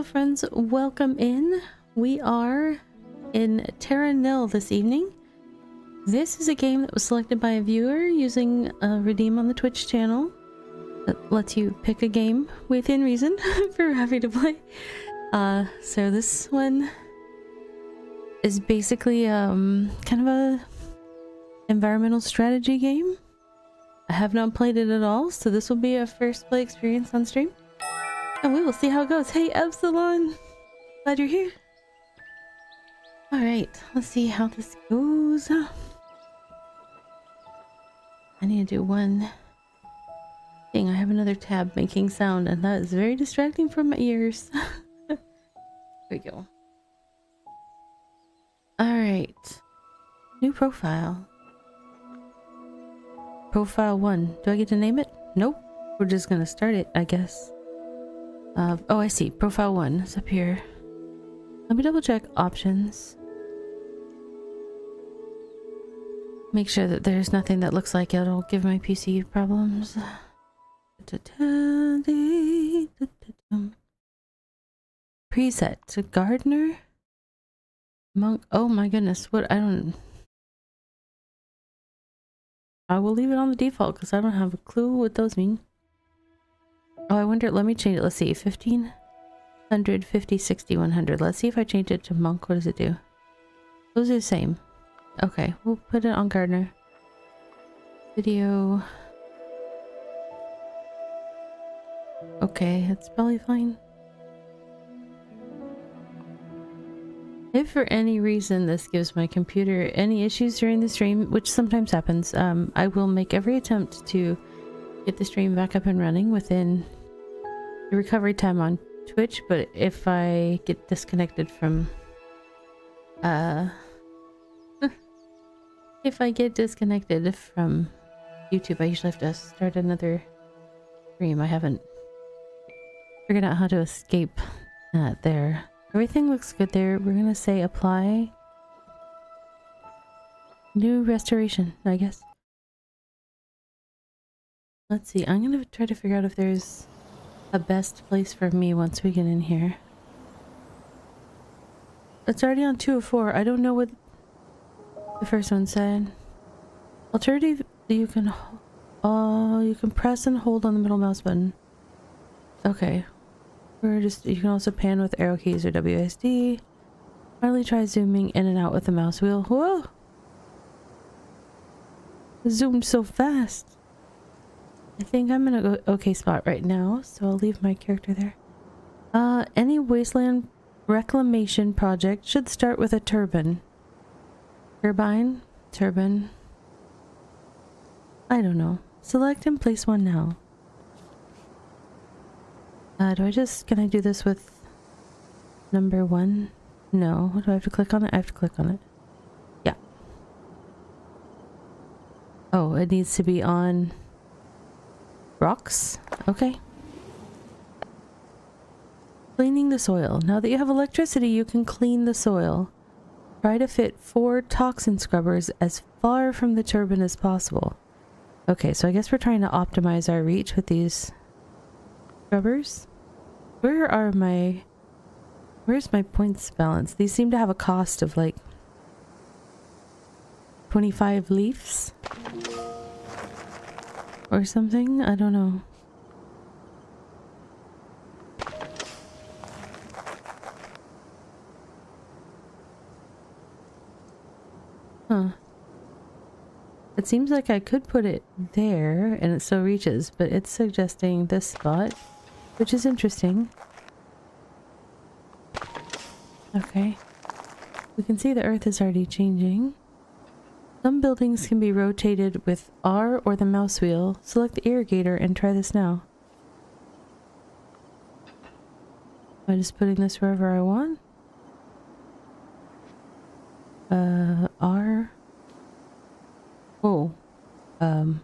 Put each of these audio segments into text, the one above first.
Hello friends, welcome in. We are in Terra Nil this evening. This is a game that was selected by a viewer using a redeem on the Twitch channel that lets you pick a game within reason for Ravvy to play. So this one is basically kind of a environmental strategy game. I have not played it at all, so this will be a first play experience on stream. And we will see how it goes. Hey, Epsilon! Glad you're here. Alright, let's see how this goes. I need to do one thing. I have another tab making sound, and that is very distracting from my ears. There we go. Alright. New profile. Profile 1. Do I get to name it? Nope. We're just gonna start it, I guess. Oh, I see. Profile 1 is up here. Let me double check options. Make sure that there's nothing that looks like it'll give my PC problems. Preset to gardener? Monk. Oh my goodness. What? I will leave it on the default because I don't have a clue what those mean. Oh, I wonder, let me change it. Let's see, 1500, 50, 60, 100. Let's see if I change it to monk. What does it do? Those are the same. Okay, we'll put it on gardener. Video. Okay, that's probably fine. If for any reason this gives my computer any issues during the stream, which sometimes happens, I will make every attempt to get the stream back up and running within the recovery time on Twitch, but if I get disconnected from if I get disconnected from YouTube, I usually have to start another stream. I haven't figured out how to escape that there. Everything looks good there. We're gonna say apply new restoration, I guess. Let's see, I'm gonna try to figure out if there's a best place for me once we get in here. It's already on 2 of 4. I don't know what the first one said. Alternative, you can press and hold on the middle mouse button. Okay. You can also pan with arrow keys or WSD. Finally try zooming in and out with the mouse wheel. Whoa! It zoomed so fast. I think I'm in a okay spot right now, so I'll leave my character there. Any wasteland reclamation project should start with a turbine. Turbine? Turbine. I don't know. Select and place one now. Can I do this with number 1? No. Do I have to click on it? I have to click on it. Yeah. Oh, it needs to be on rocks? Okay. Cleaning the soil. Now that you have electricity, you can clean the soil. Try to fit 4 toxin scrubbers as far from the turbine as possible. Okay, so I guess we're trying to optimize our reach with these scrubbers. Where's my points balance? These seem to have a cost of like 25 leaves or something. I don't know. Huh. It seems like I could put it there and it still reaches, but it's suggesting this spot, which is interesting. Okay. We can see the earth is already changing. Some buildings can be rotated with R or the mouse wheel. Select the irrigator and try this now. Am I just putting this wherever I want? R. Oh. That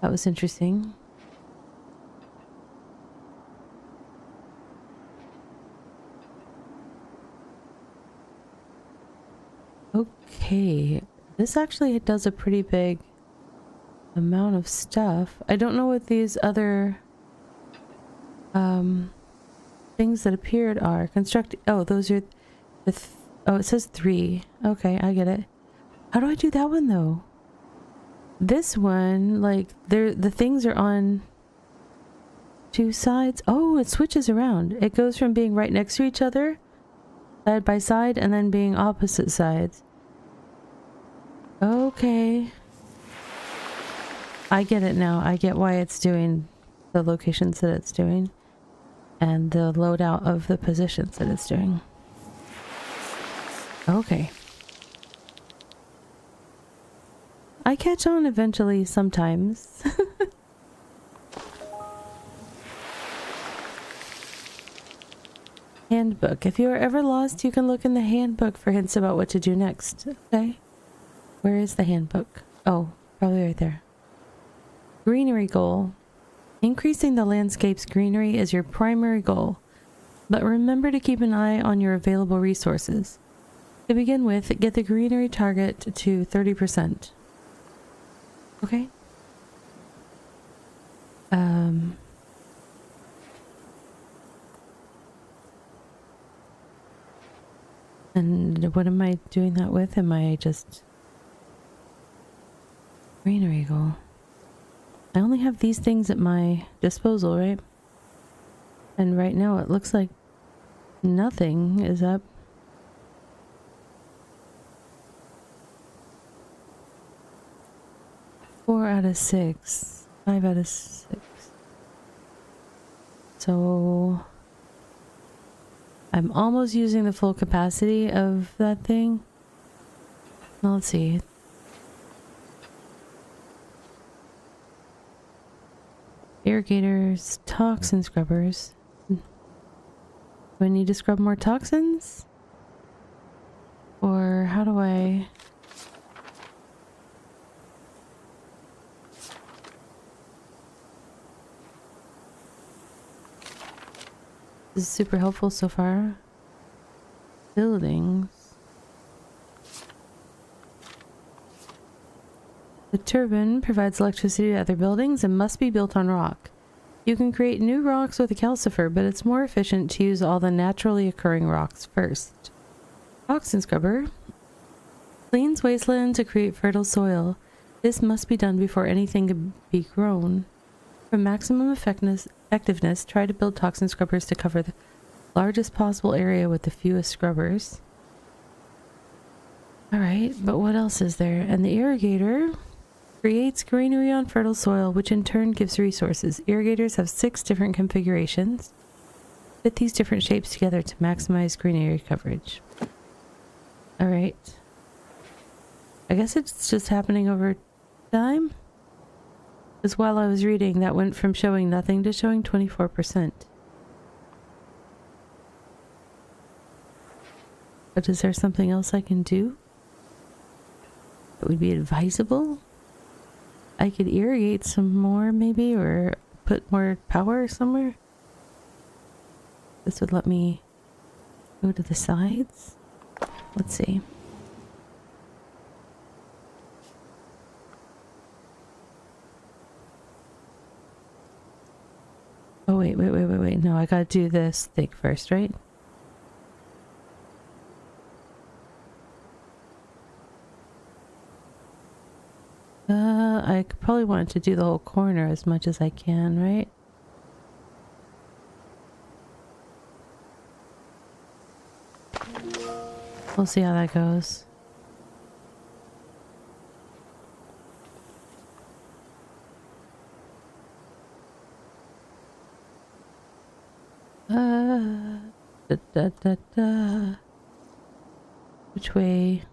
was interesting. Okay, this actually does a pretty big amount of stuff. I don't know what these other things that appeared are construct. Oh, those are the. Oh, it says 3. Okay, I get it. How do I do that one though? This one, like, the things are on 2 sides. Oh, it switches around. It goes from being right next to each other, side by side, and then being opposite sides. Okay. I get it now. I get why it's doing the locations that it's doing and the loadout of the positions that it's doing. Okay. I catch on eventually sometimes. Handbook. If you are ever lost, you can look in the handbook for hints about what to do next. Okay. Where is the handbook? Oh, probably right there. Greenery goal. Increasing the landscape's greenery is your primary goal, but remember to keep an eye on your available resources. To begin with, get the greenery target to 30%. Okay. And what am I doing that with? Am I just... Greenery goal. I only have these things at my disposal, right? And right now it looks like nothing is up. Four out of 6. 5 out of 6. So... I'm almost using the full capacity of that thing. Well, let's see. Irrigators, toxin scrubbers. Do I need to scrub more toxins? Or how do I... This is super helpful so far. Buildings. The turbine provides electricity to other buildings and must be built on rock. You can create new rocks with a calcifer, but it's more efficient to use all the naturally occurring rocks first. Toxin scrubber cleans wasteland to create fertile soil. This must be done before anything can be grown. For maximum effectiveness, try to build toxin scrubbers to cover the largest possible area with the fewest scrubbers. Alright, but what else is there? And the irrigator creates greenery on fertile soil, which in turn gives resources. Irrigators have 6 different configurations. Fit these different shapes together to maximize greenery coverage. Alright. I guess it's just happening over time? Because while I was reading, that went from showing nothing to showing 24%. But is there something else I can do that would be advisable? I could irrigate some more maybe, or put more power somewhere. This would let me go to the sides. Let's see. Oh, wait. No, I gotta do this thing first, right? I probably want to do the whole corner as much as I can, right? We'll see how that goes. Which way?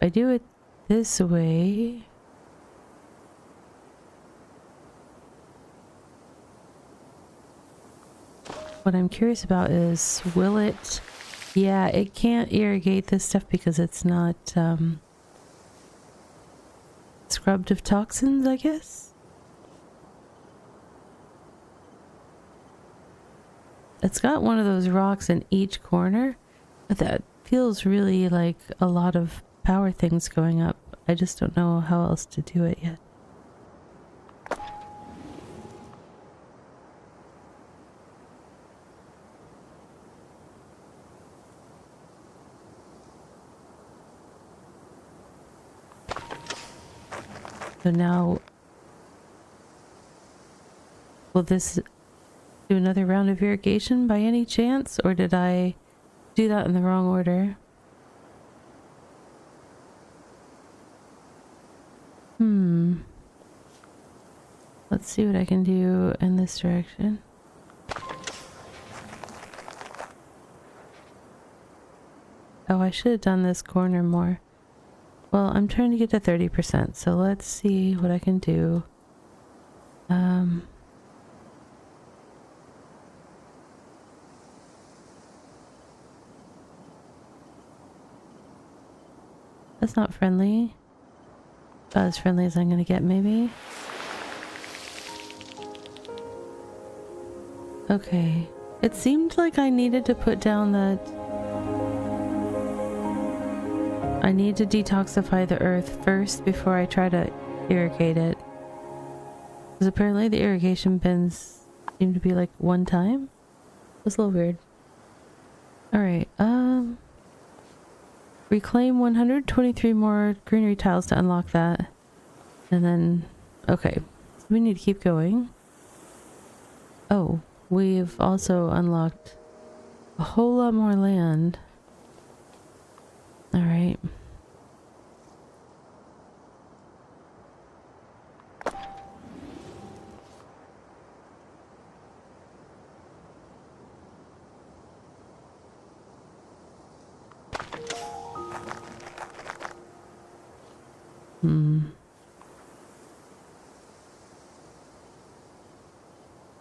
I do it this way. What I'm curious about is, will it... Yeah, it can't irrigate this stuff because it's not scrubbed of toxins, I guess? It's got one of those rocks in each corner, but that feels really like a lot of power things going up. I just don't know how else to do it yet. So now, will this do another round of irrigation by any chance? Or did I do that in the wrong order? Let's see what I can do in this direction. Oh, I should have done this corner more. Well, I'm trying to get to 30%, so let's see what I can do. That's not friendly. About as friendly as I'm gonna get, maybe. Okay. It seemed like I needed to put down that... I need to detoxify the earth first before I try to irrigate it. Because apparently the irrigation bins seem to be like one time. It was a little weird. Alright, reclaim 123 more greenery tiles to unlock that. And then... Okay. So we need to keep going. Oh. We've also unlocked a whole lot more land. Alright.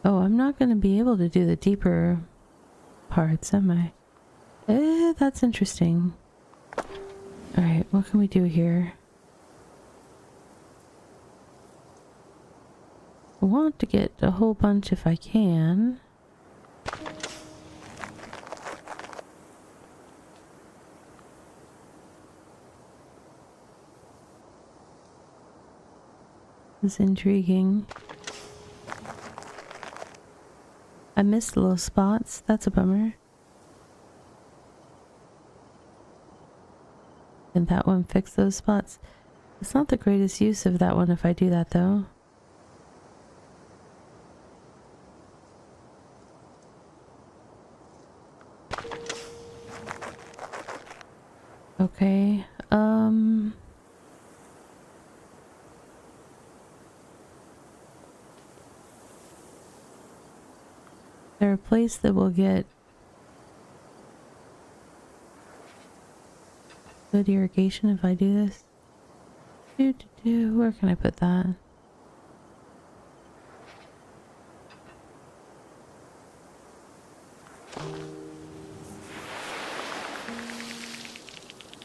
Oh, I'm not going to be able to do the deeper parts, am I? That's interesting. Alright, what can we do here? I want to get a whole bunch if I can. This is intriguing. I missed little spots. That's a bummer. And that one fixed those spots. It's not the greatest use of that one if I do that though. Okay, there a place that will get good irrigation if I do this? Where can I put that?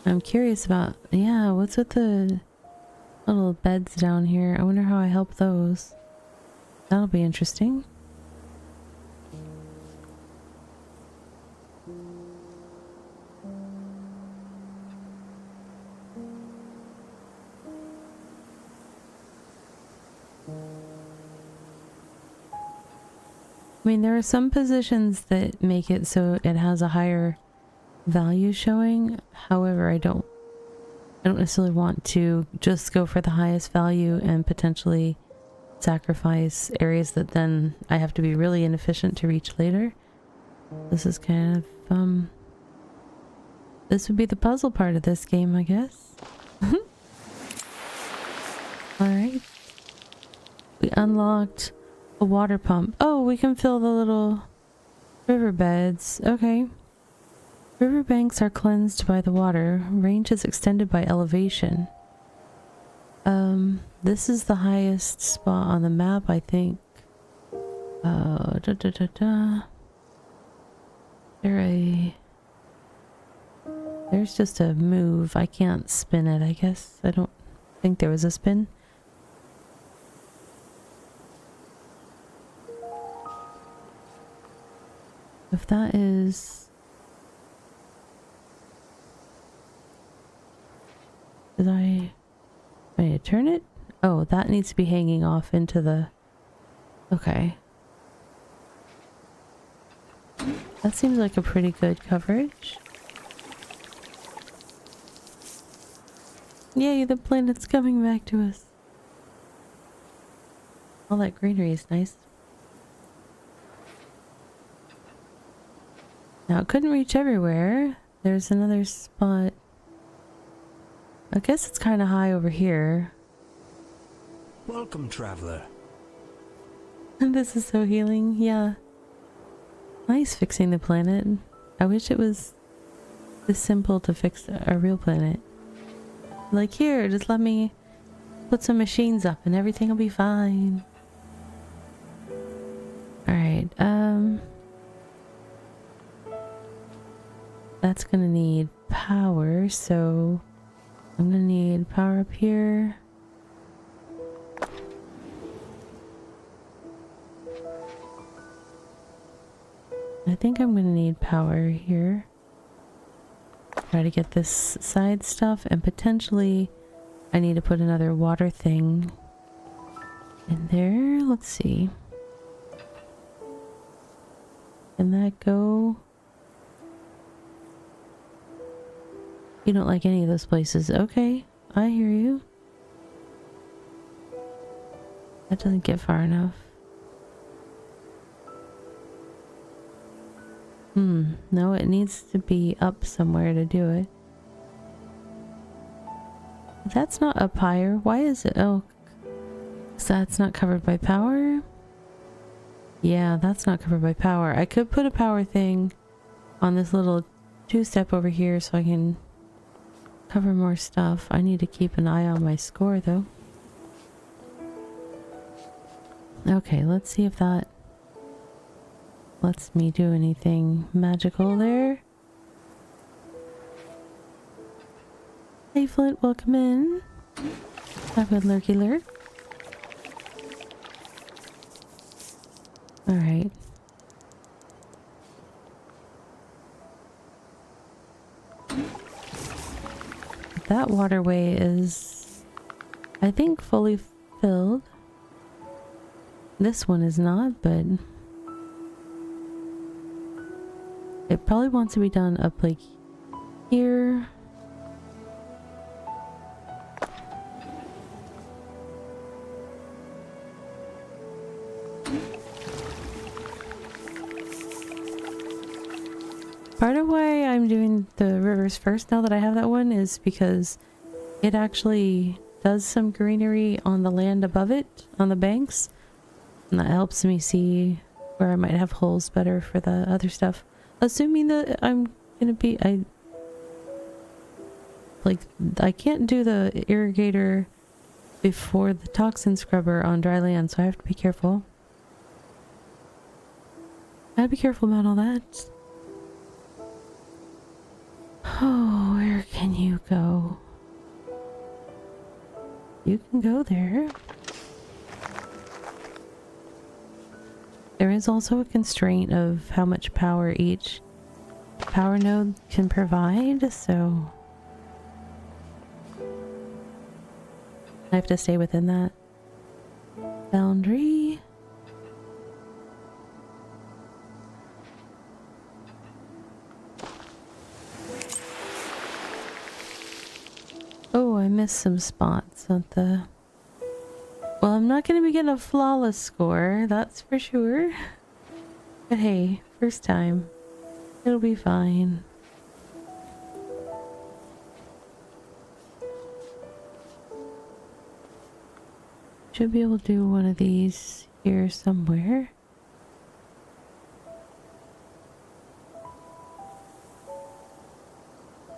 I'm curious about, yeah, what's with the little beds down here? I wonder how I help those. That'll be interesting. I mean, there are some positions that make it so it has a higher value showing. However, I don't necessarily want to just go for the highest value and potentially sacrifice areas that then I have to be really inefficient to reach later. This is kind of, this would be the puzzle part of this game, I guess. Alright. We unlocked a water pump. Oh, we can fill the little riverbeds. Okay. Riverbanks are cleansed by the water. Range is extended by elevation. This is the highest spot on the map, I think. There's just a move. I can't spin it, I guess. I don't think there was a spin. If that is... Did I need to turn it? Oh, that needs to be hanging off into the... Okay. That seems like a pretty good coverage. Yay, the planet's coming back to us. All that greenery is nice. Now it couldn't reach everywhere. There's another spot. I guess it's kind of high over here. Welcome, traveler. This is so healing. Yeah. Nice fixing the planet. I wish it was this simple to fix a real planet. Like, here, just let me put some machines up and everything will be fine. Alright, that's gonna need power, so I'm gonna need power up here. I think I'm gonna need power here. Try to get this side stuff, and potentially I need to put another water thing in there. Let's see. Can that go? You don't like any of those places. Okay, I hear you. That doesn't get far enough. No, it needs to be up somewhere to do it. That's not up higher. Why is it? Oh, so that's not covered by power? Yeah, that's not covered by power. I could put a power thing on this little two-step over here so I can cover more stuff. I need to keep an eye on my score though. Okay, let's see if that lets me do anything magical there. Hey Flint, welcome in. Have a lurky lurk. Alright. That waterway is, I think, fully filled. This one is not, but it probably wants to be done up like here. Part of why I'm doing the rivers first now that I have that one is because it actually does some greenery on the land above it, on the banks. And that helps me see where I might have holes better for the other stuff. Assuming that I'm gonna be, I can't do the irrigator before the toxin scrubber on dry land, so I have to be careful. I gotta be careful about all that. Oh, where can you go? You can go there. There is also a constraint of how much power each power node can provide, so I have to stay within that boundary. Oh, I missed some spots at the... Well, I'm not going to be getting a flawless score, that's for sure. But hey, first time. It'll be fine. Should be able to do one of these here somewhere.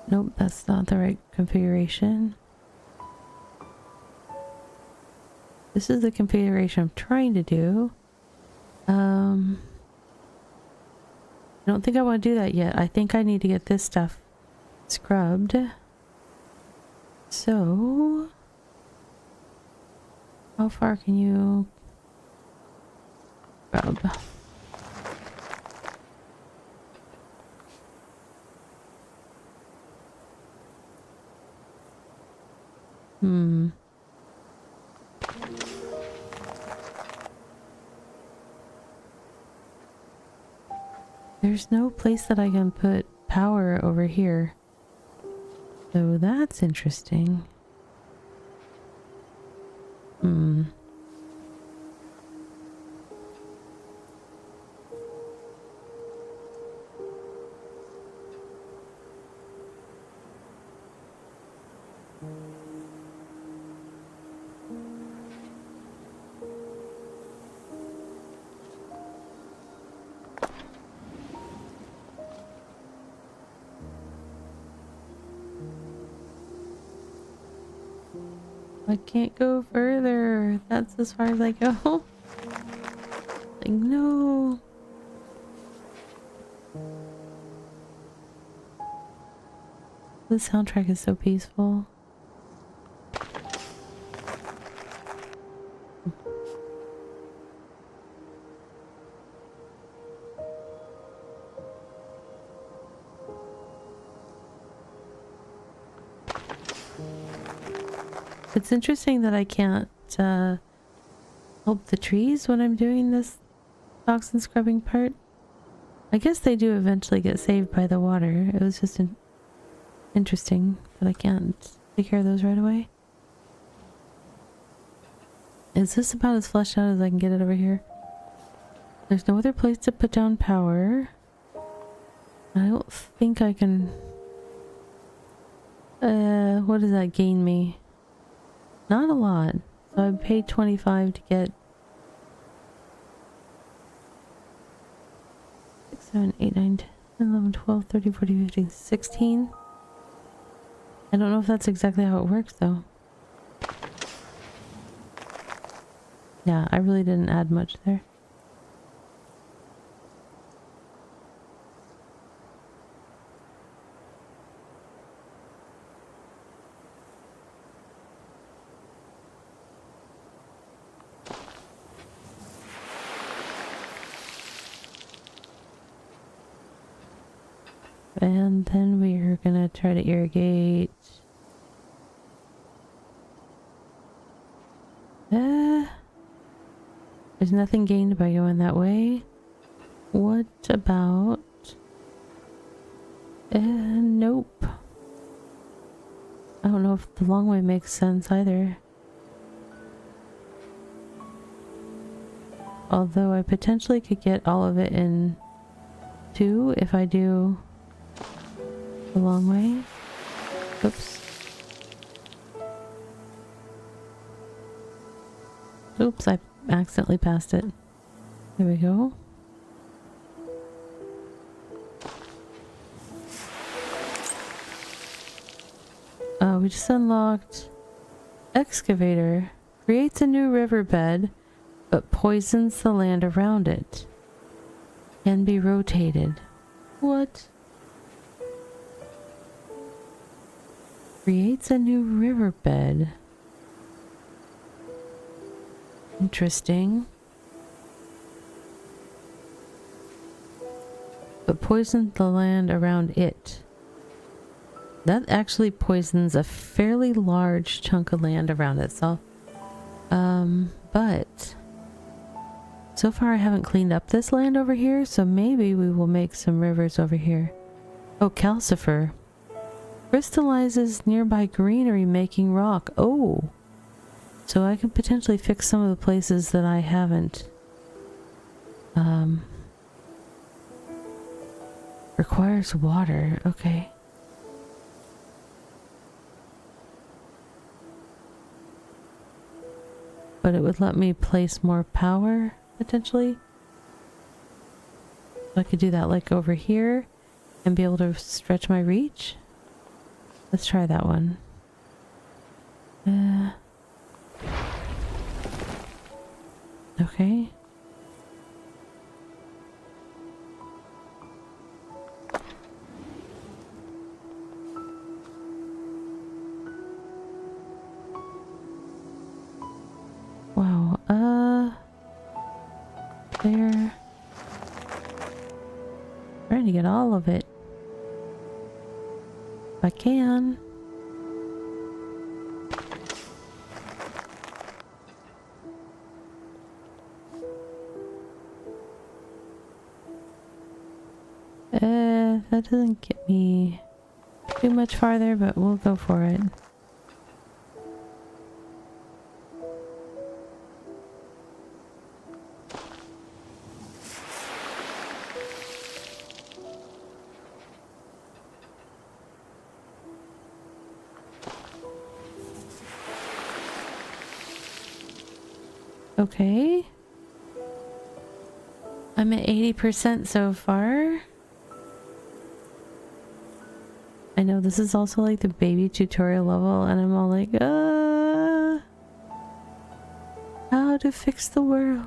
Nope, that's not the right configuration. This is the configuration I'm trying to do. I don't think I want to do that yet. I think I need to get this stuff scrubbed. So, how far can you scrub? There's no place that I can put power over here. So that's interesting. I can't go further. That's as far as I go. Like, no. The soundtrack is so peaceful. It's interesting that I can't help the trees when I'm doing this toxin scrubbing part. I guess they do eventually get saved by the water. It was just interesting that I can't take care of those right away. Is this about as fleshed out as I can get it over here? There's no other place to put down power. I don't think I can... what does that gain me? Not a lot. So I paid 25 to get 6, 7, 8, 9, 10, 11, 12, 13, 14, 15, 16. I don't know if that's exactly how it works though. Yeah, I really didn't add much there. And then we are gonna try to irrigate. There's nothing gained by going that way. What about... nope. I don't know if the long way makes sense either. Although I potentially could get all of it in 2 if I do the long way. Oops. Oops, I accidentally passed it. There we go. We just unlocked excavator. Creates a new riverbed, but poisons the land around it. Can be rotated. What? Creates a new riverbed. Interesting. But poisons the land around it. That actually poisons a fairly large chunk of land around itself. But so far I haven't cleaned up this land over here, so maybe we will make some rivers over here. Oh, calcifer. Crystallizes nearby greenery, making rock. Oh! So I can potentially fix some of the places that I haven't. Requires water. Okay. But it would let me place more power, potentially. So I could do that like over here and be able to stretch my reach. Let's try that one. Okay. Wow, there. Trying to get all of it. If I can. That doesn't get me too much farther, but we'll go for it. Okay. I'm at 80% so far. I know this is also like the baby tutorial level and I'm all like, how to fix the world.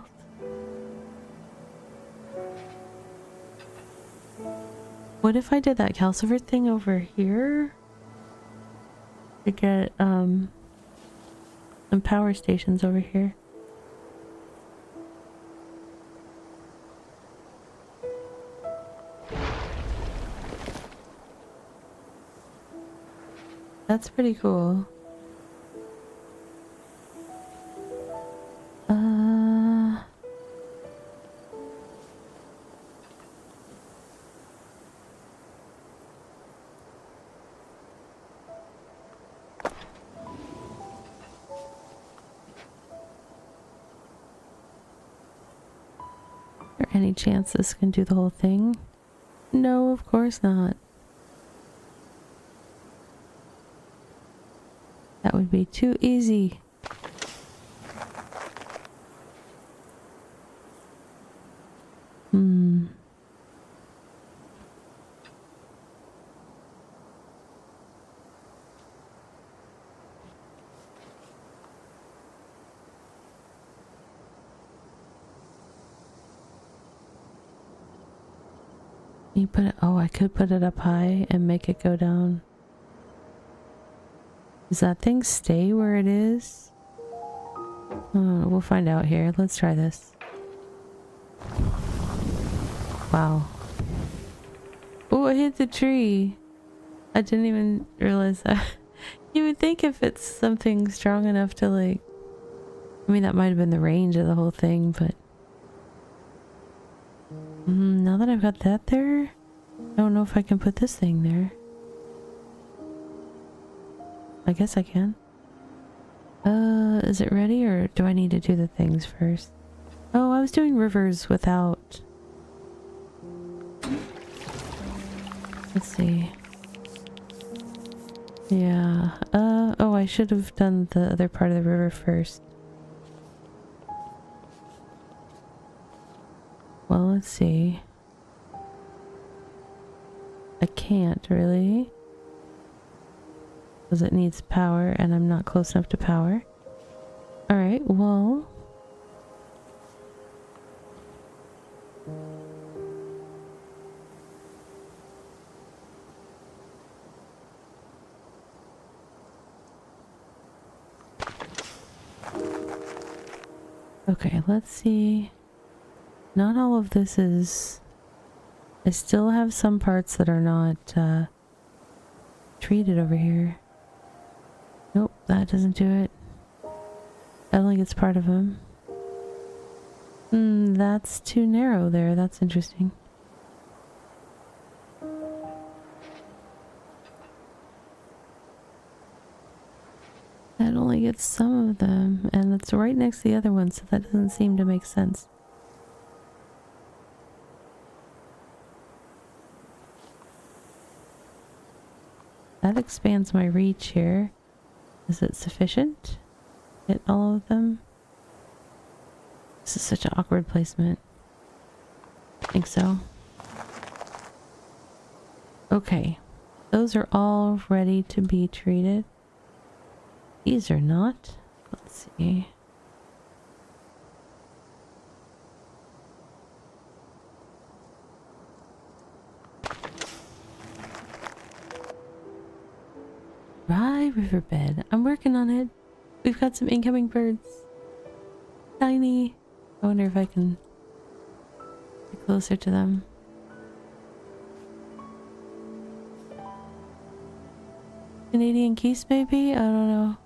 What if I did that calcifer thing over here? To get, some power stations over here. That's pretty cool. Is there any chance this can do the whole thing? No, of course not. That would be too easy. You put it, oh, I could put it up high and make it go down. Does that thing stay where it is? We'll find out here. Let's try this. Wow. Oh, I hit the tree. I didn't even realize that. You would think if it's something strong enough to like... I mean, that might have been the range of the whole thing, but... now that I've got that there, I don't know if I can put this thing there. I guess I can. Is it ready or do I need to do the things first? Oh, I was doing rivers without... Let's see. Yeah, oh, I should have done the other part of the river first. Well, let's see. I can't really. Because it needs power and I'm not close enough to power. Alright, well... Okay, let's see. Not all of this is... I still have some parts that are not treated over here. Nope, that doesn't do it. I don't think it's part of them. That's too narrow there. That's interesting. That only gets some of them, and it's right next to the other one, so that doesn't seem to make sense. That expands my reach here. Is it sufficient? Hit all of them? This is such an awkward placement. I think so. Okay. Those are all ready to be treated. These are not. Let's see. Right, riverbed. I'm working on it. We've got some incoming birds. Tiny. I wonder if I can get closer to them. Canadian geese, maybe? I don't know.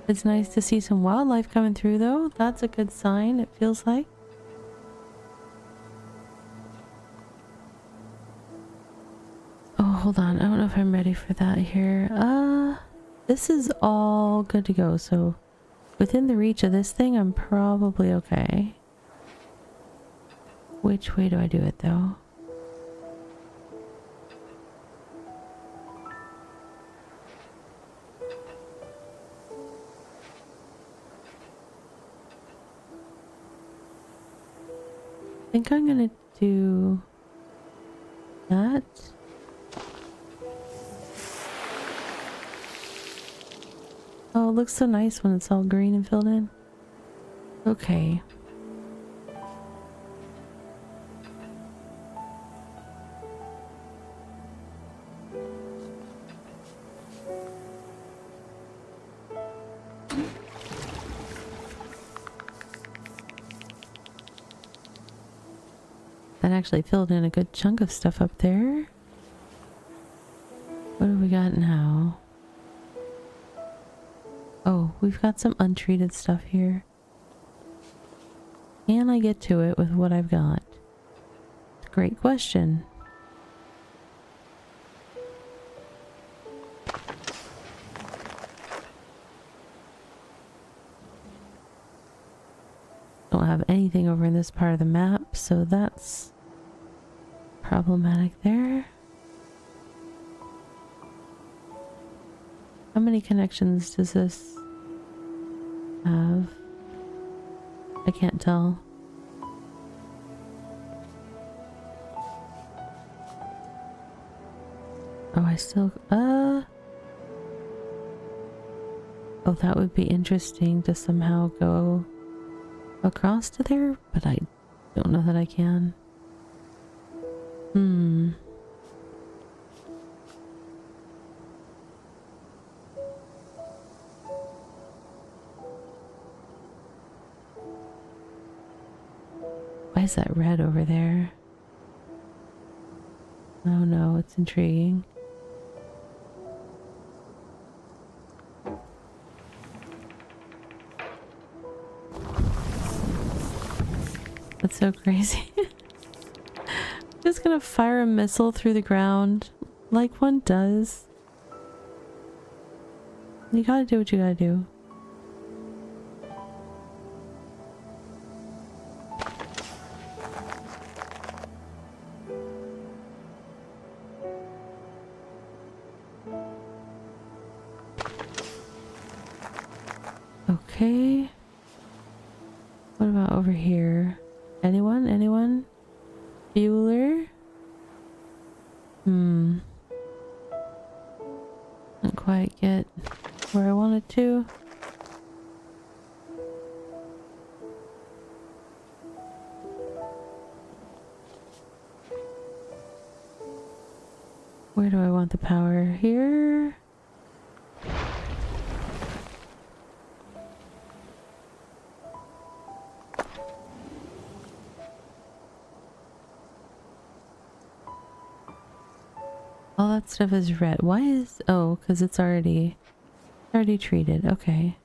It's nice to see some wildlife coming through, though. That's a good sign, it feels like. Oh, hold on. I don't know if I'm ready for that here. This is all good to go, so within the reach of this thing, I'm probably okay. Which way do I do it, though? I think I'm gonna do that. Oh, it looks so nice when it's all green and filled in. Okay. That actually filled in a good chunk of stuff up there. What have we got now? Oh, we've got some untreated stuff here. Can I get to it with what I've got? Great question. Don't have anything over in this part of the map, so that's problematic there. How many connections does this have? I can't tell. Oh, I still... Oh, that would be interesting to somehow go across to there, but I don't know that I can. Why is that red over there? Oh no, it's intriguing. That's so crazy. Just gonna fire a missile through the ground like one does. You gotta do what you gotta do. Okay. What about over here? Anyone? Anyone? Bueller? Didn't quite get where I wanted to. Where do I want the power? Here? All that stuff is red. Why is... Oh, because it's already treated. Okay.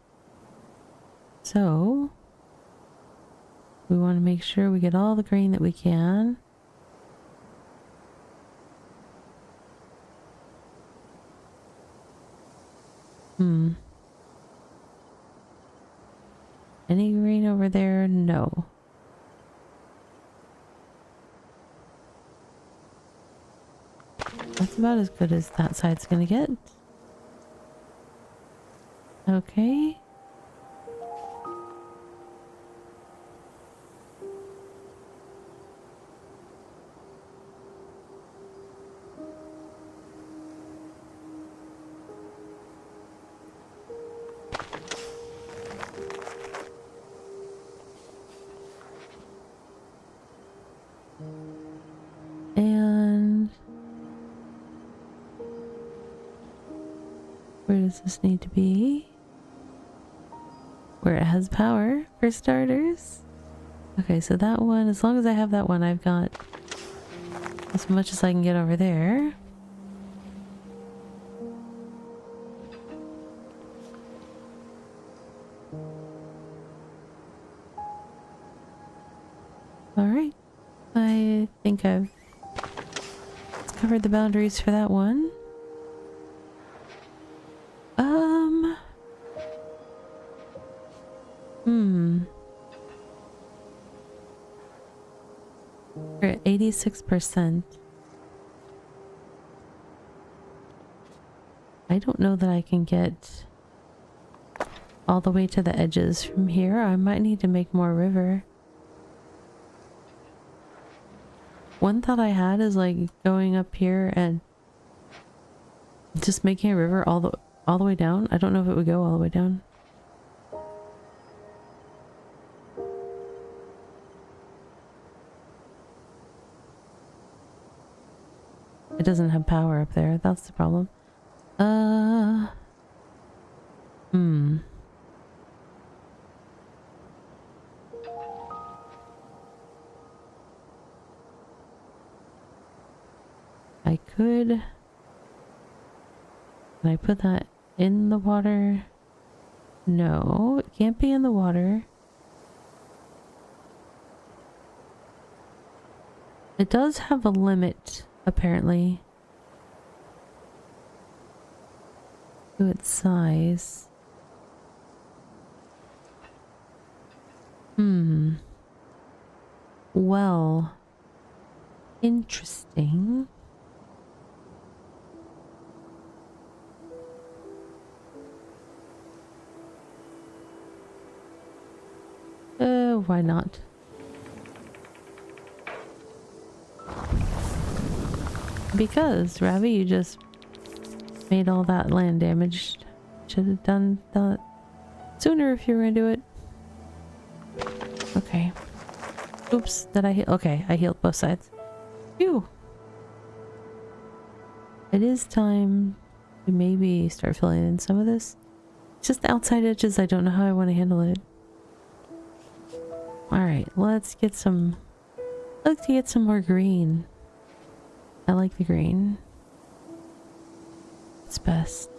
So... we want to make sure we get all the green that we can. Any green over there? No. That's about as good as that side's gonna get. Okay. And where does this need to be? Where it has power, for starters. Okay, so that one, as long as I have that one, I've got as much as I can get over there. Alright. I think I've covered the boundaries for that one. We're at 86%. I don't know that I can get all the way to the edges from here. I might need to make more river. One thought I had is like going up here and just making a river all all the way down? I don't know if it would go all the way down. It doesn't have power up there. That's the problem. I could... Can I put that in the water? No, it can't be in the water. It does have a limit, apparently, to its size. Well, interesting. Why not? Because, Ravvy, you just made all that land damage. Should have done that sooner if you were gonna do it. Okay. Oops, did I heal? Okay, I healed both sides. Phew! It is time to maybe start filling in some of this. It's just the outside edges, I don't know how I want to handle it. Alright, let's get some... I'd like to get some more green. I like the green. It's best.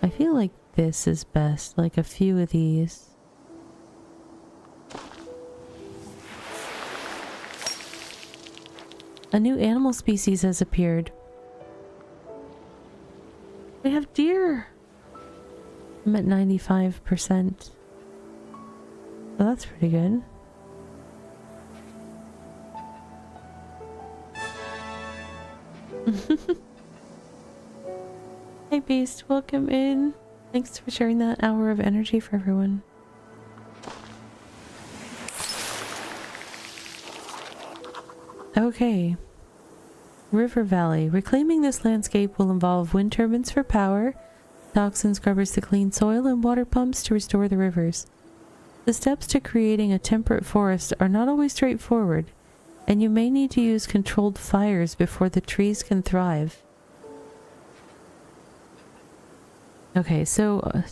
I feel like this is best, like a few of these. A new animal species has appeared. We have deer! I'm at 95%. So that's pretty good. Hey Beast, welcome in. Thanks for sharing that hour of energy for everyone. Okay. River Valley. Reclaiming this landscape will involve wind turbines for power, toxin scrubbers to clean soil, and water pumps to restore the rivers. The steps to creating a temperate forest are not always straightforward, and you may need to use controlled fires before the trees can thrive. Okay, so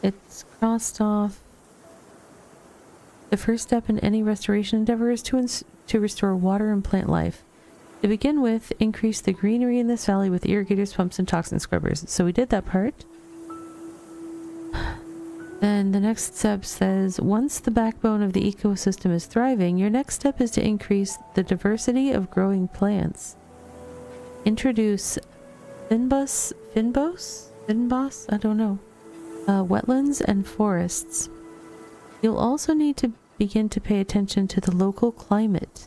it's crossed off. The first step in any restoration endeavor is to restore water and plant life. To begin with, increase the greenery in this valley with irrigators, pumps, and toxin scrubbers. So we did that part. Then the next step says, once the backbone of the ecosystem is thriving, your next step is to increase the diversity of growing plants. Introduce Finbos? I don't know. Wetlands and forests. You'll also need to begin to pay attention to the local climate.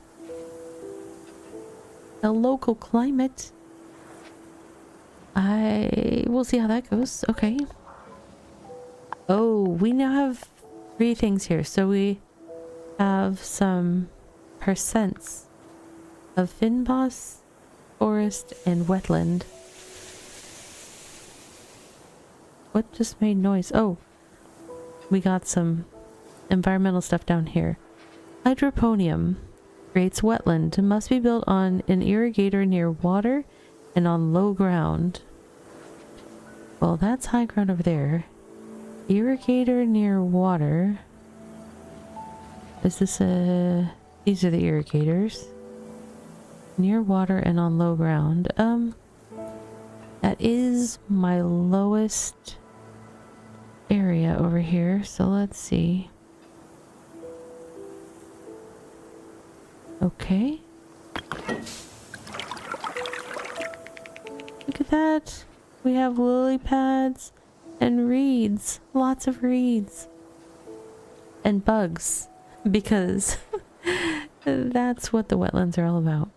The local climate. We'll see how that goes. Okay. Oh, we now have 3 things here. So we have some percents of Finbos, forest, and wetland. What just made noise? Oh, we got some environmental stuff down here. Hydroponium creates wetland and must be built on an irrigator near water and on low ground. Well, that's high ground over there. Irrigator near water. Is this a... These are the irrigators. Near water and on low ground. That is my lowest area over here, so let's see. Okay. Look at that. We have lily pads and reeds. Lots of reeds. And bugs. Because that's what the wetlands are all about.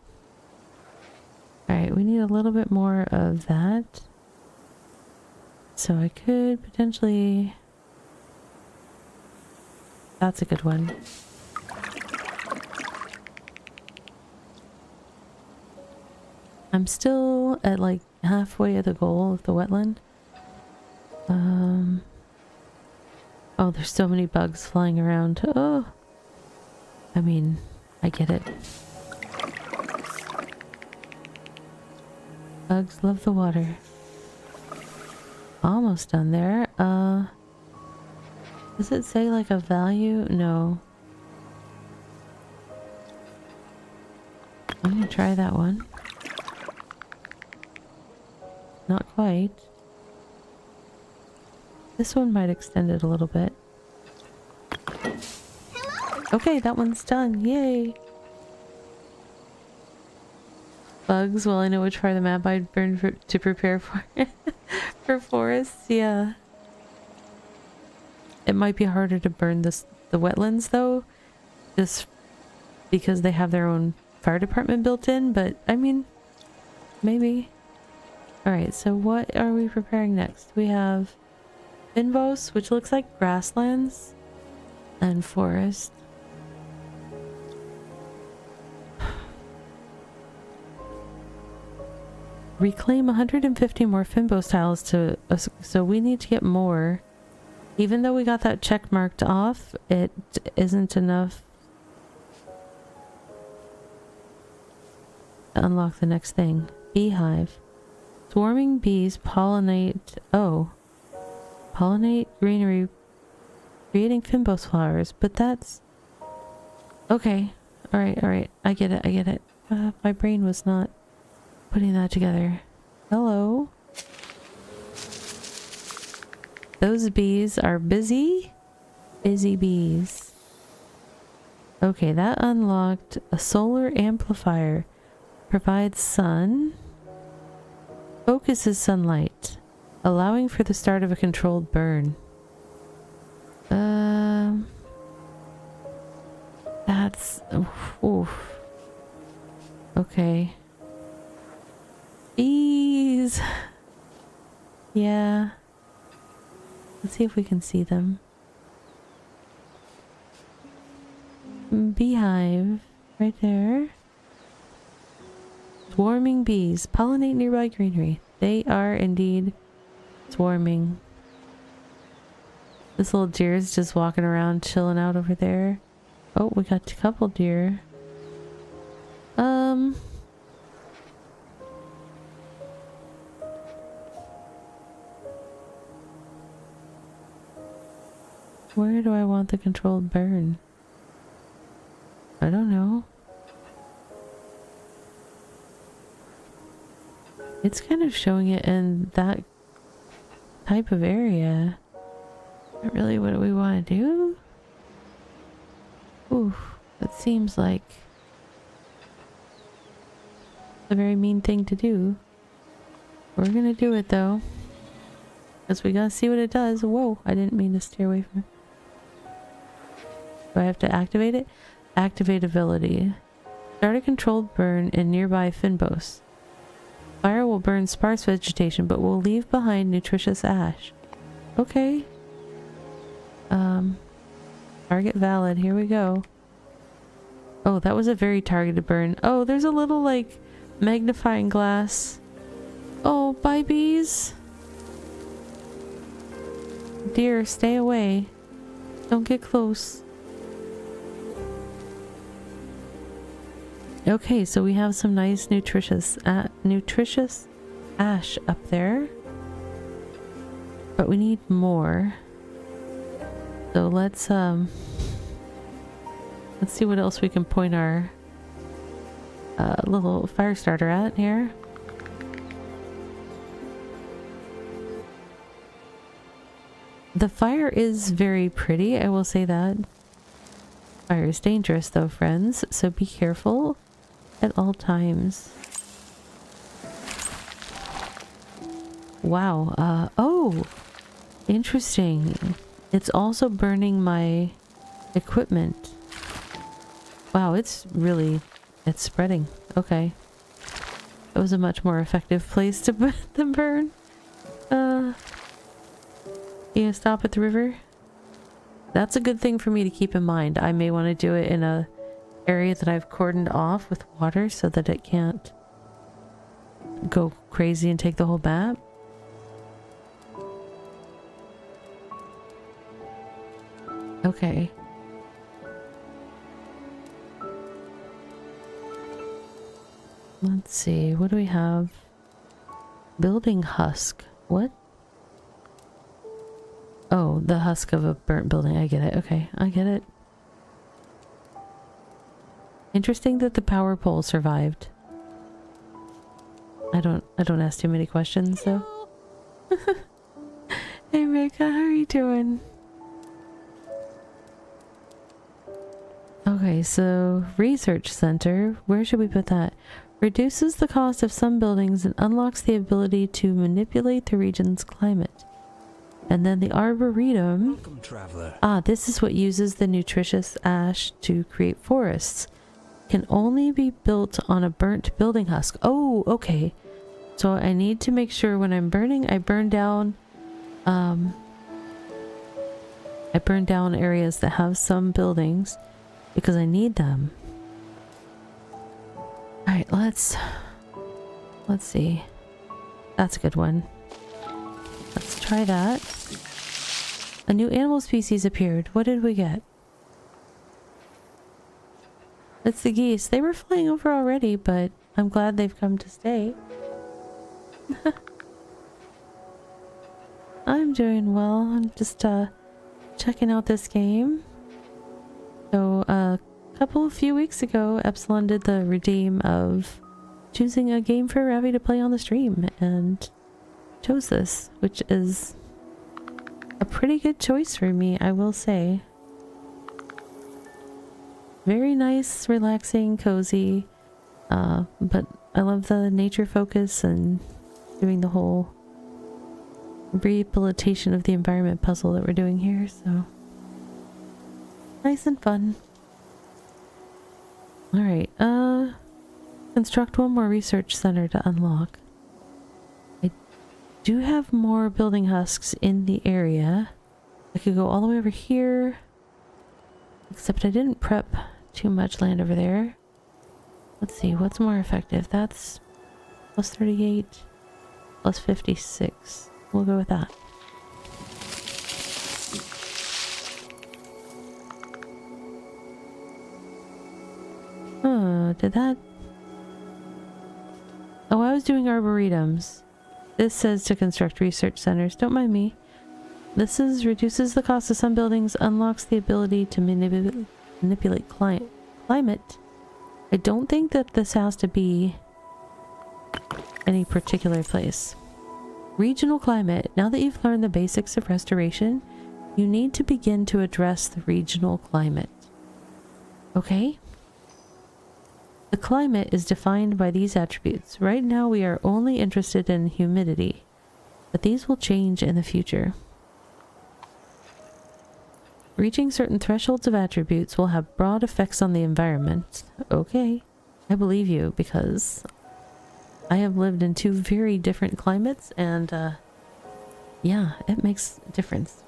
Alright, we need a little bit more of that. So I could potentially... That's a good one. I'm still at like halfway of the goal of the wetland. Oh, there's so many bugs flying around. Oh, I mean, I get it. Bugs love the water. Almost done there. Does it say like a value? No. I'm gonna try that one. Not quite. This one might extend it a little bit. Okay, that one's done. Yay! Bugs, well, I know which part of the map I'd burn to prepare for for forests. Yeah. It might be harder to burn the wetlands though, just because they have their own fire department built in, but I mean, maybe. Alright, so what are we preparing next? We have Finvos, which looks like grasslands, and forest. Reclaim 150 more Finvos tiles to so we need to get more. Even though we got that check marked off, it isn't enough to unlock the next thing. Beehive. Swarming bees pollinate... Oh. Pollinate greenery, creating Finvos flowers. But that's... Okay. Alright. I get it. My brain was not putting that together. Hello. Those bees are busy. Busy bees. Okay, that unlocked a solar amplifier. Provides sun. Focuses sunlight. Allowing for the start of a controlled burn. That's... Oof. Okay. Bees. Yeah. Let's see if we can see them. Beehive. Right there. Swarming bees. Pollinate nearby greenery. They are indeed swarming. This little deer is just walking around chilling out over there. Oh, we got a couple deer. Where do I want the controlled burn? I don't know. It's kind of showing it in that type of area. Not really what we want to do. Ooh, that seems like a very mean thing to do. We're gonna do it though. Because we gotta see what it does. Whoa, I didn't mean to steer away from it. Do I have to activate it? Activate ability. Start a controlled burn in nearby Finvos. Fire will burn sparse vegetation, but will leave behind nutritious ash. Okay. Target valid. Here we go. Oh, that was a very targeted burn. Oh, there's a little, like, magnifying glass. Oh, bye, bees. Dear, stay away. Don't get close. Okay, so we have some nice nutritious ash up there. But we need more. So let's see what else we can point our little fire starter at here. The fire is very pretty, I will say that. Fire is dangerous though, friends, so be careful at all times. Wow, oh, interesting. It's also burning my equipment. Wow, it's spreading. Okay. That was a much more effective place to burn. Yeah, stop at the river. That's a good thing for me to keep in mind. I may want to do it in a area that I've cordoned off with water so that it can't go crazy and take the whole map? Okay. Let's see, what do we have? Building husk. What? Oh, the husk of a burnt building. I get it. Okay, I get it. Interesting that the power pole survived. I don't ask too many questions though. Hey Mika, how are you doing? Okay, so research center. Where should we put that? Reduces the cost of some buildings and unlocks the ability to manipulate the region's climate. And then the arboretum. Welcome, traveler. Ah, this is what uses the nutritious ash to create forests. Can only be built on a burnt building husk. Oh, okay. So I need to make sure when I'm burning, I burn down areas that have some buildings because I need them. All right, let's see. That's a good one. Let's try that. A new animal species appeared. What did we get? It's the geese. They were flying over already, but I'm glad they've come to stay. I'm doing well. I'm just checking out this game. So a few weeks ago, Epsilon did the redeem of choosing a game for Ravvy to play on the stream, and chose this, which is a pretty good choice for me, I will say. Very nice, relaxing, cozy, but I love the nature focus and doing the whole rehabilitation of the environment puzzle that we're doing here, so nice and fun. Alright, construct one more research center to unlock. I do have more building husks in the area. I could go all the way over here, except I didn't prep too much land over there. Let's see, what's more effective? That's plus 38, plus 56. We'll go with that. Did that? Oh, I was doing arboretums. This says to construct research centers. Don't mind me. This is reduces the cost of some buildings, unlocks the ability to manipulate climate. I don't think that this has to be any particular place. Regional climate. Now that you've learned the basics of restoration, you need to begin to address the regional climate. Okay? The climate is defined by these attributes. Right now we are only interested in humidity, but these will change in the future. Reaching certain thresholds of attributes will have broad effects on the environment. Okay, I believe you, because I have lived in two very different climates, and yeah, it makes a difference.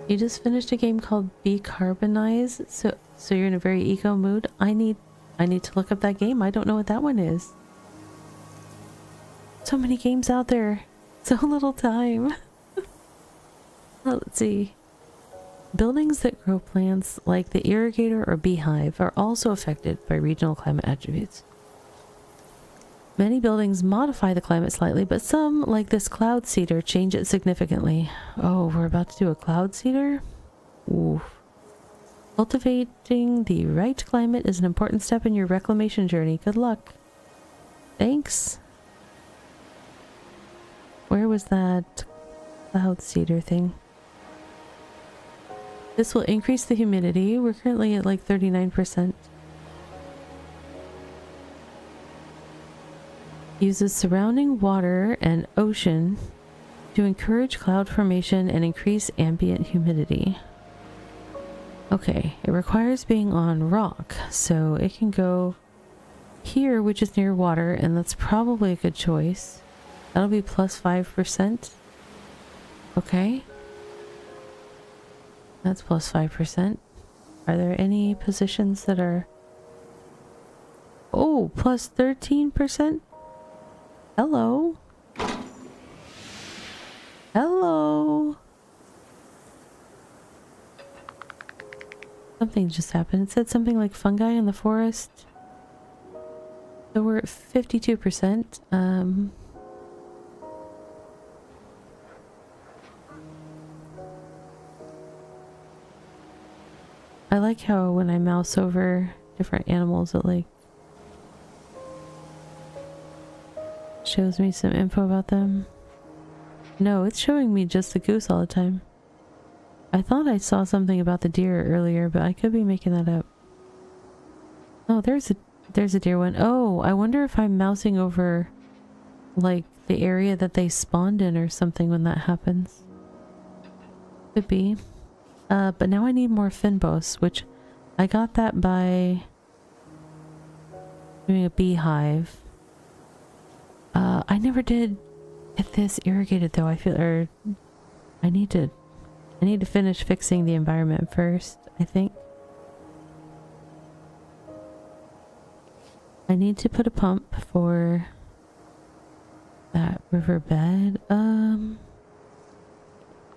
You just finished a game called Decarbonize, so you're in a very eco mood. I need to look up that game. I don't know what that one is. So many games out there. So little time. Let's see. Buildings that grow plants like the irrigator or beehive are also affected by regional climate attributes. Many buildings modify the climate slightly, but some, like this cloud seeder, change it significantly. Oh, we're about to do a cloud seeder? Ooh. Cultivating the right climate is an important step in your reclamation journey. Good luck. Thanks. Where was that cloud seeder thing? This will increase the humidity. We're currently at like 39%. Uses surrounding water and ocean to encourage cloud formation and increase ambient humidity. Okay, it requires being on rock, so it can go here, which is near water, and that's probably a good choice. That'll be plus 5%. Okay. That's plus 5%. Are there any positions that are... Oh, plus 13%? Hello? Hello? Something just happened. It said something like fungi in the forest. So we're at 52%. I like how when I mouse over different animals, it like shows me some info about them. No, it's showing me just the goose all the time. I thought I saw something about the deer earlier, but I could be making that up. Oh, there's a deer one. Oh, I wonder if I'm mousing over like the area that they spawned in or something when that happens. Could be. But now I need more finbos, which I got that by doing a beehive. I never did get this irrigated though. I need to finish fixing the environment first, I think. I need to put a pump for that riverbed.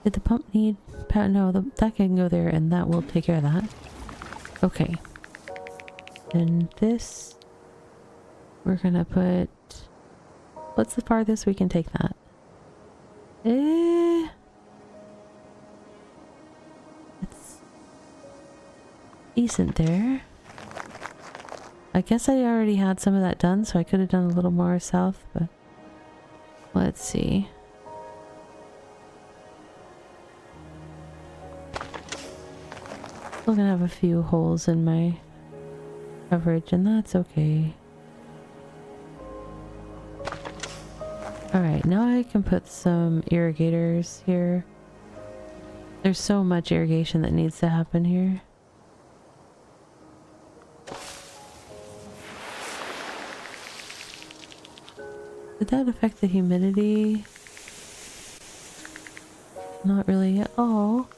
Did the pump need... No, that can go there and that will take care of that. Okay. And this... We're gonna put... What's the farthest we can take that? It's decent there. I guess I already had some of that done, so I could have done a little more south, but... Let's see. Still gonna have a few holes in my coverage, and that's okay. Alright, now I can put some irrigators here. There's so much irrigation that needs to happen here. Did that affect the humidity? Not really at all.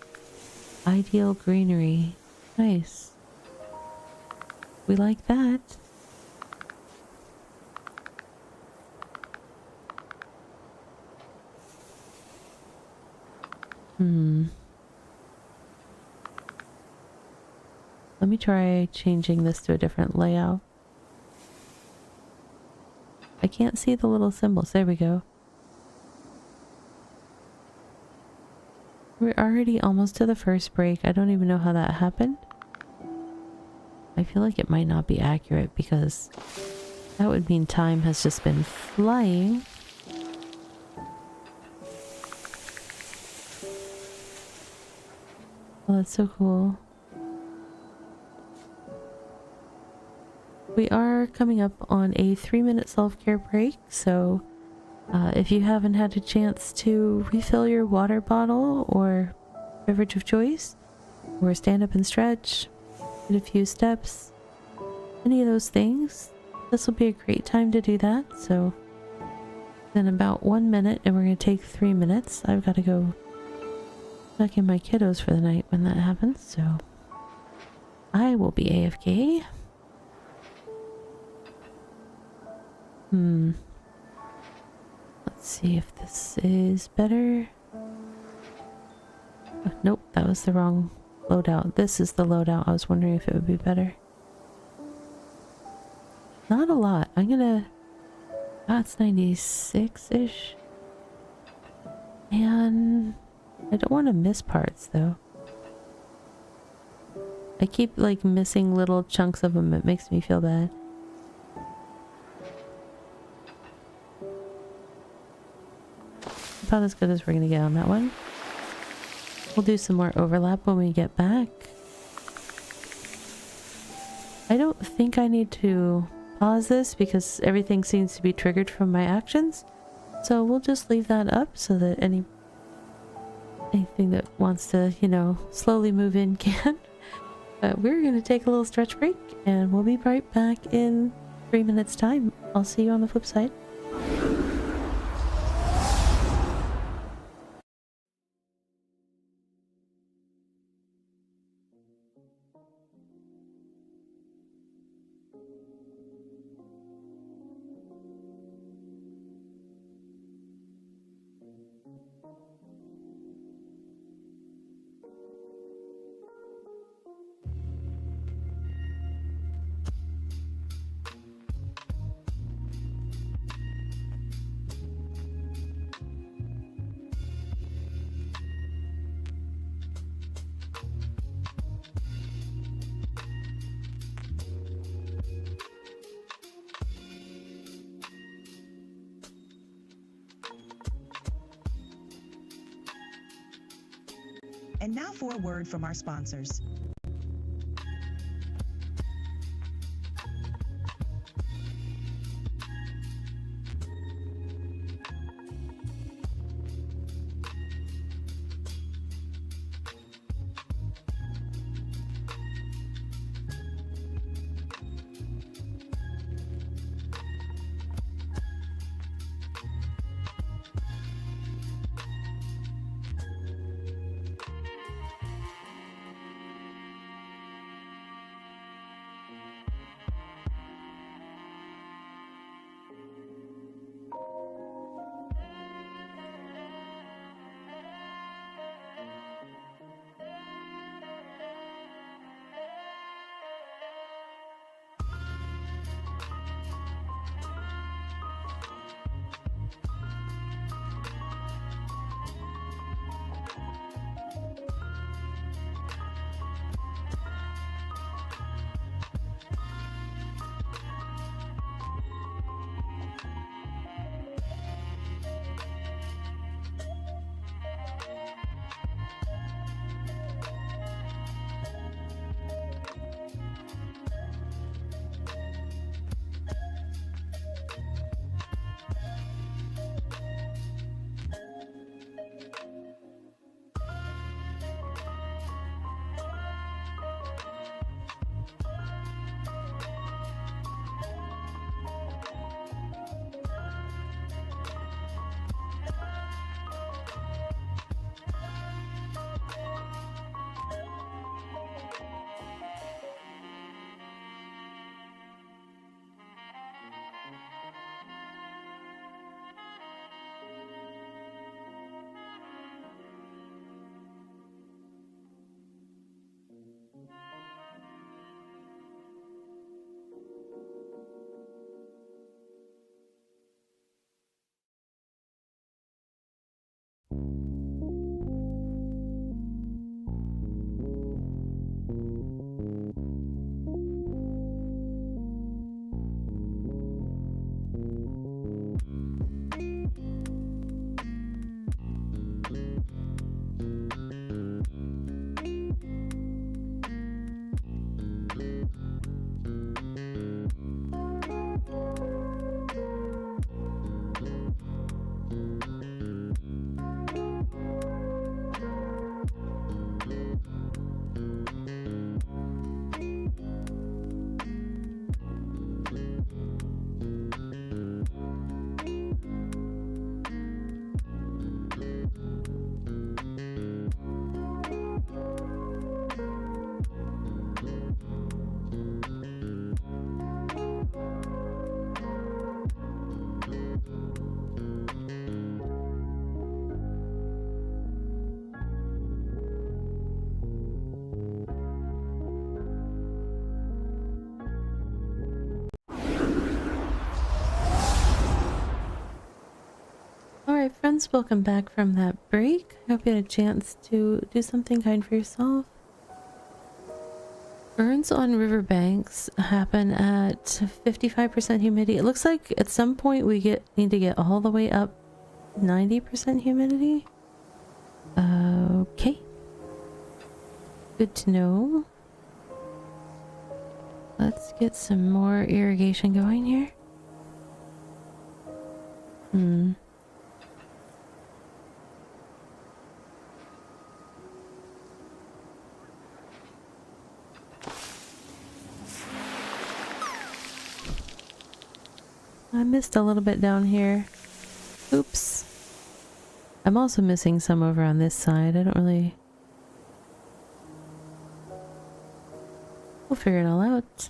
Ideal greenery. Nice. We like that. Let me try changing this to a different layout. I can't see the little symbols. There we go. We're already almost to the first break. I don't even know how that happened. I feel like it might not be accurate because that would mean time has just been flying. Oh, that's so cool. We are coming up on a 3-minute self-care break, so if you haven't had a chance to refill your water bottle or beverage of choice, or stand up and stretch, get a few steps, any of those things, this will be a great time to do that. So in about 1 minute, and we're going to take 3 minutes. I've got to go tuck in my kiddos for the night when that happens, so I will be AFK. Let's see if this is better. Oh, nope, that was the wrong loadout. This is the loadout. I was wondering if it would be better. Not a lot. I'm gonna... That's 96-ish. And I don't want to miss parts though. I keep like missing little chunks of them. It makes me feel bad. About as good as we're gonna get on that one. We'll do some more overlap when we get back. I don't think I need to pause this because everything seems to be triggered from my actions. So we'll just leave that up so that anything that wants to, you know, slowly move in can. But we're gonna take a little stretch break and we'll be right back in 3 minutes time. I'll see you on the flip side. And now for a word from our sponsors. Alright friends, welcome back from that break. I hope you had a chance to do something kind for yourself. Burns on riverbanks happen at 55% humidity. It looks like at some point we need to get all the way up 90% humidity. Okay. Good to know. Let's get some more irrigation going here. I missed a little bit down here. Oops. I'm also missing some over on this side. I don't really... We'll figure it all out.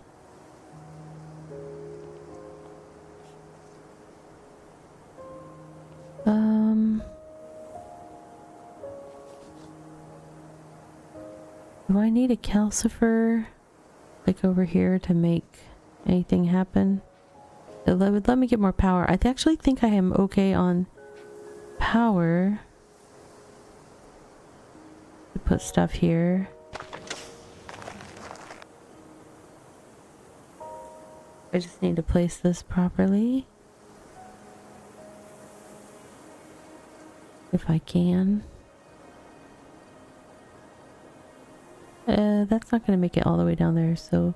need a calcifer like over here to make anything happen. It would let me get more power. I actually think I am okay on power. Put stuff here. I just need to place this properly. If I can. That's not going to make it all the way down there, so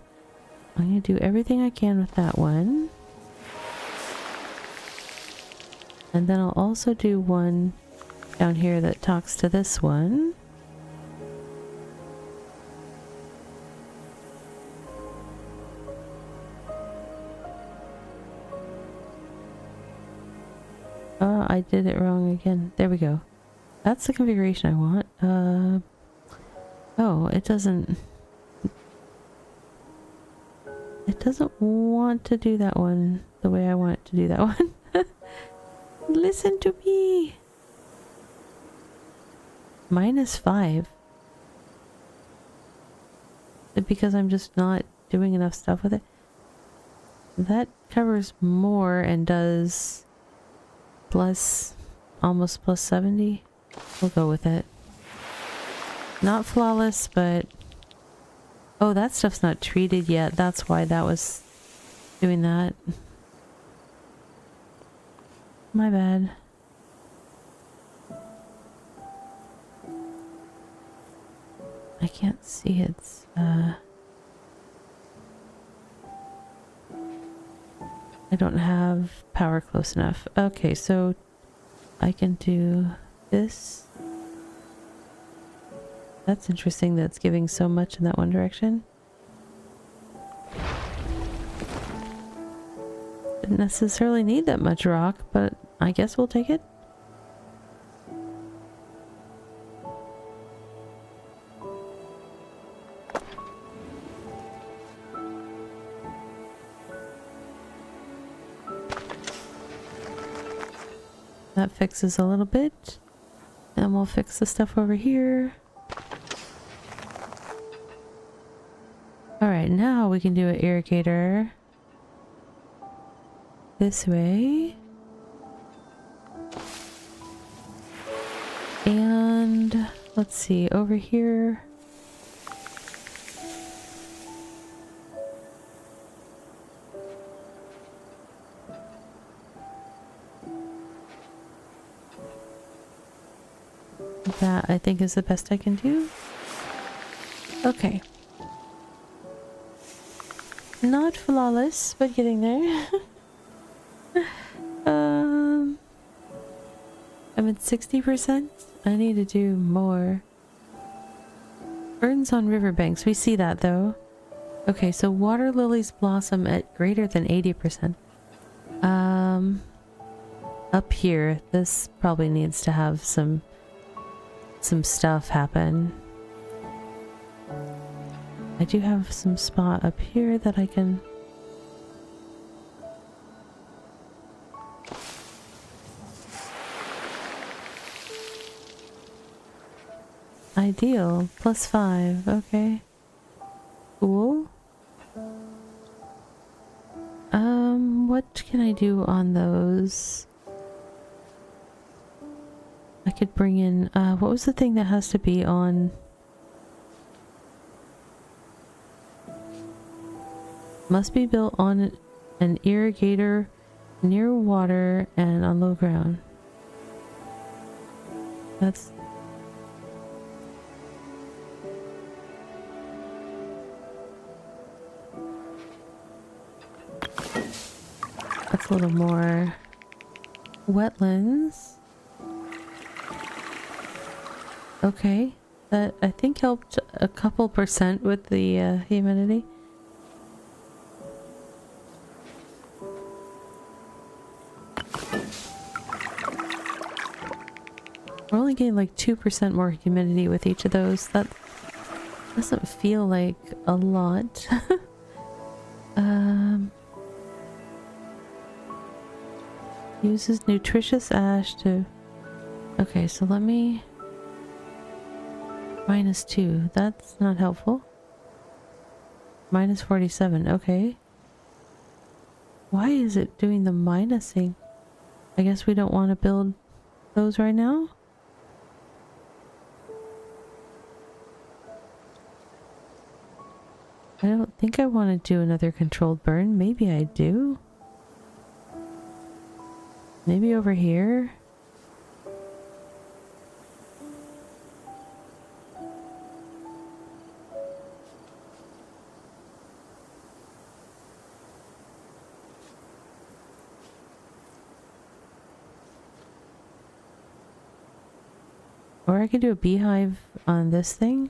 I'm going to do everything I can with that one. And then I'll also do one down here that talks to this one. Oh, I did it wrong again. There we go. That's the configuration I want. Oh, it doesn't want to do that one the way I want it to do that one. Listen to me. -5. Because I'm just not doing enough stuff with it. That covers more and does almost plus 70. We'll go with it. Not flawless, but oh, that stuff's not treated yet. That's why that was doing that. My bad. I can't see it's I don't have power close enough. Okay, so I can do this. That's interesting that it's giving so much in that one direction. Didn't necessarily need that much rock, but I guess we'll take it. That fixes a little bit. And we'll fix the stuff over here. Alright, now we can do an irrigator this way. And let's see, over here. That I think is the best I can do. Okay. Not flawless, but getting there. I'm at 60%. I need to do more. Burns on riverbanks. We see that though. Okay, so water lilies blossom at greater than 80%. Up here, this probably needs to have some stuff happen. I do have some spot up here that I can... Ideal. +5. Okay. Cool. What can I do on those? I could bring in, what was the thing that has to be on? Must be built on an irrigator near water and on low ground. That's... That's a little more wetlands. Okay, that I think helped a couple percent with the humidity. We're only getting like 2% more humidity with each of those. That doesn't feel like a lot. Uses nutritious ash to... Okay, so let me... -2. That's not helpful. -47. Okay. Why is it doing the minusing? I guess we don't want to build those right now. I don't think I want to do another controlled burn. Maybe I do. Maybe over here. Or I could do a beehive on this thing.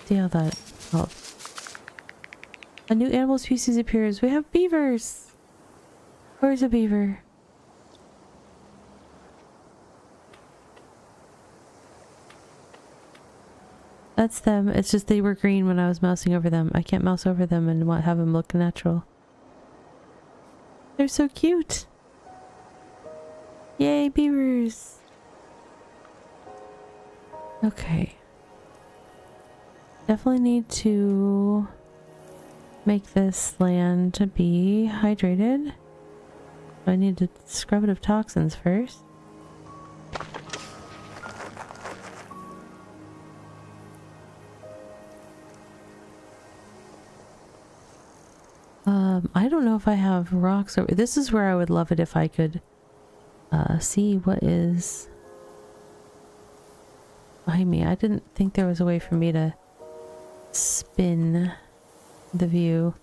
See how that helps. A new animal species appears. We have beavers. Where's a beaver? That's them. It's just they were green when I was mousing over them. I can't mouse over them and have them look natural. They're so cute. Yay, beavers. Okay. Definitely need to make this land to be hydrated. I need to scrub it of toxins first. I don't know if I have rocks over. This is where I would love it if I could see what is behind me. I didn't think there was a way for me to spin the view.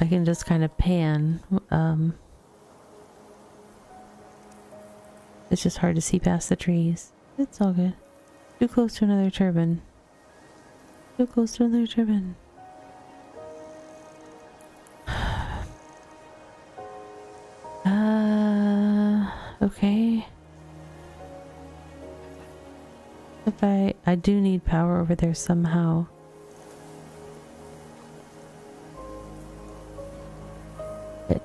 I can just kind of pan. It's just hard to see past the trees. It's all good. Too close to another turbine. Too close to another turbine. Okay. If I do need power over there somehow.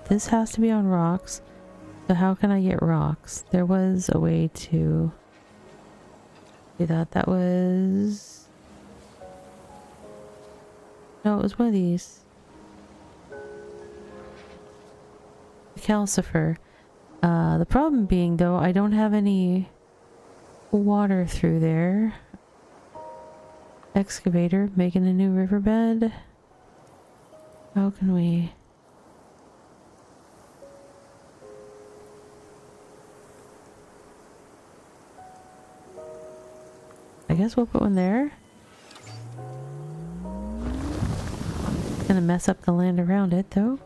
This has to be on rocks. So how can I get rocks? There was a way to do that. That was... No, it was one of these. Calcifer. The problem being, though, I don't have any water through there. Excavator, making a new riverbed. How can we... I guess we'll put one there. Gonna mess up the land around it, though.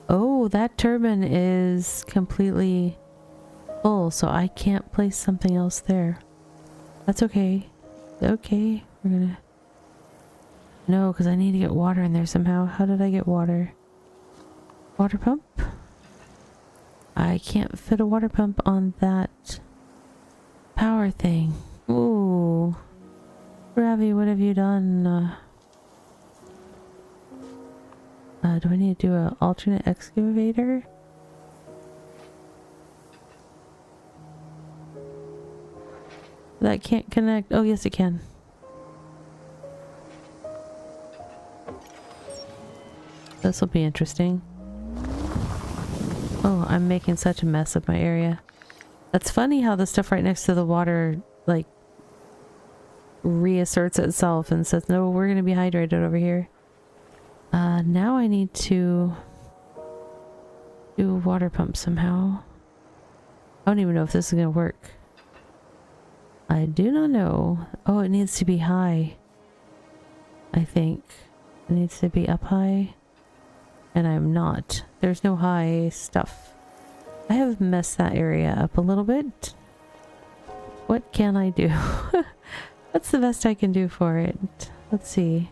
Oh, that turbine is completely full, so I can't place something else there. That's okay. Okay, we're gonna... No, because I need to get water in there somehow. How did I get water? Water pump? I can't fit a water pump on that power thing. Ooh. Ravvy, what have you done? Do I need to do an alternate excavator? That can't connect. Oh, yes, it can. This will be interesting. Oh, I'm making such a mess of my area. That's funny how the stuff right next to the water, like, reasserts itself and says, no, we're going to be hydrated over here. Now I need to do a water pump somehow. I don't even know if this is going to work. I do not know. Oh, it needs to be high. I think. It needs to be up high. And I'm not. There's no high stuff. I have messed that area up a little bit. What can I do? What's the best I can do for it? Let's see.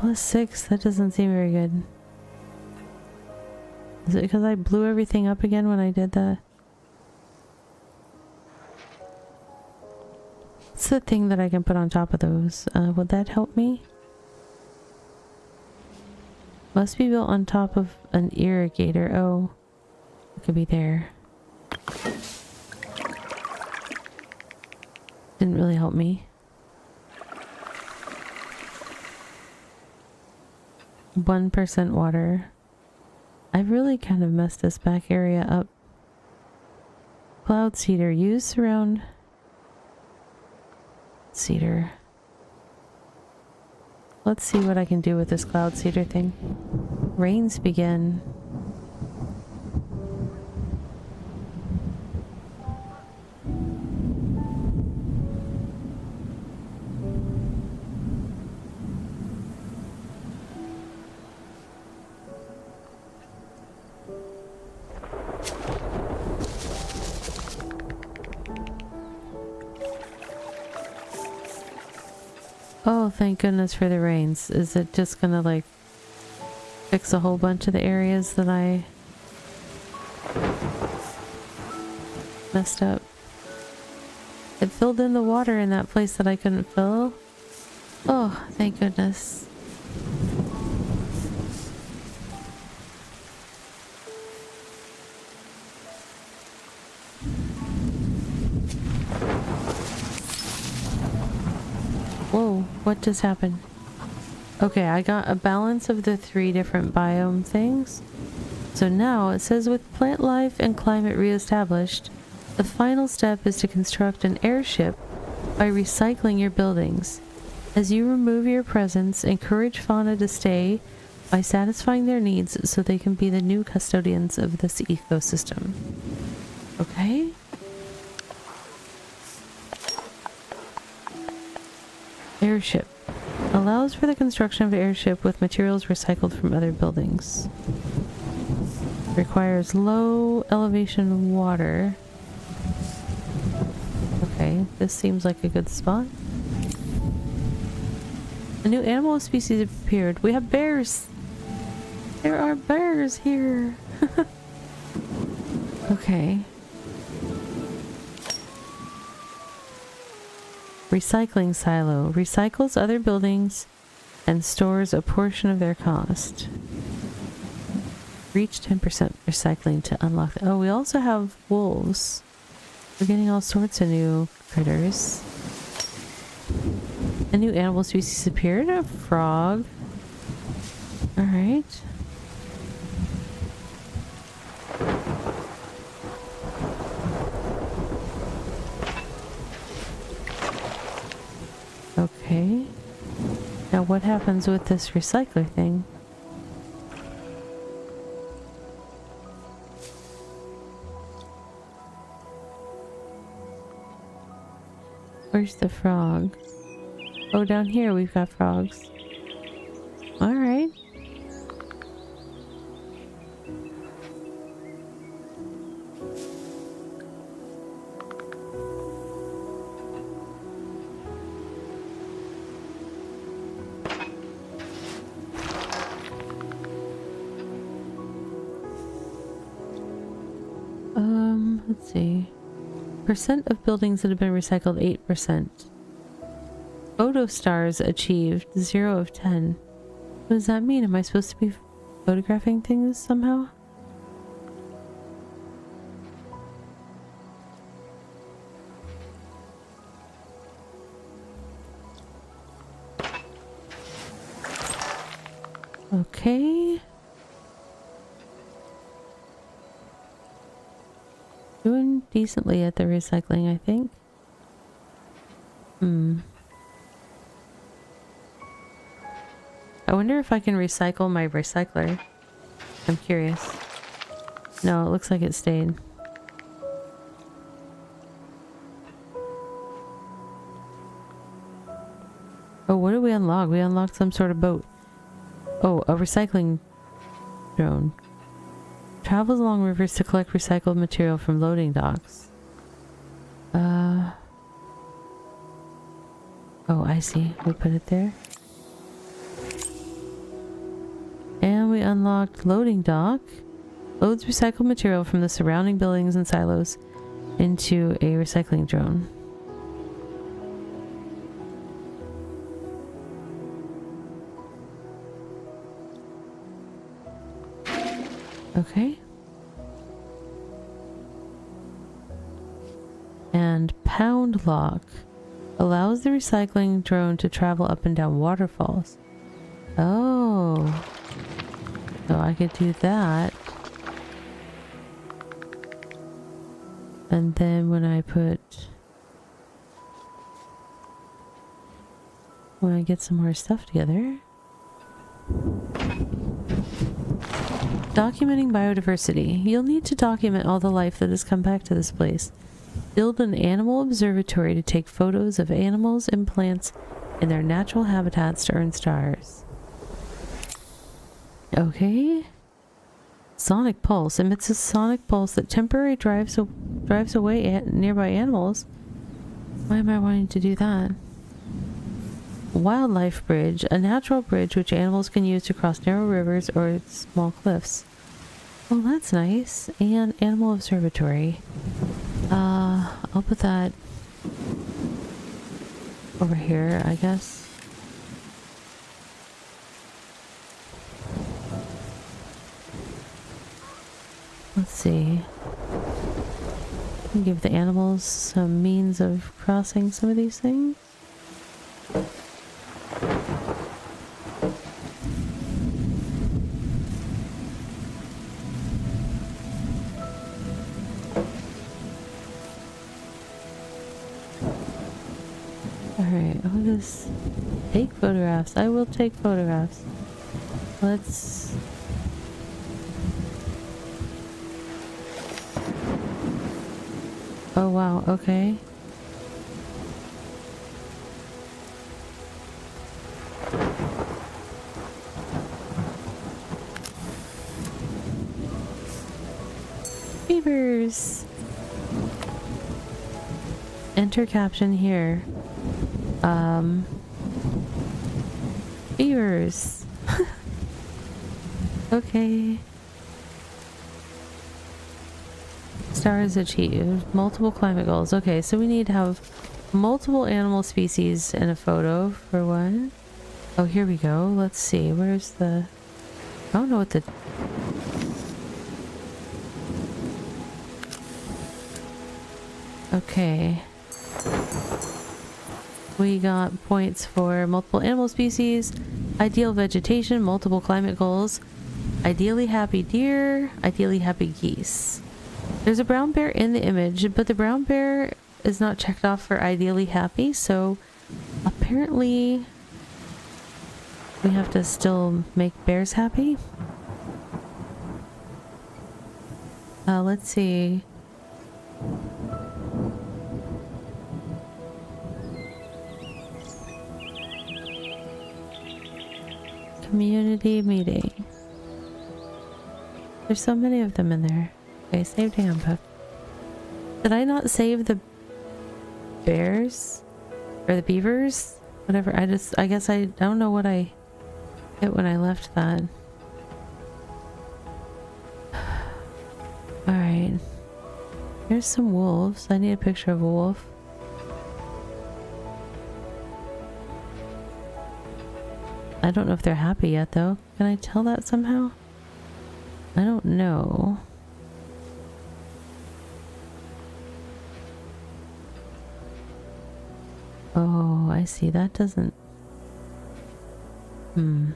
+6, that doesn't seem very good. Is it because I blew everything up again when I did that? What's the thing that I can put on top of those? Would that help me? Must be built on top of an irrigator. Oh, it could be there. Didn't really help me. 1% water. I really kind of messed this back area up. Cloud cedar used surround cedar. Let's see what I can do with this cloud cedar thing. Rains begin. Oh, thank goodness for the rains. Is it just gonna like fix a whole bunch of the areas that I messed up? It filled in the water in that place that I couldn't fill. Oh, thank goodness. Whoa, what just happened? Okay, I got a balance of the 3 different biome things. So now it says with plant life and climate reestablished, the final step is to construct an airship by recycling your buildings. As you remove your presence, encourage fauna to stay by satisfying their needs so they can be the new custodians of this ecosystem. Okay? Airship. Allows for the construction of an airship with materials recycled from other buildings. Requires low elevation water. Okay, this seems like a good spot. A new animal species appeared. We have bears! There are bears here! Okay. Recycling silo. Recycles other buildings and stores a portion of their cost. Reach 10% recycling to unlock the— oh, we also have wolves. We're getting all sorts of new critters. A new animal species appeared. A frog. Alright. Okay. Now what happens with this recycler thing? Where's the frog? Oh, down here we've got frogs. Alright. Let's see. Percent of buildings that have been recycled, 8%. Photo stars achieved, 0 of 10. What does that mean? Am I supposed to be photographing things somehow? Okay. Doing decently at the recycling, I think. I wonder if I can recycle my recycler. I'm curious. No, it looks like it stayed. Oh, what did we unlock? We unlocked some sort of boat. Oh, a recycling drone. Travels along rivers to collect recycled material from loading docks. Oh, I see. We put it there. And we unlocked loading dock. Loads recycled material from the surrounding buildings and silos into a recycling drone. Okay. And pound lock allows the recycling drone to travel up and down waterfalls. Oh. So I could do that. And then when I get some more stuff together. Documenting biodiversity. You'll need to document all the life that has come back to this place. Build an animal observatory to take photos of animals and plants in their natural habitats to earn stars. Okay. Sonic pulse emits a sonic pulse that temporarily drives away nearby animals. Why am I wanting to do that? Wildlife bridge, a natural bridge which animals can use to cross narrow rivers or small cliffs. Well, that's nice. And animal observatory. I'll put that over here, I guess. Let's see. Give the animals some means of crossing some of these things. Alright, I'll just take photographs. I will take photographs. Let's... Oh wow, okay. Beavers! Enter caption here. Beavers. Okay. Stars achieved. Multiple climate goals. Okay, so we need to have multiple animal species in a photo for one. Oh, here we go. Let's see. Where's the... I don't know what the... Okay. We got points for multiple animal species, ideal vegetation, multiple climate goals, ideally happy deer, ideally happy geese. There's a brown bear in the image, but the brown bear is not checked off for ideally happy, so apparently we have to still make bears happy. Let's see. Community meeting. There's so many of them in there. Okay, saved handbook. Did I not save the bears? Or the beavers? Whatever. I guess I don't know what I hit when I left that. Alright. Here's some wolves. I need a picture of a wolf. I don't know if they're happy yet though. Can I tell that somehow? I don't know. Oh, I see. That doesn't... Do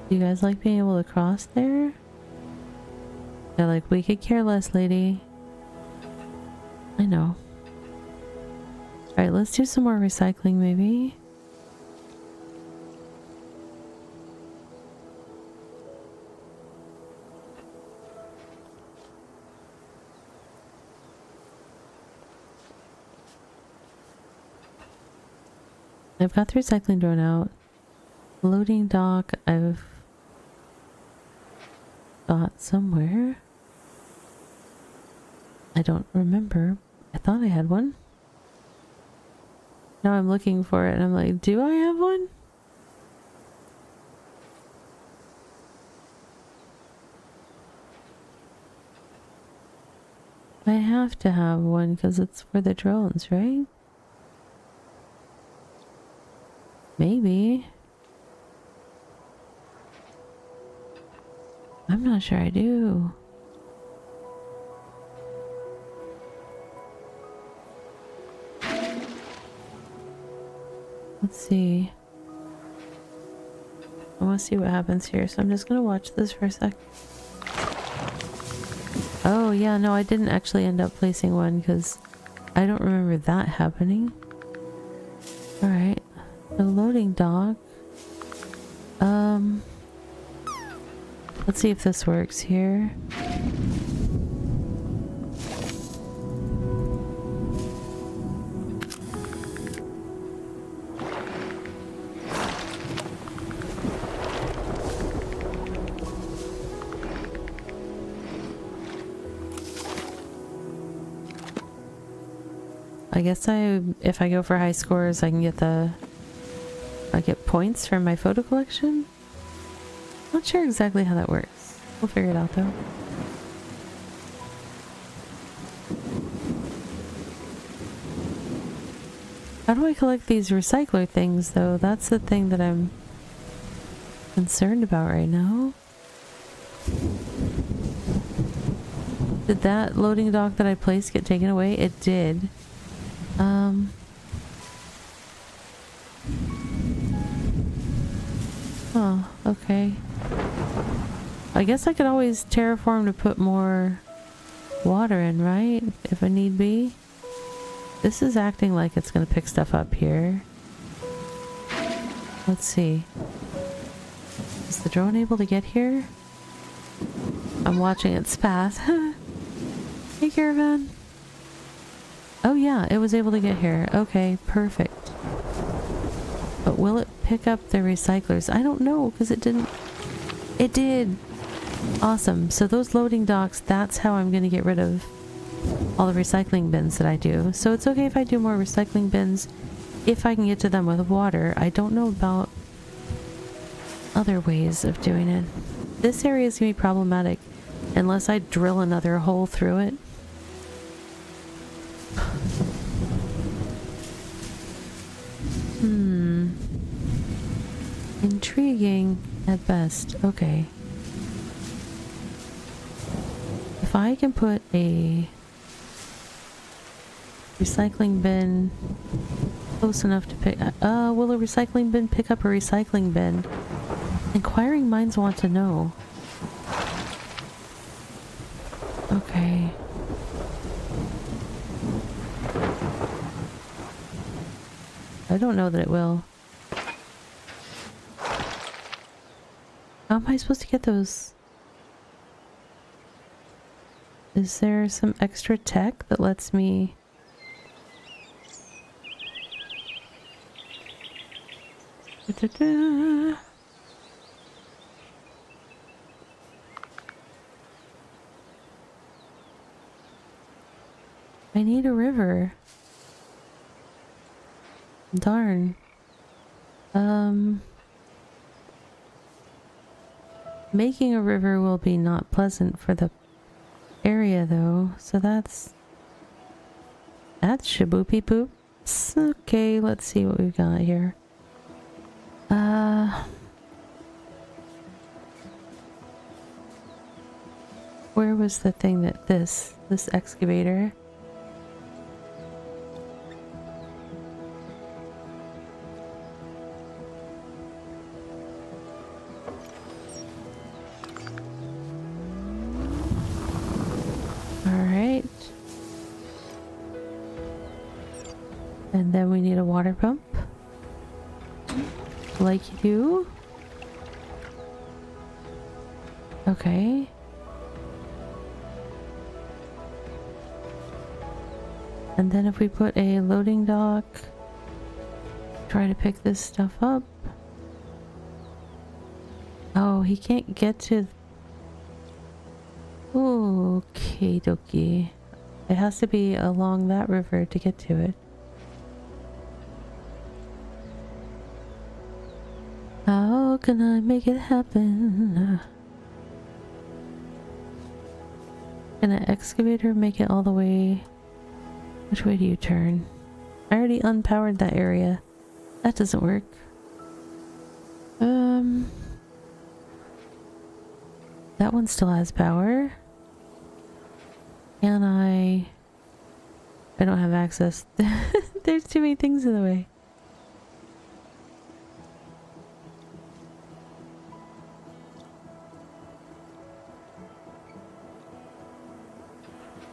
you guys like being able to cross there? They're like, we could care less, lady. I know. Alright, let's do some more recycling maybe. I've got the recycling drone out. Loading dock I've got somewhere. I don't remember. I thought I had one. Now I'm looking for it and I'm like, do I have one? I have to have one because it's for the drones, right? Maybe. I'm not sure I do. Let's see. I want to see what happens here, so I'm just gonna watch this for a sec. Oh yeah, no, I didn't actually end up placing one because I don't remember that happening. Alright, the loading dock. Let's see if this works here. I guess if I go for high scores, I can get I get points from my photo collection. Not sure exactly how that works. We'll figure it out though. How do I collect these recycler things though? That's the thing that I'm concerned about right now. Did that loading dock that I placed get taken away? It did. Oh, okay. I guess I could always terraform to put more water in, right? If I need be. This is acting like it's gonna pick stuff up here. Let's see. Is the drone able to get here? I'm watching its path. Hey, caravan. Oh yeah, it was able to get here. Okay, perfect. But will it pick up the recyclers? I don't know, because it didn't. It did! Awesome. So those loading docks, that's how I'm going to get rid of all the recycling bins that I do. So it's okay if I do more recycling bins if I can get to them with water. I don't know about other ways of doing it. This area is going to be problematic unless I drill another hole through it. Intriguing at best. Okay. If I can put a recycling bin close enough to pick... will a recycling bin pick up a recycling bin? Inquiring minds want to know. Okay. I don't know that it will. How am I supposed to get those? Is there some extra tech that lets me... Da-da-da. I need a river. Darn. Making a river will be not pleasant for the area though, so that's shaboopy poops. Okay, let's see what we've got here. Where was the thing that this excavator? Alright. And then we need a water pump. Like you do. Okay. And then if we put a loading dock, try to pick this stuff up. Oh, he can't get to... Okay, dokie. It has to be along that river to get to it. How can I make it happen? Can an excavator make it all the way? Which way do you turn? I already unpowered that area. That doesn't work. That one still has power. Can I don't have access. There's too many things in the way.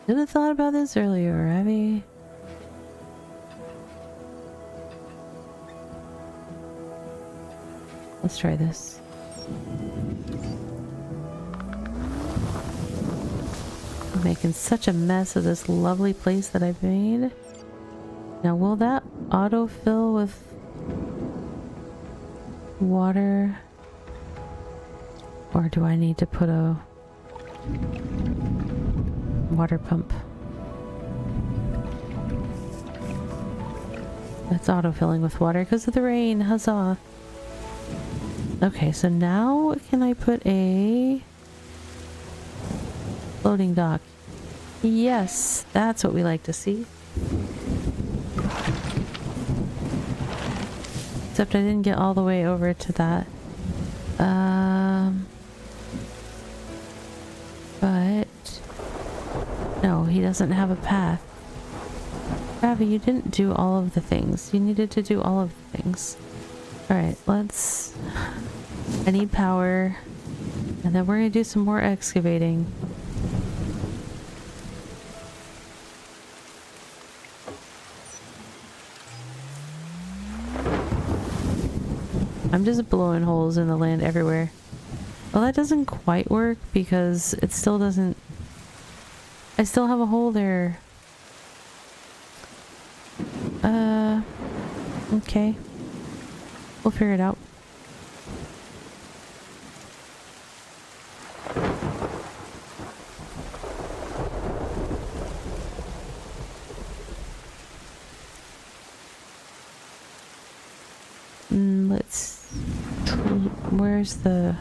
Should have thought about this earlier, Ravvy. Let's try this. I'm making such a mess of this lovely place that I've made. Now, will that autofill with water? Or do I need to put a water pump? That's autofilling with water because of the rain. Huzzah! Okay, so now can I put a floating dock? Yes, that's what we like to see. Except I didn't get all the way over to that. But no, he doesn't have a path. Ravvy, you didn't do all of the things. You needed to do all of the things. Alright, let's... I need power. And then we're gonna do some more excavating. I'm just blowing holes in the land everywhere. Well, that doesn't quite work because it still doesn't... I still have a hole there. Okay. We'll figure it out. Where's the...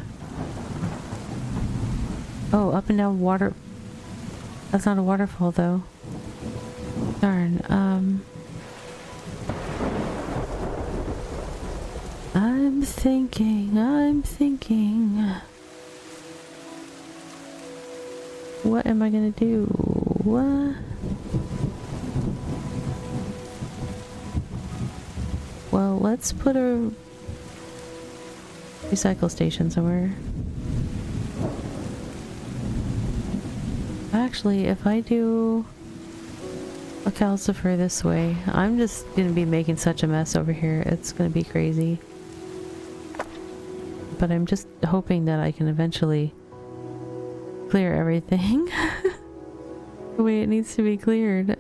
Oh, up and down water... That's not a waterfall though. Darn, I'm thinking... What am I gonna do? Well, let's put a recycle station somewhere. Actually, if I do a calcifer this way, I'm just gonna be making such a mess over here. It's gonna be crazy. But I'm just hoping that I can eventually clear everything the way it needs to be cleared.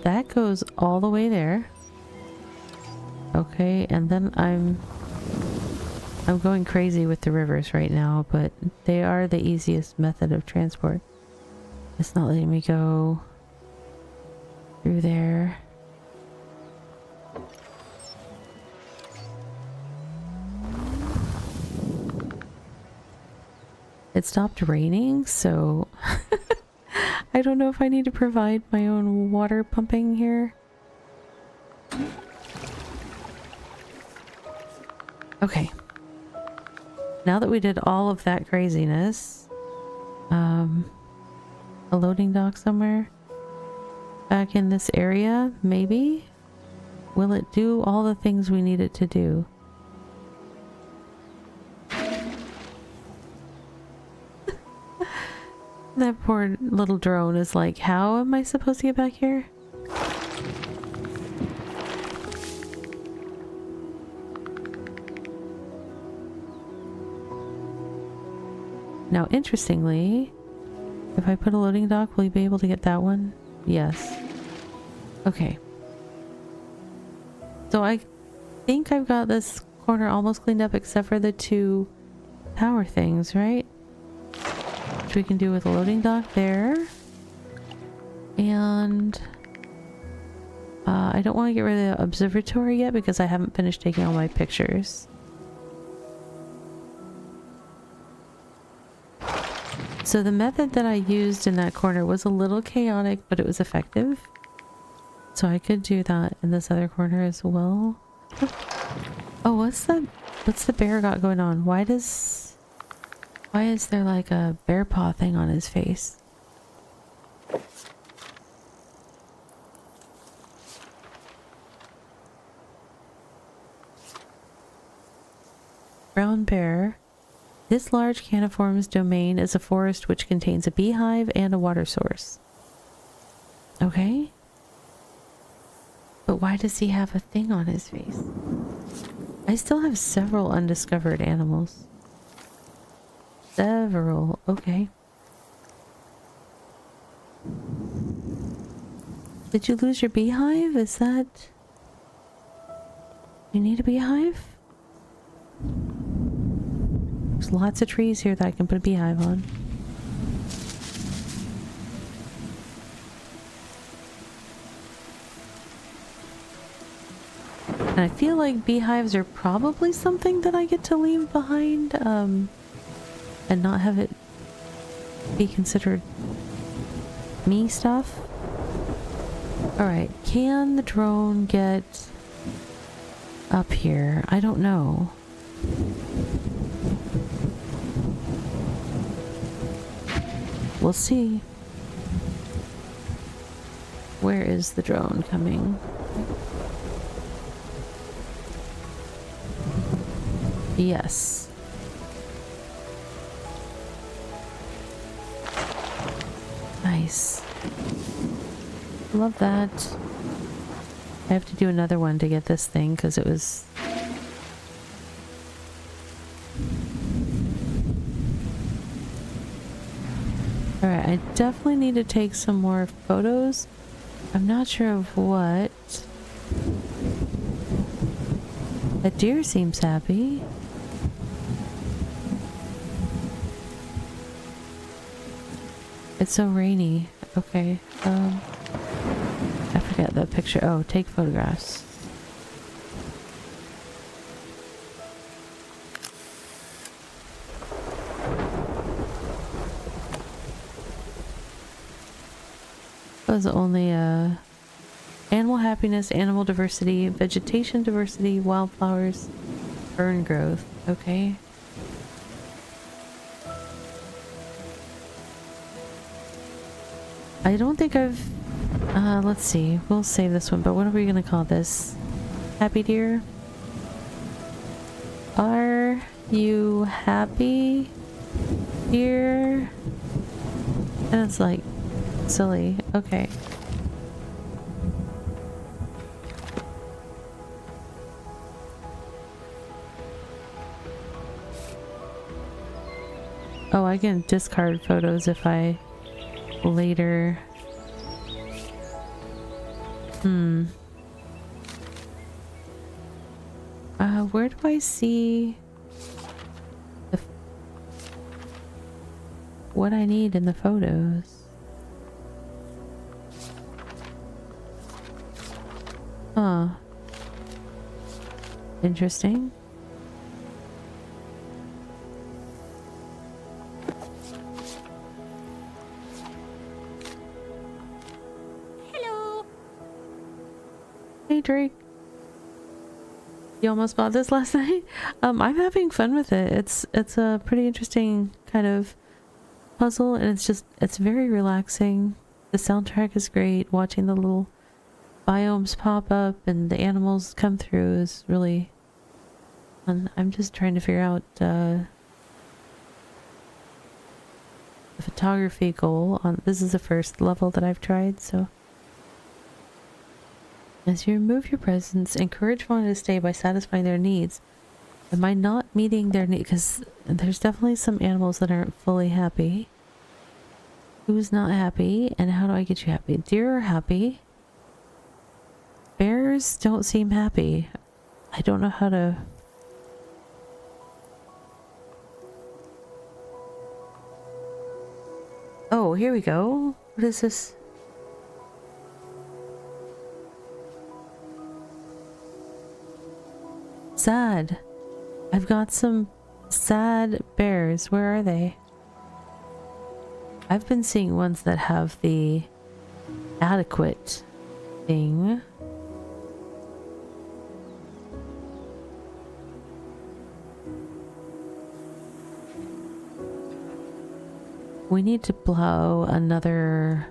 That goes all the way there. Okay, and then I'm going crazy with the rivers right now, but they are the easiest method of transport. It's not letting me go through there. It stopped raining, so I don't know if I need to provide my own water pumping here. Okay. Now that we did all of that craziness, a loading dock somewhere back in this area, maybe? Will it do all the things we need it to do? That poor little drone is like, how am I supposed to get back here? Now, interestingly, if I put a loading dock, will you be able to get that one? Yes. Okay. So I think I've got this corner almost cleaned up except for the two power things, right? Which we can do with a loading dock there. And I don't want to get rid of the observatory yet because I haven't finished taking all my pictures. So the method that I used in that corner was a little chaotic, but it was effective. So I could do that in this other corner as well. Oh, what's the bear got going on? Why is there like a bear paw thing on his face? Brown bear. This large caniform's domain is a forest which contains a beehive and a water source. Okay. But why does he have a thing on his face? I still have several undiscovered animals. Several. Okay. Did you lose your beehive? Is that... You need a beehive? There's lots of trees here that I can put a beehive on. And I feel like beehives are probably something that I get to leave behind, and not have it be considered me stuff. Alright, can the drone get up here? I don't know. We'll see. Where is the drone coming? Yes. Nice. Love that. I have to do another one to get this thing because it was... Alright, I definitely need to take some more photos. I'm not sure of what. That deer seems happy. It's so rainy. Okay. I forget that picture. Oh, take photographs. That was only animal happiness, animal diversity, vegetation diversity, wildflowers, fern growth. Okay. I don't think I've... let's see. We'll save this one, but what are we gonna call this? Happy deer? Are you happy, deer? And it's like silly. Okay. Oh, I can discard photos if I later... where do I see what I need in the photos? Huh. Interesting. Hello. Hey Drake. You almost bought this last night? I'm having fun with it. It's a pretty interesting kind of puzzle, and it's very relaxing. The soundtrack is great. Watching the little biomes pop up and the animals come through is really fun. I'm just trying to figure out the photography goal on this is the first level that I've tried, so as you remove your presence, encourage one to stay by satisfying their needs. Am I not meeting their needs? Because there's definitely some animals that aren't fully happy. Who's not happy? And how do I get you happy? Deer are happy. Bears don't seem happy. I don't know how to... Oh, here we go. What is this? Sad. I've got some sad bears. Where are they? I've been seeing ones that have the adequate thing. We need to blow another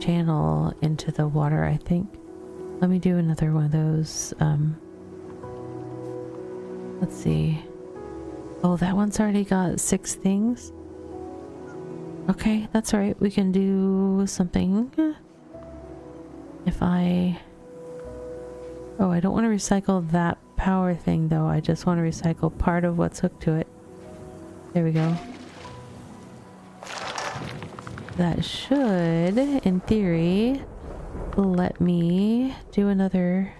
channel into the water, I think. Let me do another one of those. Let's see. Oh, that one's already got 6 things. Okay, that's all right. We can do something. If I... Oh, I don't want to recycle that power thing, though. I just want to recycle part of what's hooked to it. There we go. That should, in theory, let me do another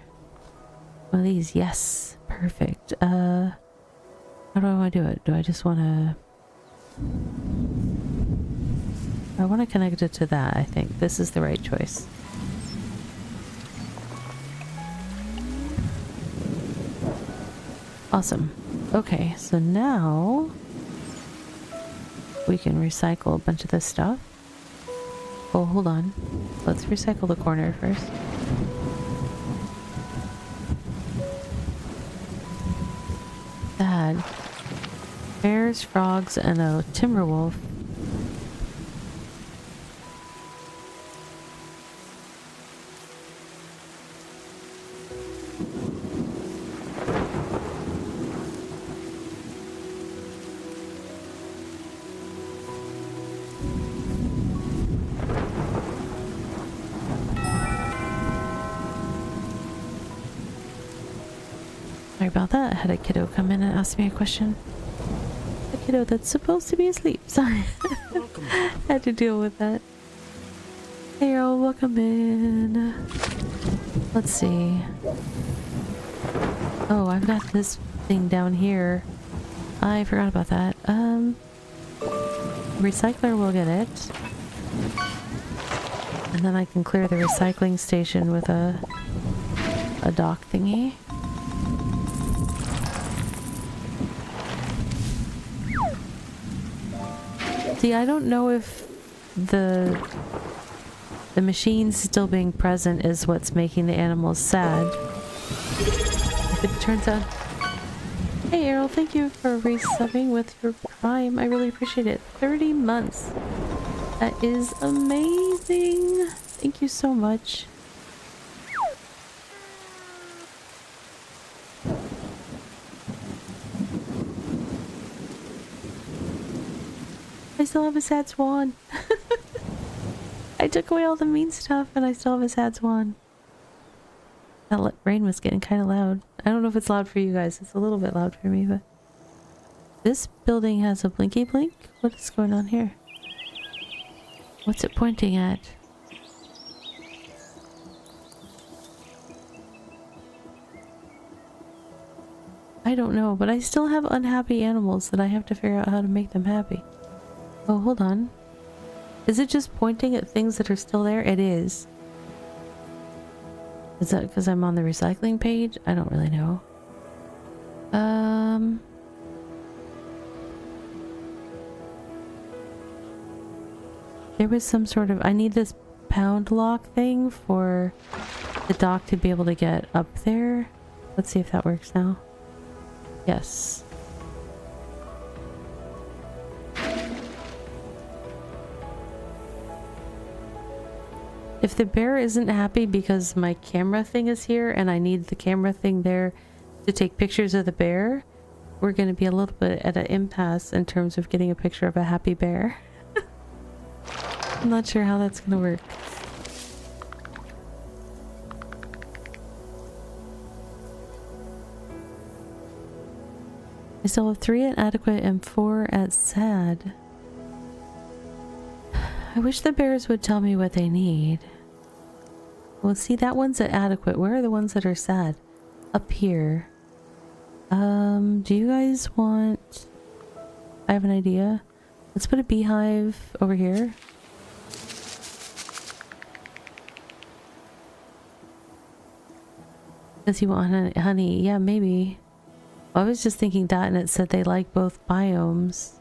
one of these. Yes, perfect. How do I want to do it? Do I just want to... I want to connect it to that, I think. This is the right choice. Awesome. Okay, so now we can recycle a bunch of this stuff. Oh, hold on. Let's recycle the corner first. Sad. Bears, frogs, and a timber wolf. Sorry about that. I had a kiddo come in and ask me a question. A kiddo that's supposed to be asleep. Sorry. Welcome. Had to deal with that. Hey, y'all. Welcome in. Let's see. Oh, I've got this thing down here. I forgot about that. Recycler will get it. And then I can clear the recycling station with a dock thingy. See, I don't know if the machine still being present is what's making the animals sad. If it turns out... Hey Errol, thank you for resubbing with your Prime. I really appreciate it. 30 months. That is amazing. Thank you so much. I still have a sad swan. I took away all the mean stuff and I still have a sad swan. That rain was getting kind of loud. I don't know if it's loud for you guys. It's a little bit loud for me, but... This building has a blinky blink? What is going on here? What's it pointing at? I don't know, but I still have unhappy animals that I have to figure out how to make them happy. Oh, hold on. Is it just pointing at things that are still there? It is. Is that because I'm on the recycling page? I don't really know. There was some sort of... I need this pound lock thing for the dock to be able to get up there. Let's see if that works now. Yes. If the bear isn't happy because my camera thing is here and I need the camera thing there to take pictures of the bear, we're going to be a little bit at an impasse in terms of getting a picture of a happy bear. I'm not sure how that's going to work. I still have 3 at adequate and 4 at sad. I wish the bears would tell me what they need. Well, see, that one's at adequate. Where are the ones that are sad? Up here. Do you guys want... I have an idea. Let's put a beehive over here. Does he want honey? Yeah, maybe. I was just thinking that and it said they like both biomes.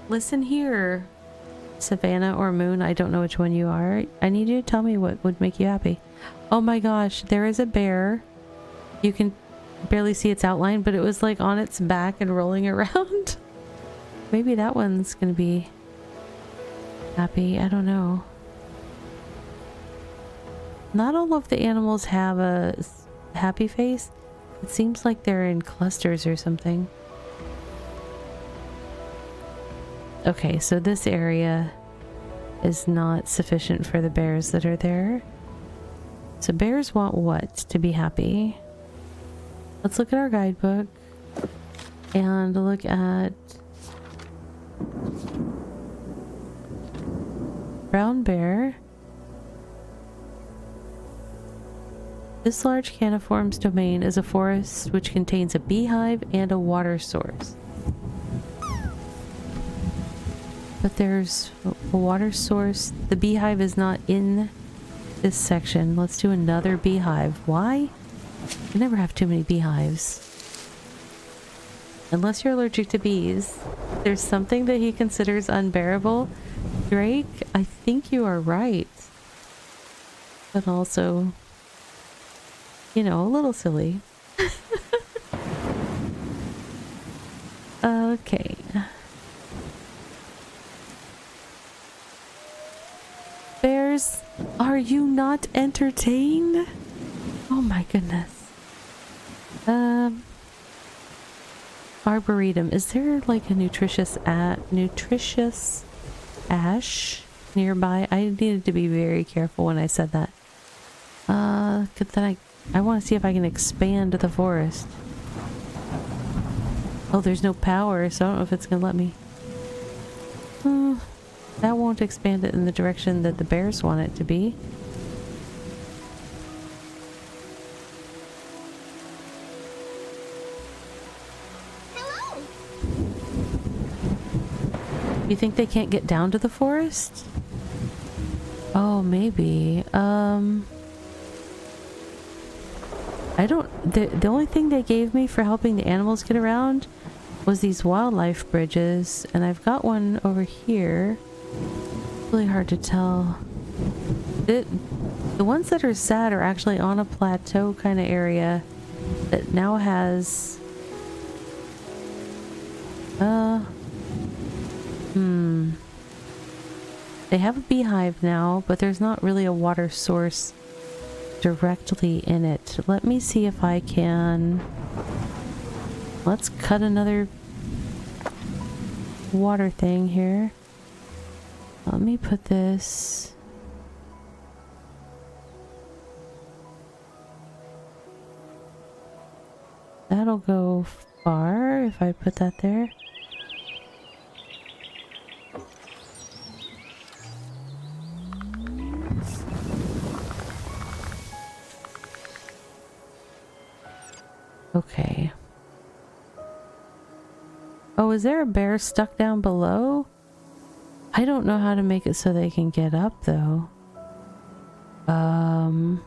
Listen here. Savannah or Moon, I don't know which one you are. I need you to tell me what would make you happy. Oh my gosh, there is a bear. You can barely see its outline, but it was like on its back and rolling around. Maybe that one's gonna be happy. I don't know. Not all of the animals have a happy face. It seems like they're in clusters or something. Okay, so this area is not sufficient for the bears that are there. So bears want what to be happy? Let's look at our guidebook and look at brown bear. This large caniform's domain is a forest which contains a beehive and a water source. But there's a water source. The beehive is not in this section. Let's do another beehive. Why? You never have too many beehives. Unless you're allergic to bees. There's something that he considers unbearable. Drake, I think you are right. But also, you know, a little silly. Okay. Bears, are you not entertained? Oh my goodness. Arboretum. Is there like a nutritious ash nearby? I needed to be very careful when I said that. Then I want to see if I can expand the forest. Oh, there's no power, so I don't know if it's gonna let me. That won't expand it in the direction that the bears want it to be. Hello. You think they can't get down to the forest? Oh, maybe. I don't... The only thing they gave me for helping the animals get around was these wildlife bridges, and I've got one over here. Really hard to tell. The ones that are sad are actually on a plateau kind of area that now has... They have a beehive now, but there's not really a water source directly in it. Let me see if I can... Let's cut another water thing here. Let me put this... That'll go far if I put that there. Okay. Oh, is there a bear stuck down below? I don't know how to make it so they can get up, though. Oh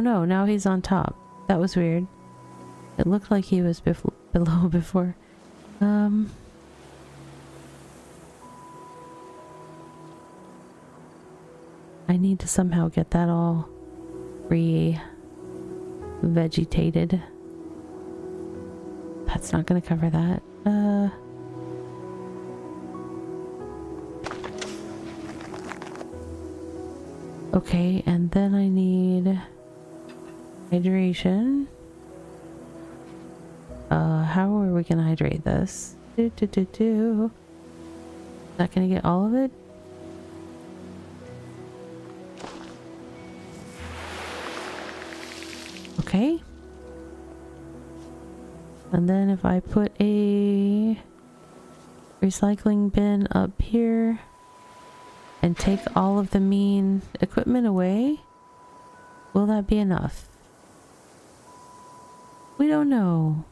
no, now he's on top. That was weird. It looked like he was below before. I need to somehow get that all vegetated. That's not gonna cover that. Okay, and then I need hydration. How are we gonna hydrate this? Is that gonna get all of it? Okay. And then if I put a recycling bin up here and take all of the mean equipment away, will that be enough? We don't know.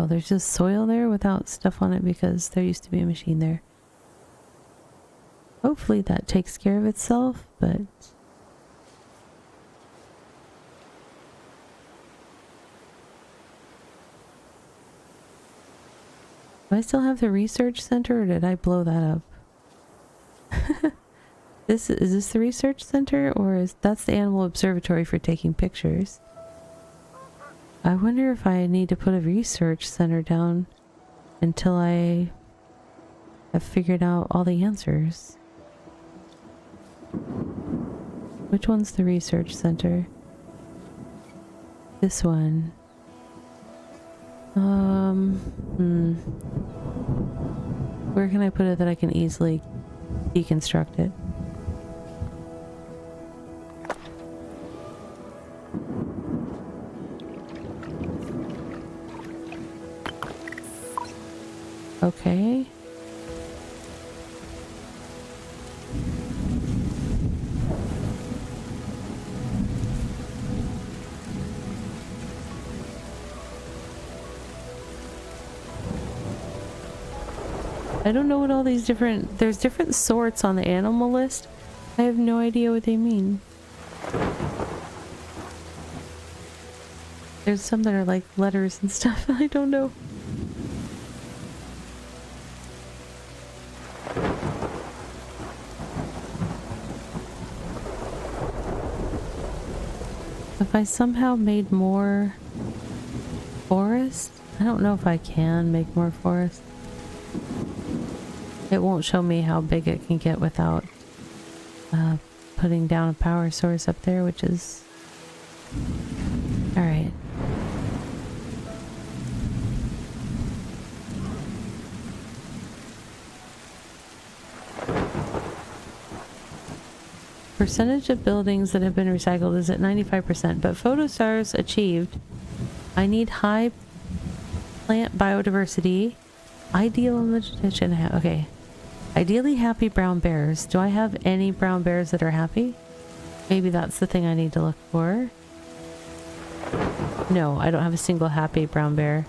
Oh, there's just soil there without stuff on it because there used to be a machine there. Hopefully that takes care of itself, but... Do I still have the research center or did I blow that up? Is this the research center or is that's the animal observatory for taking pictures? I wonder if I need to put a research center down until I have figured out all the answers. Which one's the research center? This one. Where can I put it that I can easily deconstruct it? Okay. I don't know what all these different... There's different sorts on the animal list. I have no idea what they mean. There's some that are like letters and stuff. I don't know. If I somehow made more forest, I don't know if I can make more forest. It won't show me how big it can get without putting down a power source up there, which is... Alright. Percentage of buildings that have been recycled is at 95%, but photo stars achieved. I need high plant biodiversity. Ideal in the kitchen. Okay. Ideally happy brown bears. Do I have any brown bears that are happy? Maybe that's the thing I need to look for. No, I don't have a single happy brown bear.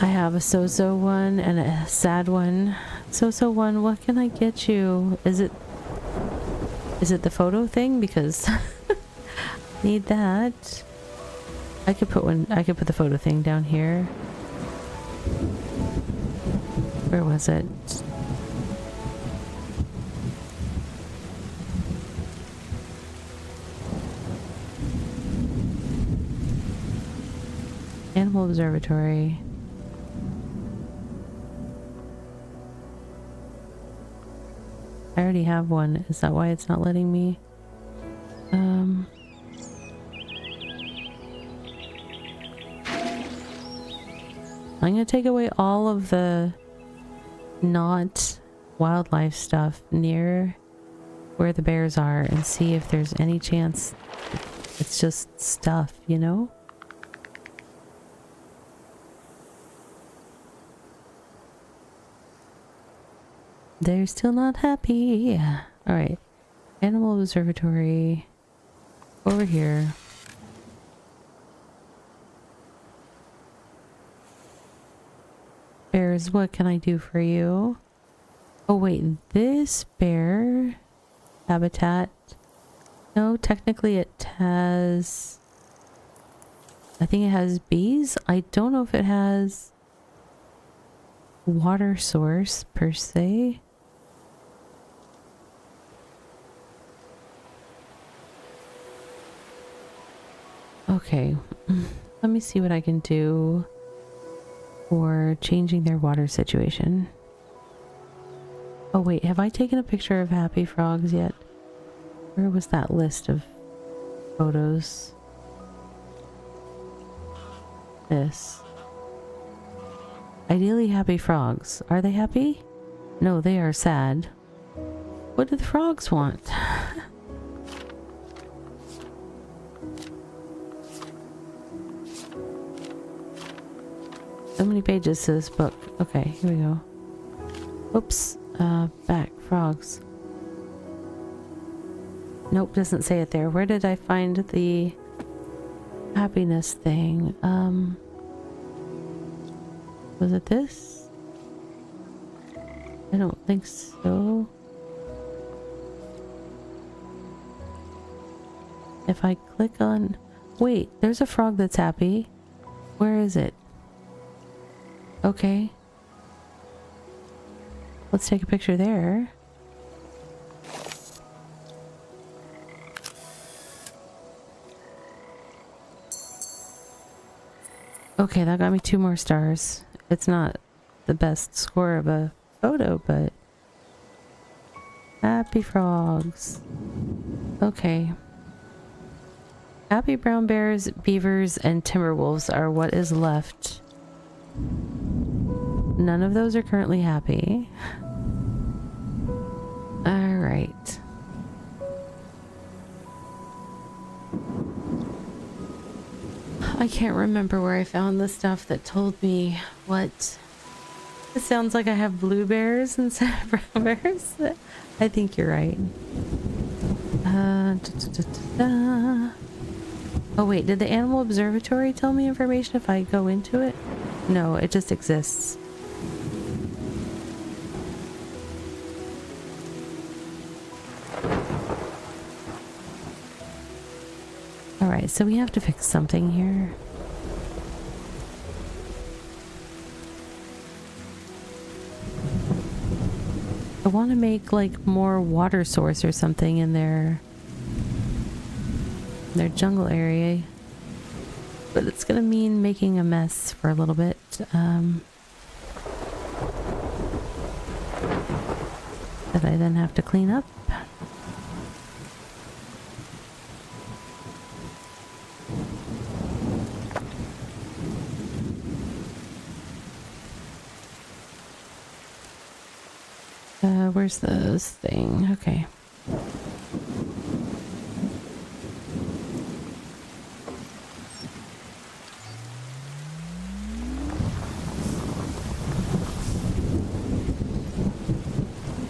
I have a so-so one and a sad one. So-so one, what can I get you? Is it the photo thing? Because need that. I could put the photo thing down here. Where was it? Animal Observatory. I already have one. Is that why it's not letting me? I'm gonna take away all of the not wildlife stuff near where the bears are and see if there's any chance it's just stuff, you know? They're still not happy. Alright. Animal Observatory. Over here. Bears, what can I do for you? Oh wait, this bear habitat. No, technically it has... I think it has bees. I don't know if it has water source per se. Okay, let me see what I can do for changing their water situation. Oh wait, have I taken a picture of happy frogs yet? Where was that list of photos? This. Ideally happy frogs. Are they happy? No, they are sad. What do the frogs want? So many pages to this book. Okay, here we go. Oops. Back. Frogs. Nope, doesn't say it there. Where did I find the happiness thing. Was it this? I don't think so. If I click on... Wait, there's a frog that's happy. Where is it? Okay. Let's take a picture there. Okay, that got me 2 more stars. It's not the best score of a photo, but... Happy frogs. Okay. Happy brown bears, beavers, and timberwolves are what is left. None of those are currently happy. Alright. I can't remember where I found the stuff that told me what... It sounds like I have blue bears instead of brown bears. I think you're right. Oh wait, did the Animal Observatory tell me information if I go into it? No, it just exists. Alright, so we have to fix something here. I want to make like more water source or something in their jungle area, but it's gonna mean making a mess for a little bit. That I then have to clean up. Where's this thing? Okay.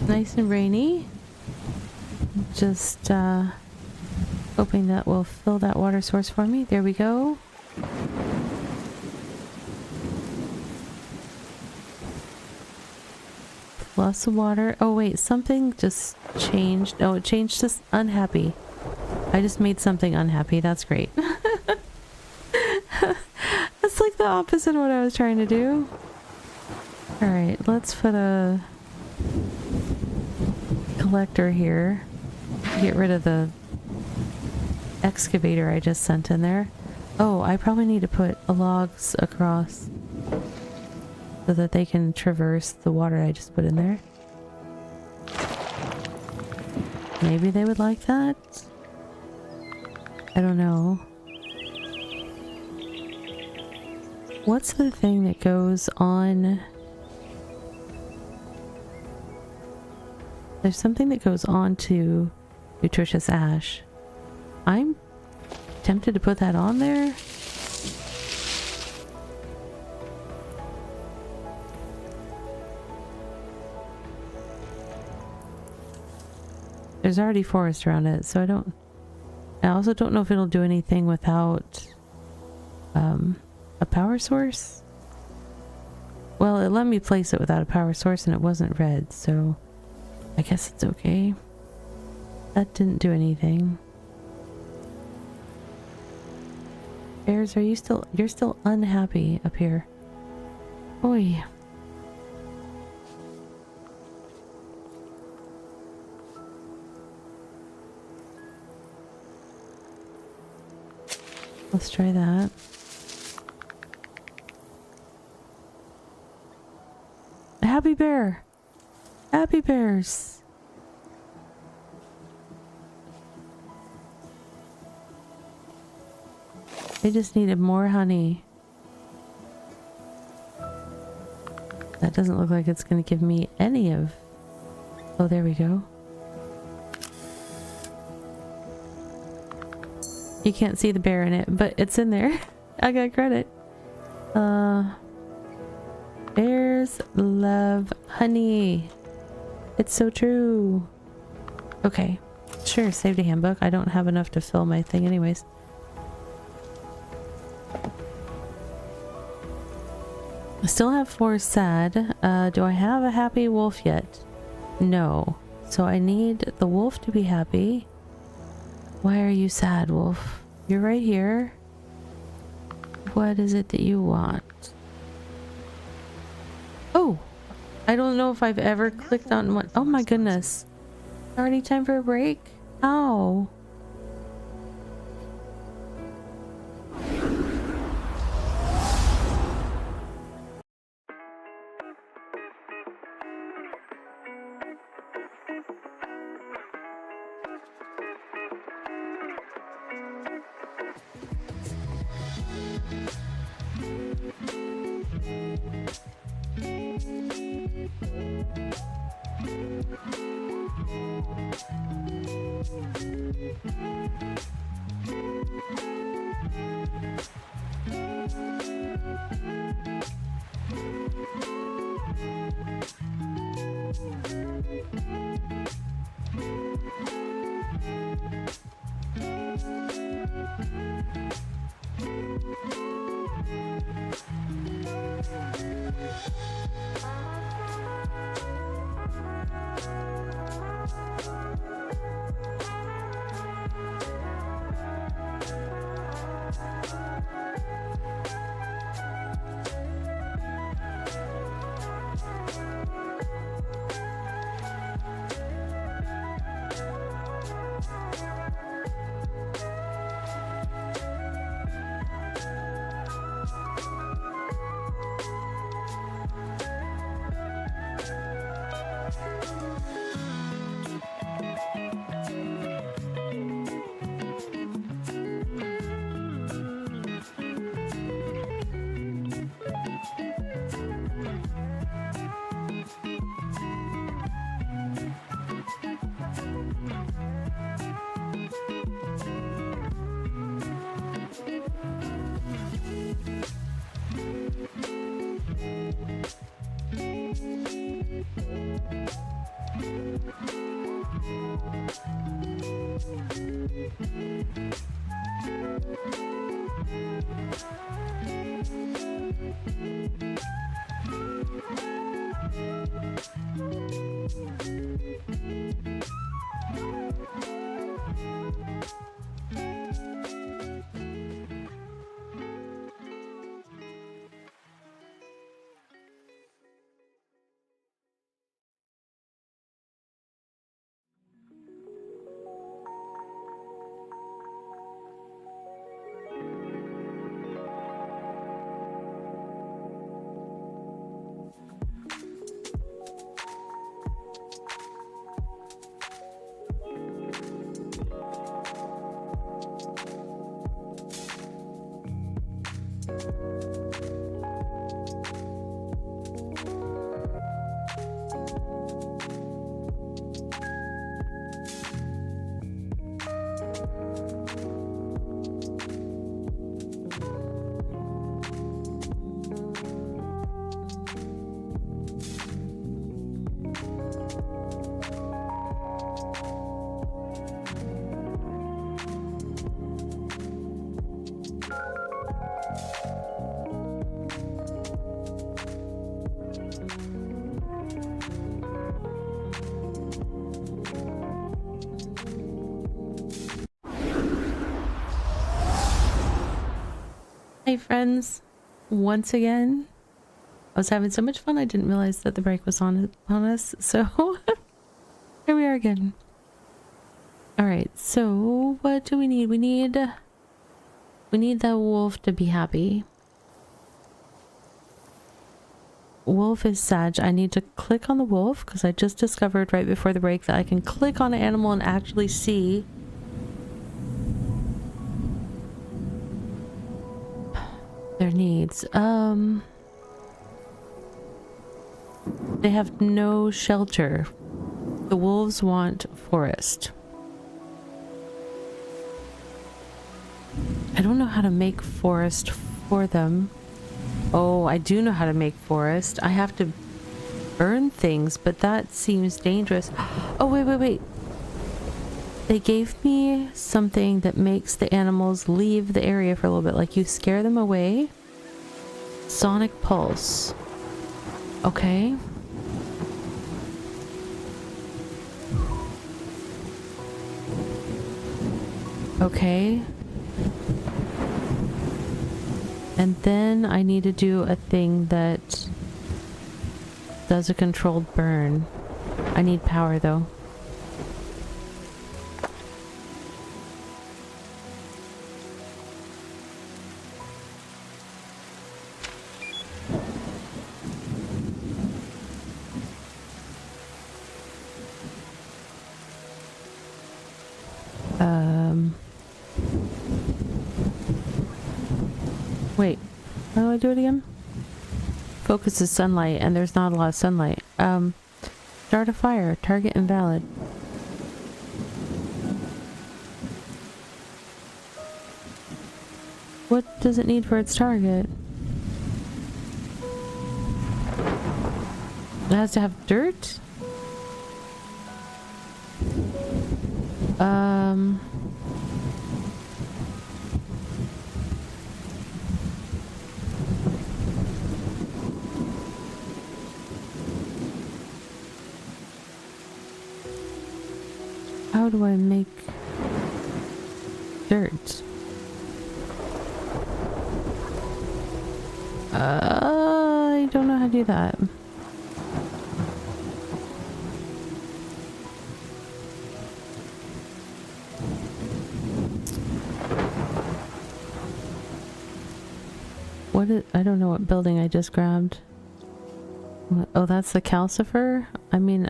Nice and rainy. Just hoping that will fill that water source for me. There we go. Plus water. Oh wait, something just changed. Oh, it changed to unhappy. I just made something unhappy. That's great. That's like the opposite of what I was trying to do. Alright, let's put a collector here. Get rid of the excavator I just sent in there. Oh, I probably need to put logs across so that they can traverse the water I just put in there. Maybe they would like that? I don't know. What's the thing that goes on? There's something that goes on to nutritious ash. I'm tempted to put that on there. There's already forest around it, so I also don't know if it'll do anything without a power source. Well, it let me place it without a power source and it wasn't red, so I guess it's okay. That didn't do anything. Bears, you're still unhappy up here. Oi. Let's try that. A happy bear! Happy bears! They just needed more honey. That doesn't look like it's going to give me any of... Oh, there we go. You can't see the bear in it, but it's in there. I got credit. Bears love honey. It's so true. Okay. Sure, saved a handbook. I don't have enough to fill my thing anyways. I still have 4 sad. Do I have a happy wolf yet? No. So I need the wolf to be happy. Why are you sad, wolf? You're right here. What is it that you want? Oh! I don't know if I've ever clicked on one. Oh my goodness. Already time for a break? Ow. Hey friends, once again, I was having so much fun I didn't realize that the break was on us, so here we are again. Alright, so what do we need? We need the wolf to be happy. Wolf is Sag. I need to click on the wolf because I just discovered right before the break that I can click on an animal and actually see their needs. They have no shelter. The wolves want forest. I don't know how to make forest for them. Oh, I do know how to make forest. I have to burn things, but that seems dangerous. Oh, wait. They gave me something that makes the animals leave the area for a little bit. Like you scare them away Sonic pulse. Okay. Okay. And then I need to do a thing that does a controlled burn. I need power though. Wait, how do I do it again? Focuses sunlight, and there's not a lot of sunlight. Start a fire. Target invalid. What does it need for its target? It has to have dirt? How do I make dirt? I don't know how to do that. I don't know what building I just grabbed. Oh, that's the calcifer? I mean,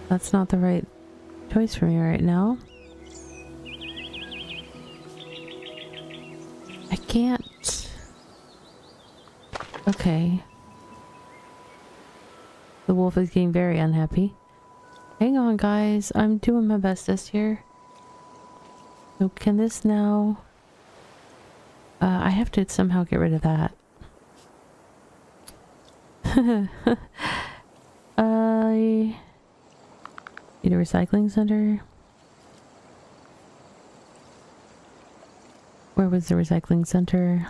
that's not the right choice for me right now. I can't. Okay. The wolf is getting very unhappy. Hang on, guys. I'm doing my bestest here. So can this now... I have to somehow get rid of that. I need a recycling center. Where was the recycling center?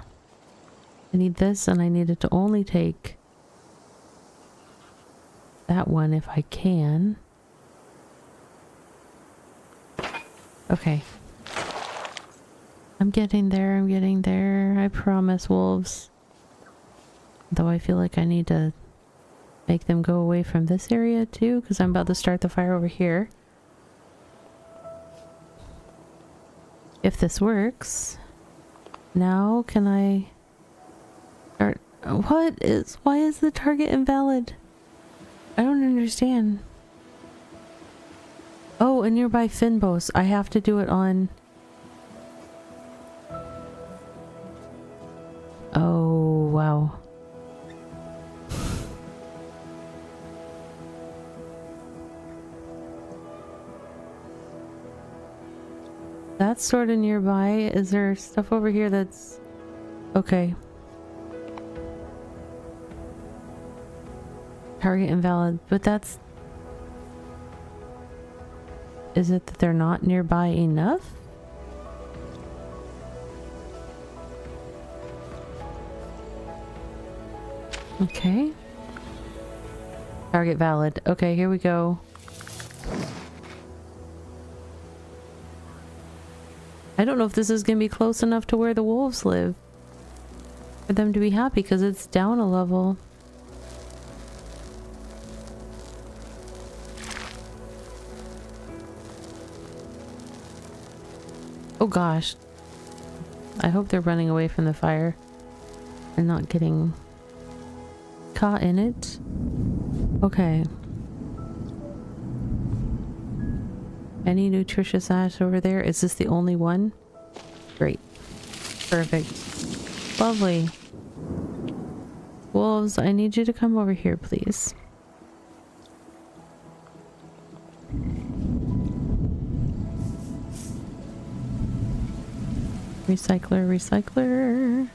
I need this, and I needed to only take that one if I can. Okay. I'm getting there, I promise, wolves. Though I feel like I need to make them go away from this area too, because I'm about to start the fire over here. If this works. Now can I start? Why is the target invalid? I don't understand. Oh, a nearby Finbos. I have to do it on... Oh, wow. That's sort of nearby. Is there stuff over here that's... Okay. Target invalid. But that's... Is it that they're not nearby enough? Okay. Target valid. Okay, here we go. I don't know if this is gonna be close enough to where the wolves live for them to be happy, because it's down a level. Oh gosh. I hope they're running away from the fire and not getting caught in it. Okay. Any nutritious ash over there? Is this the only one? Great. Perfect. Lovely. Wolves, I need you to come over here, please. Recycler, recycler.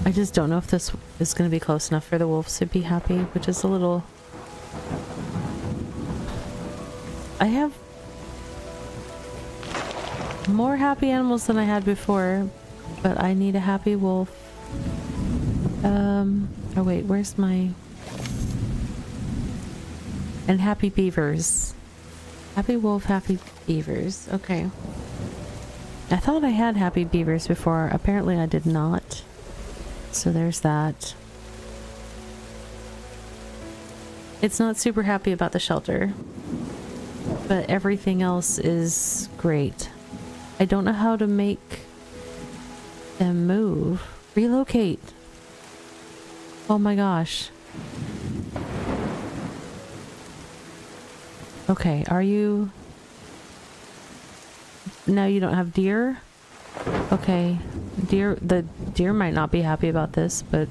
I just don't know if this is going to be close enough for the wolves to be happy, which is a little... I have more happy animals than I had before, but I need a happy wolf. Oh wait, where's my... And happy beavers. Happy wolf, happy beavers. Okay. I thought I had happy beavers before. Apparently I did not. So there's that. It's not super happy about the shelter, but everything else is great. I don't know how to make them move. Relocate. Oh my gosh. Okay, are you... Now you don't have deer? Okay, the deer might not be happy about this, but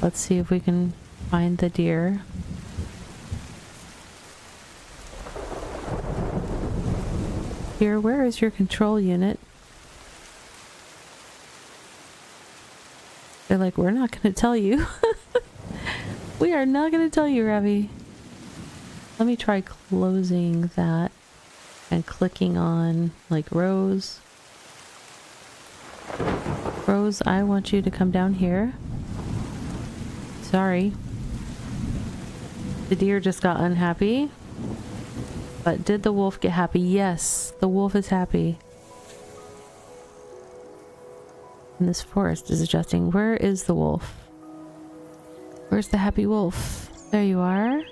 let's see if we can find the deer. Deer, where is your control unit? They're like, we're not going to tell you. We are not going to tell you, Ravvy. Let me try closing that and clicking on like Rose. Rose, I want you to come down here. Sorry. The deer just got unhappy. But did the wolf get happy? Yes, the wolf is happy. And this forest is adjusting. Where is the wolf? Where's the happy wolf? There you are.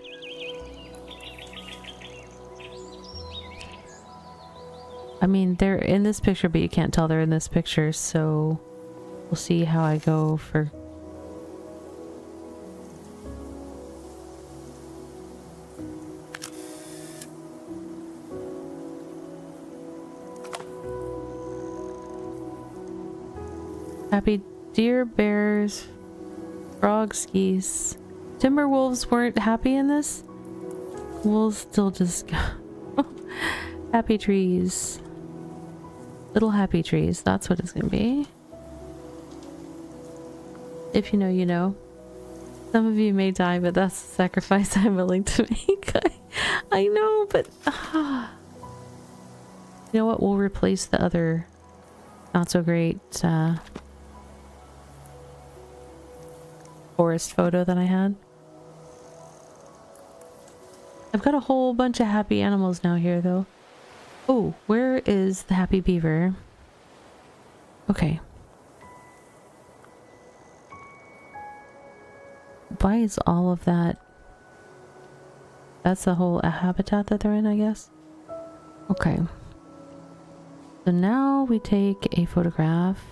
I mean, they're in this picture, but you can't tell they're in this picture, so we'll see how I go for... Happy deer, bears, frogs, geese. Timber wolves weren't happy in this? We'll still just... Happy trees. Little happy trees. That's what it's gonna be. If you know, you know. Some of you may die, but that's the sacrifice I'm willing to make. I know, but... You know what? We'll replace the other not so great forest photo that I had. I've got a whole bunch of happy animals now here, though. Oh, where is the happy beaver? Okay. Why is all of that? That's the whole habitat that they're in, I guess. Okay. So now we take a photograph.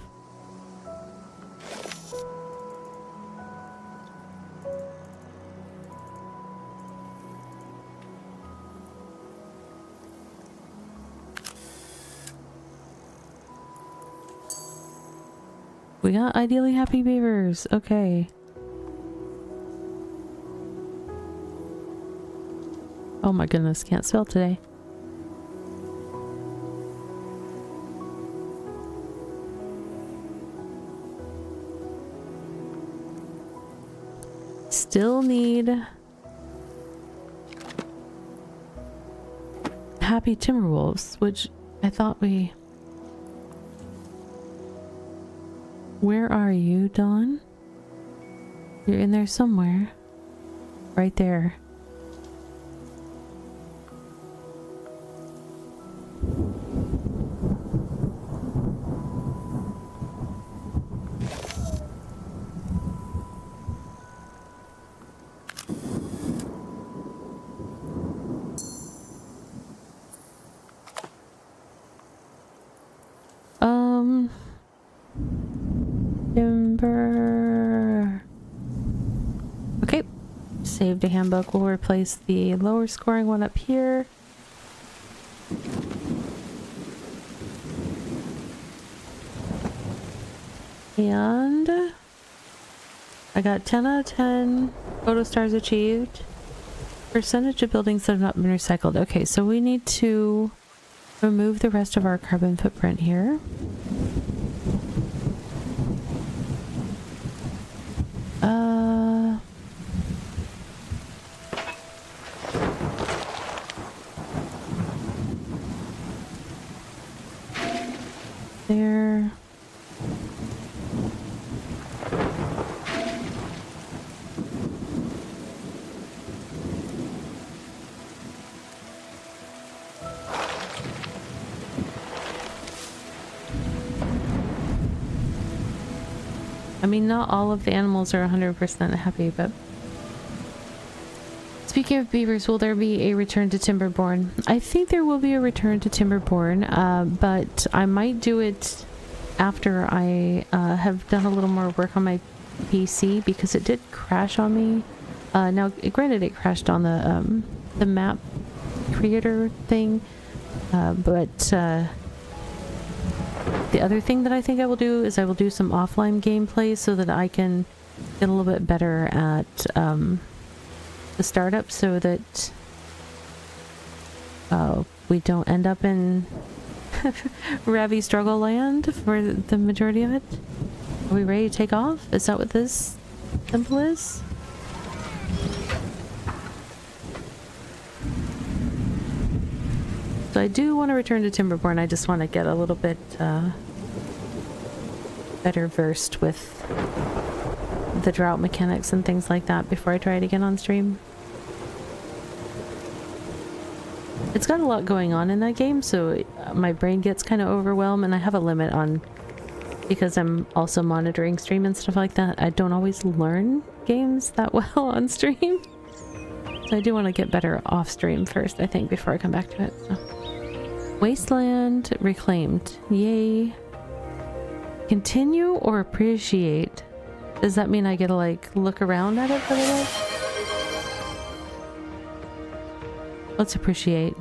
We got ideally happy beavers. Okay. Oh my goodness, can't spell today. Still need happy timberwolves, which I thought we... Where are you, Dawn? You're in there somewhere. Right there. Timber. Okay. Saved a handbook. We'll replace the lower scoring one up here. And I got 10 out of 10 photo stars achieved. Percentage of buildings that have not been recycled. Okay, so we need to remove the rest of our carbon footprint here. there. I mean, not all of the animals are 100% happy, but... Speaking of beavers, will there be a return to Timberborn? I think there will be a return to Timberborn, but I might do it after I have done a little more work on my PC, because it did crash on me. Now, granted, it crashed on the map creator thing, but... The other thing that I think I will do is I will do some offline gameplay so that I can get a little bit better at the startup, so that we don't end up in Ravvy struggle land for the majority of it. Are we ready to take off? Is that what this temple is? So I do want to return to Timberborn. I just want to get a little bit better versed with the drought mechanics and things like that before I try it again on stream. It's got a lot going on in that game, so my brain gets kind of overwhelmed, and I have a limit on, because I'm also monitoring stream and stuff like that, I don't always learn games that well on stream. So I do want to get better off stream first, I think, before I come back to it. So. Wasteland reclaimed. Yay. Continue or appreciate? Does that mean I get to like look around at it for a little? Let's appreciate.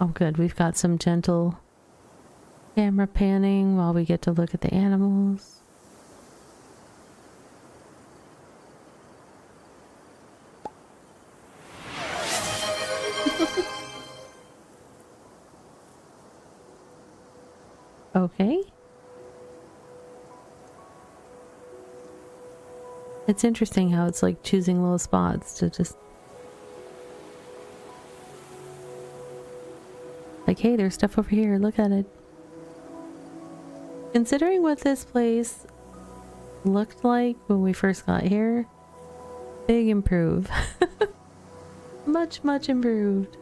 Oh good, we've got some gentle camera panning while we get to look at the animals. Okay. It's interesting how it's like choosing little spots to just... Like, hey, there's stuff over here, look at it. Considering what this place looked like when we first got here, big improve. Much improved.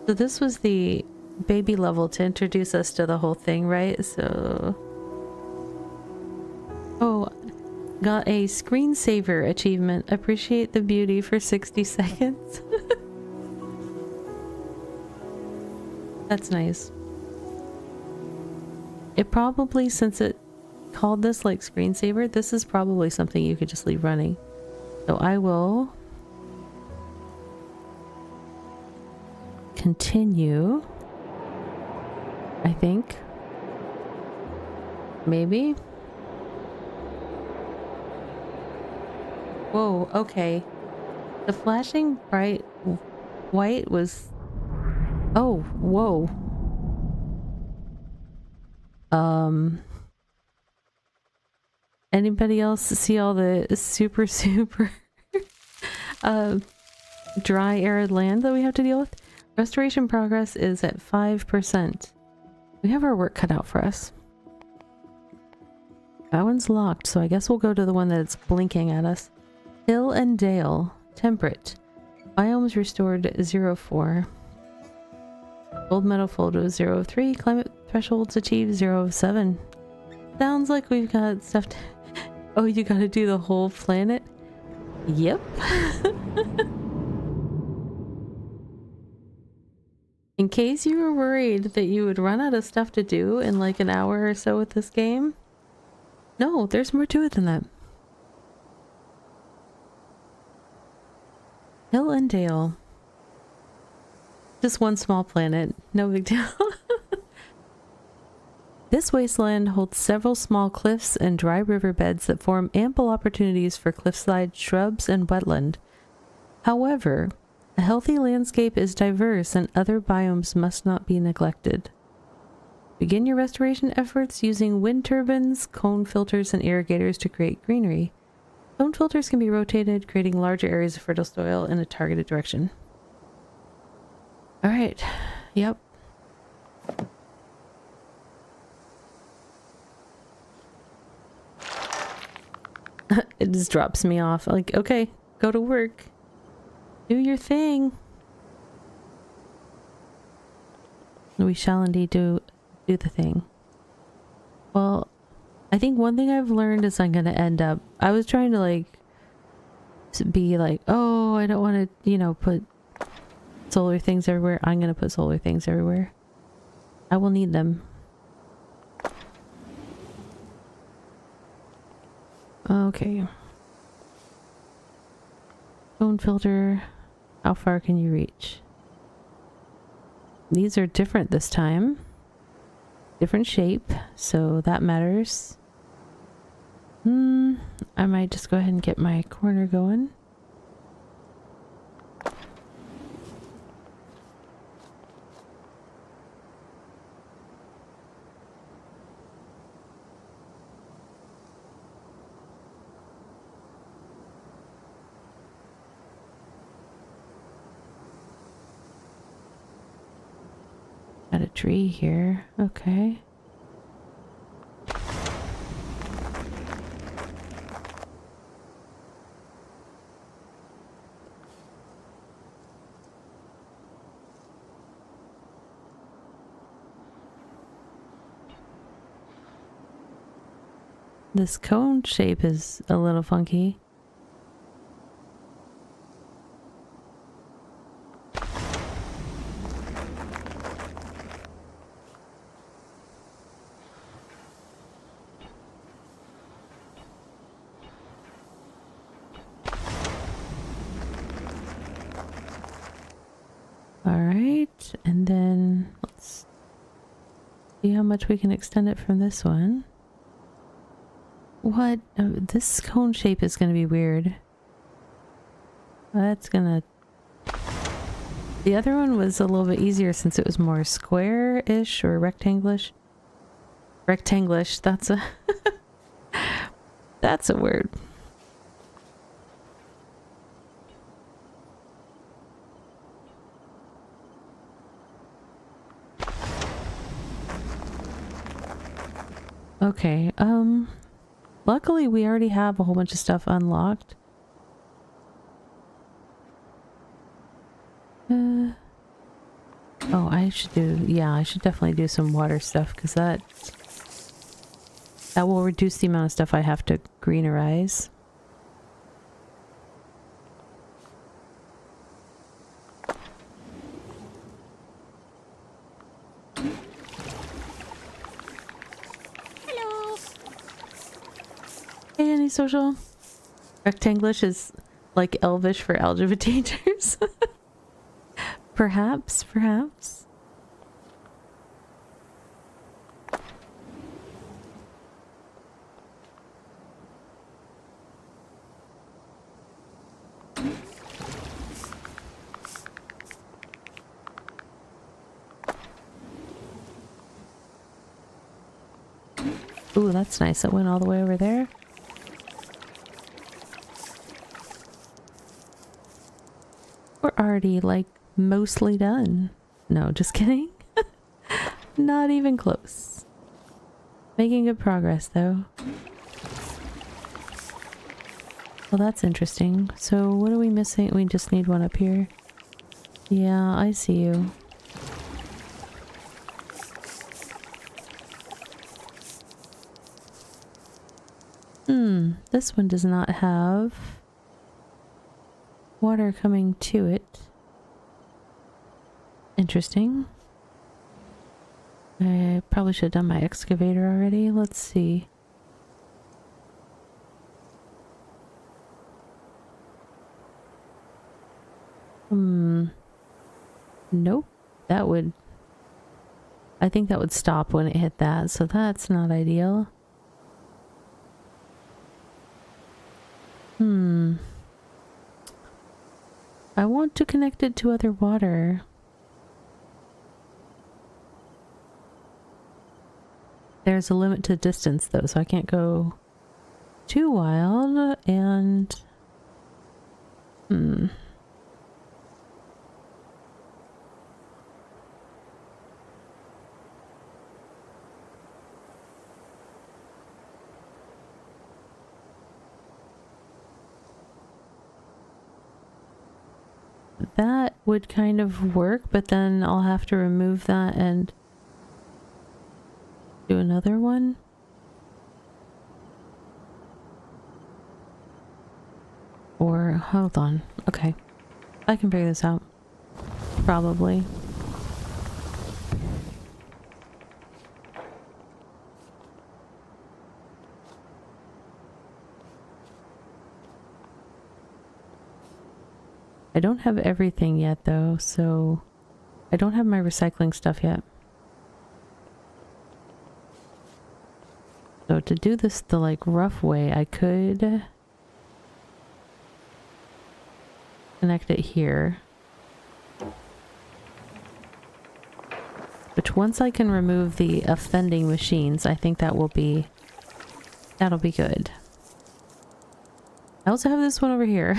So this was the baby level to introduce us to the whole thing, right? So... Oh, got a screensaver achievement. Appreciate the beauty for 60 seconds. That's nice. It probably, since it called this like screensaver, this is probably something you could just leave running. So I will... continue, I think. Maybe. Whoa, okay. The flashing bright white was... Oh, whoa. Anybody else see all the super dry, arid land that we have to deal with? Restoration progress is at 5%. We have our work cut out for us. That one's locked, so I guess we'll go to the one that's blinking at us. Hill and Dale. Temperate. Biomes restored 0.4. Gold medal photo 0.3. Climate thresholds achieved 0.7. Sounds like we've got stuff to... Oh, you gotta do the whole planet? Yep. In case you were worried that you would run out of stuff to do in like an hour or so with this game, no, there's more to it than that. Hill and Dale. Just one small planet, no big deal. This wasteland holds several small cliffs and dry riverbeds that form ample opportunities for cliffside shrubs and wetland. However, a healthy landscape is diverse and other biomes must not be neglected. Begin your restoration efforts using wind turbines, cone filters, and irrigators to create greenery. Cone filters can be rotated, creating larger areas of fertile soil in a targeted direction. Alright. Yep. It just drops me off. Like, okay, go to work. Do your thing. We shall indeed do the thing. Well, I think one thing I've learned is I'm gonna end up... I was trying to, like, be like, oh, I don't want to, you know, put solar things everywhere. I'm gonna put solar things everywhere. I will need them. Okay. Phone filter. How far can you reach? These are different this time. Different shape, so that matters. I might just go ahead and get my corner going. Got a tree here. Okay. This cone shape is a little funky. Alright, and then let's see how much we can extend it from this one. What? This cone shape is going to be weird. That's gonna... The other one was a little bit easier since it was more square-ish or rectanglish. Rectanglish, that's a... That's a word. Okay, luckily we already have a whole bunch of stuff unlocked. Oh, I should do, yeah, I should definitely do some water stuff because that will reduce the amount of stuff I have to greenerize. Hey, any social? Rectanglish is like Elvish for algebra teachers. Perhaps, perhaps. Ooh, that's nice. It went all the way over there. We're already, like, mostly done. No, just kidding. Not even close. Making good progress, though. Well, that's interesting. So, what are we missing? We just need one up here. Yeah, I see you. This one does not have water coming to it. Interesting. I probably should have done my excavator already. Let's see. Nope. That would... I think that would stop when it hit that, so that's not ideal. I want to connect it to other water. There's a limit to distance though, so I can't go too wild, and that would kind of work, but then I'll have to remove that and do another one. Or, hold on. Okay. I can figure this out. Probably. I don't have everything yet though, so I don't have my recycling stuff yet. So to do this the like rough way, I could connect it here. Which once I can remove the offending machines, I think that'll be good. I also have this one over here.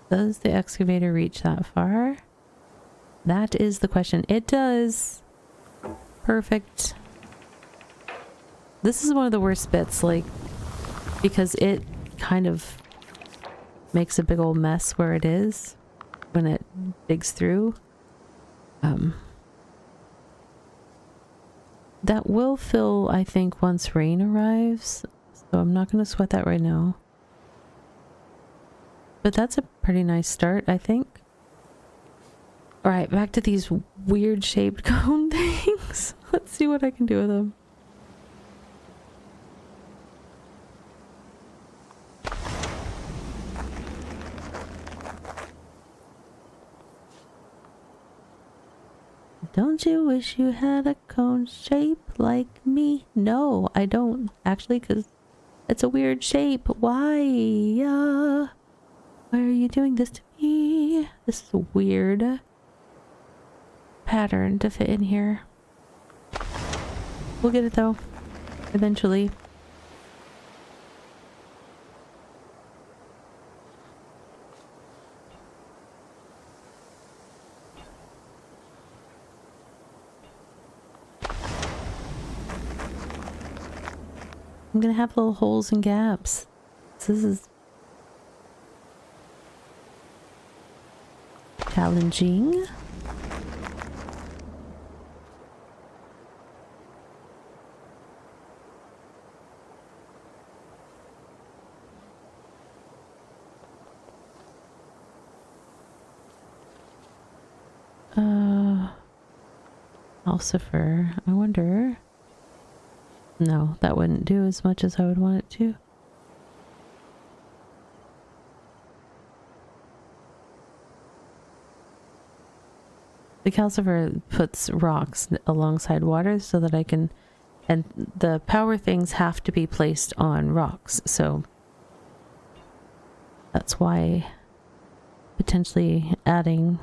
Does the excavator reach that far? That is the question. It does. Perfect. This is one of the worst bits, like, because it kind of makes a big old mess where it is when it digs through. That will fill, I think, once rain arrives, so I'm not going to sweat that right now. But that's a pretty nice start, I think. Alright, back to these weird shaped cone things. Let's see what I can do with them. Don't you wish you had a cone shape like me? No, I don't, actually, because it's a weird shape. Why? Why are you doing this to me? This is a weird pattern to fit in here. We'll get it though, eventually. I'm gonna have little holes and gaps. So this is challenging. Calcifer. I wonder. No, that wouldn't do as much as I would want it to. The calcifer puts rocks alongside water so that I can, and the power things have to be placed on rocks, so that's why potentially adding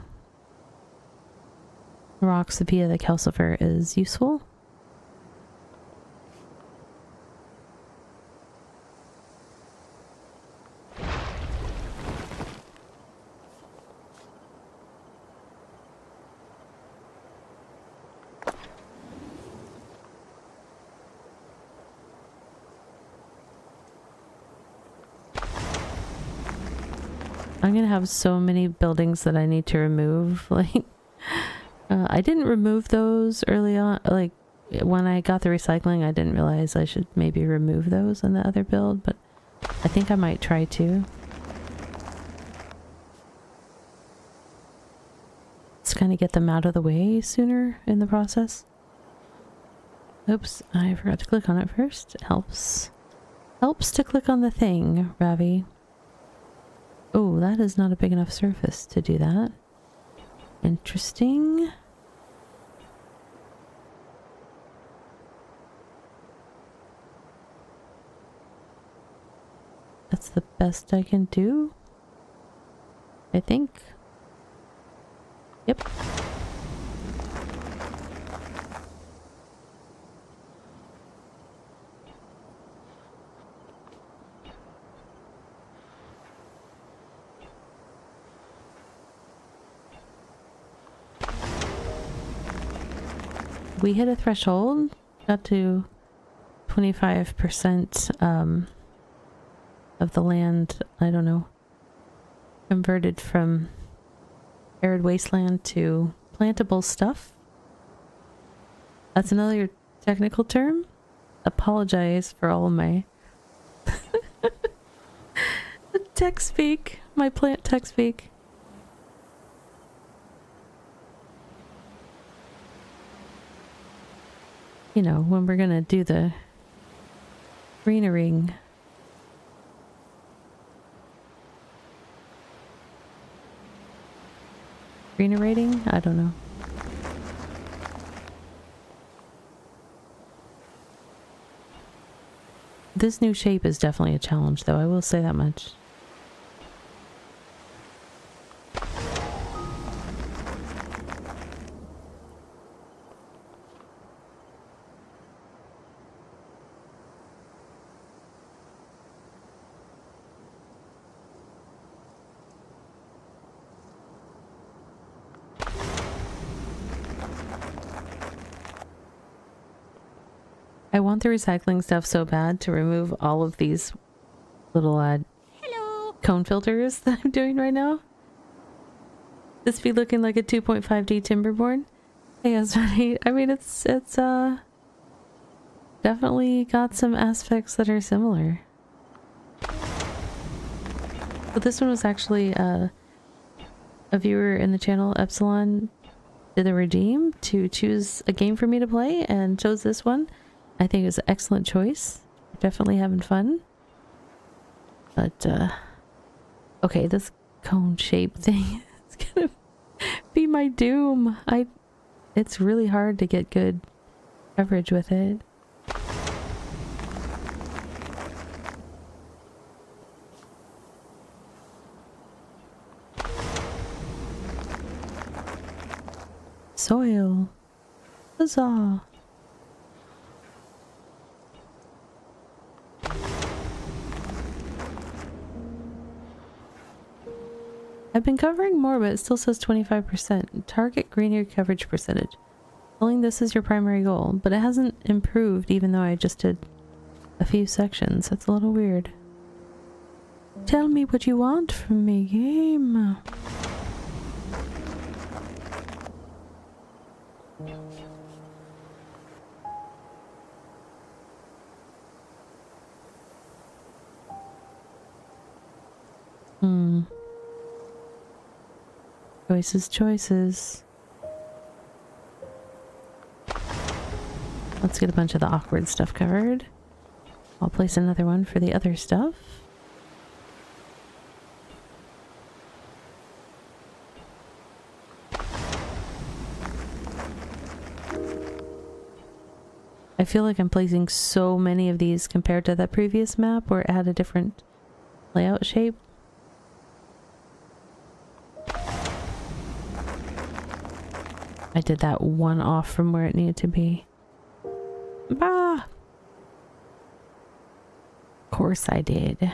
rocks via the calcifer is useful. I'm gonna have so many buildings that I need to remove. Like, I didn't remove those early on. Like, when I got the recycling, I didn't realize I should maybe remove those in the other build, but I think I might try to. Let's kind of get them out of the way sooner in the process. Oops, I forgot to click on it first. It helps. Helps to click on the thing, Ravvy. Oh, that is not a big enough surface to do that. Interesting. That's the best I can do, I think. Yep. we hit a threshold, got to 25% of the land, I don't know, converted from arid wasteland to plantable stuff. That's another technical term. Apologize for all of my tech speak, my plant tech speak. You know, when we're gonna do the greenering. Greenerating? I don't know. This new shape is definitely a challenge, though, I will say that much. I want the recycling stuff so bad to remove all of these little Hello. cone filters that I'm doing right now. This be looking like a 2.5D Timberborn. Hey, it's funny. I mean, it's definitely got some aspects that are similar. But this one was actually a viewer in the channel, Epsilon, did a redeem to choose a game for me to play and chose this one. I think it was an excellent choice. Definitely having fun. But, okay, this cone shape thing is gonna be my doom. It's really hard to get good coverage with it. Soil. Huzzah. I've been covering more, but it still says 25%. Target greenery coverage percentage. Telling this is your primary goal, but it hasn't improved even though I just did a few sections. That's a little weird. Tell me what you want from me, game. Choices. Let's get a bunch of the awkward stuff covered. I'll place another one for the other stuff. I feel like I'm placing so many of these compared to that previous map where it had a different layout shape. I did that one off from where it needed to be. Bah! Of course I did.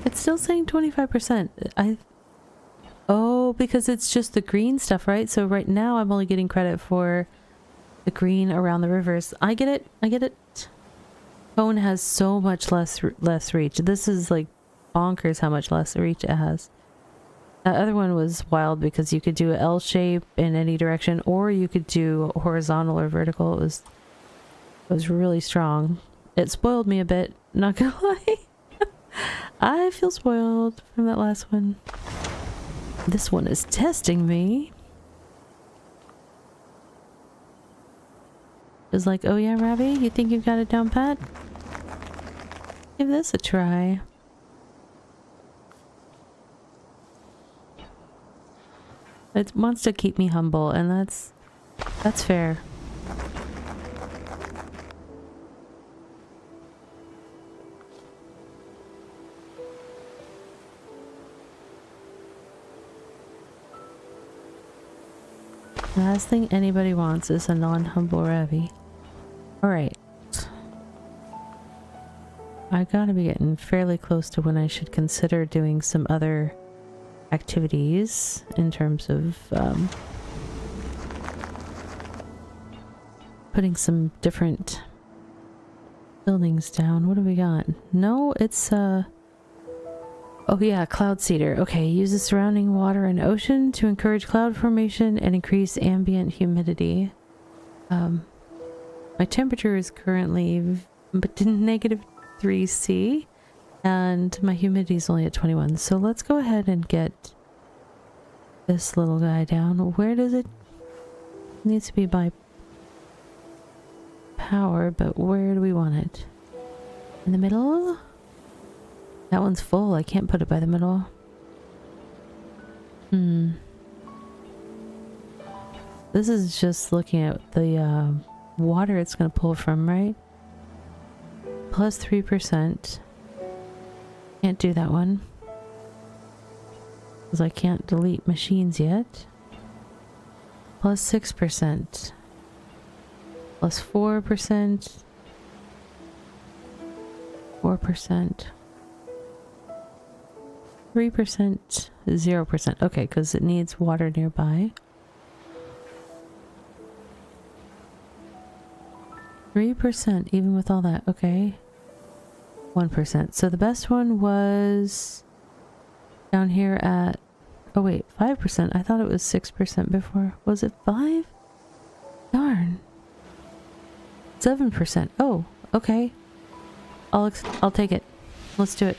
It's still saying 25%. Oh, because it's just the green stuff, right? So right now I'm only getting credit for the green around the rivers. I get it. I get it. Cone has so much less reach. This is like bonkers how much less reach it has. That other one was wild because you could do an L shape in any direction, or you could do horizontal or vertical. It was really strong. It spoiled me a bit, not gonna lie. I feel spoiled from that last one. This one is testing me. It's like, oh yeah, Ravvy, you think you've got it down pat? Give this a try. It wants to keep me humble, and that's fair. Last thing anybody wants is a non-humble Ravvy. Alright. I gotta be getting fairly close to when I should consider doing some other activities in terms of putting some different buildings down. What do we got? No, it's oh yeah, cloud seeder. Okay, uses surrounding water and ocean to encourage cloud formation and increase ambient humidity. My temperature is currently negative 3°C and my humidity is only at 21. So let's go ahead and get this little guy down. Where does it needs to be by power, but where do we want it? In the middle? That one's full. I can't put it by the middle. This is just looking at the water it's going to pull from, right? Plus 3%. Can't do that one. Because I can't delete machines yet. Plus 6%. Plus 4%. 4%. 3%. 0%. Okay, because it needs water nearby. 3% even with all that. Okay. 1%. So the best one was down here at, oh wait, 5%. I thought it was 6% before. Was it 5? Darn. 7%. Oh, okay. I'll take it. Let's do it.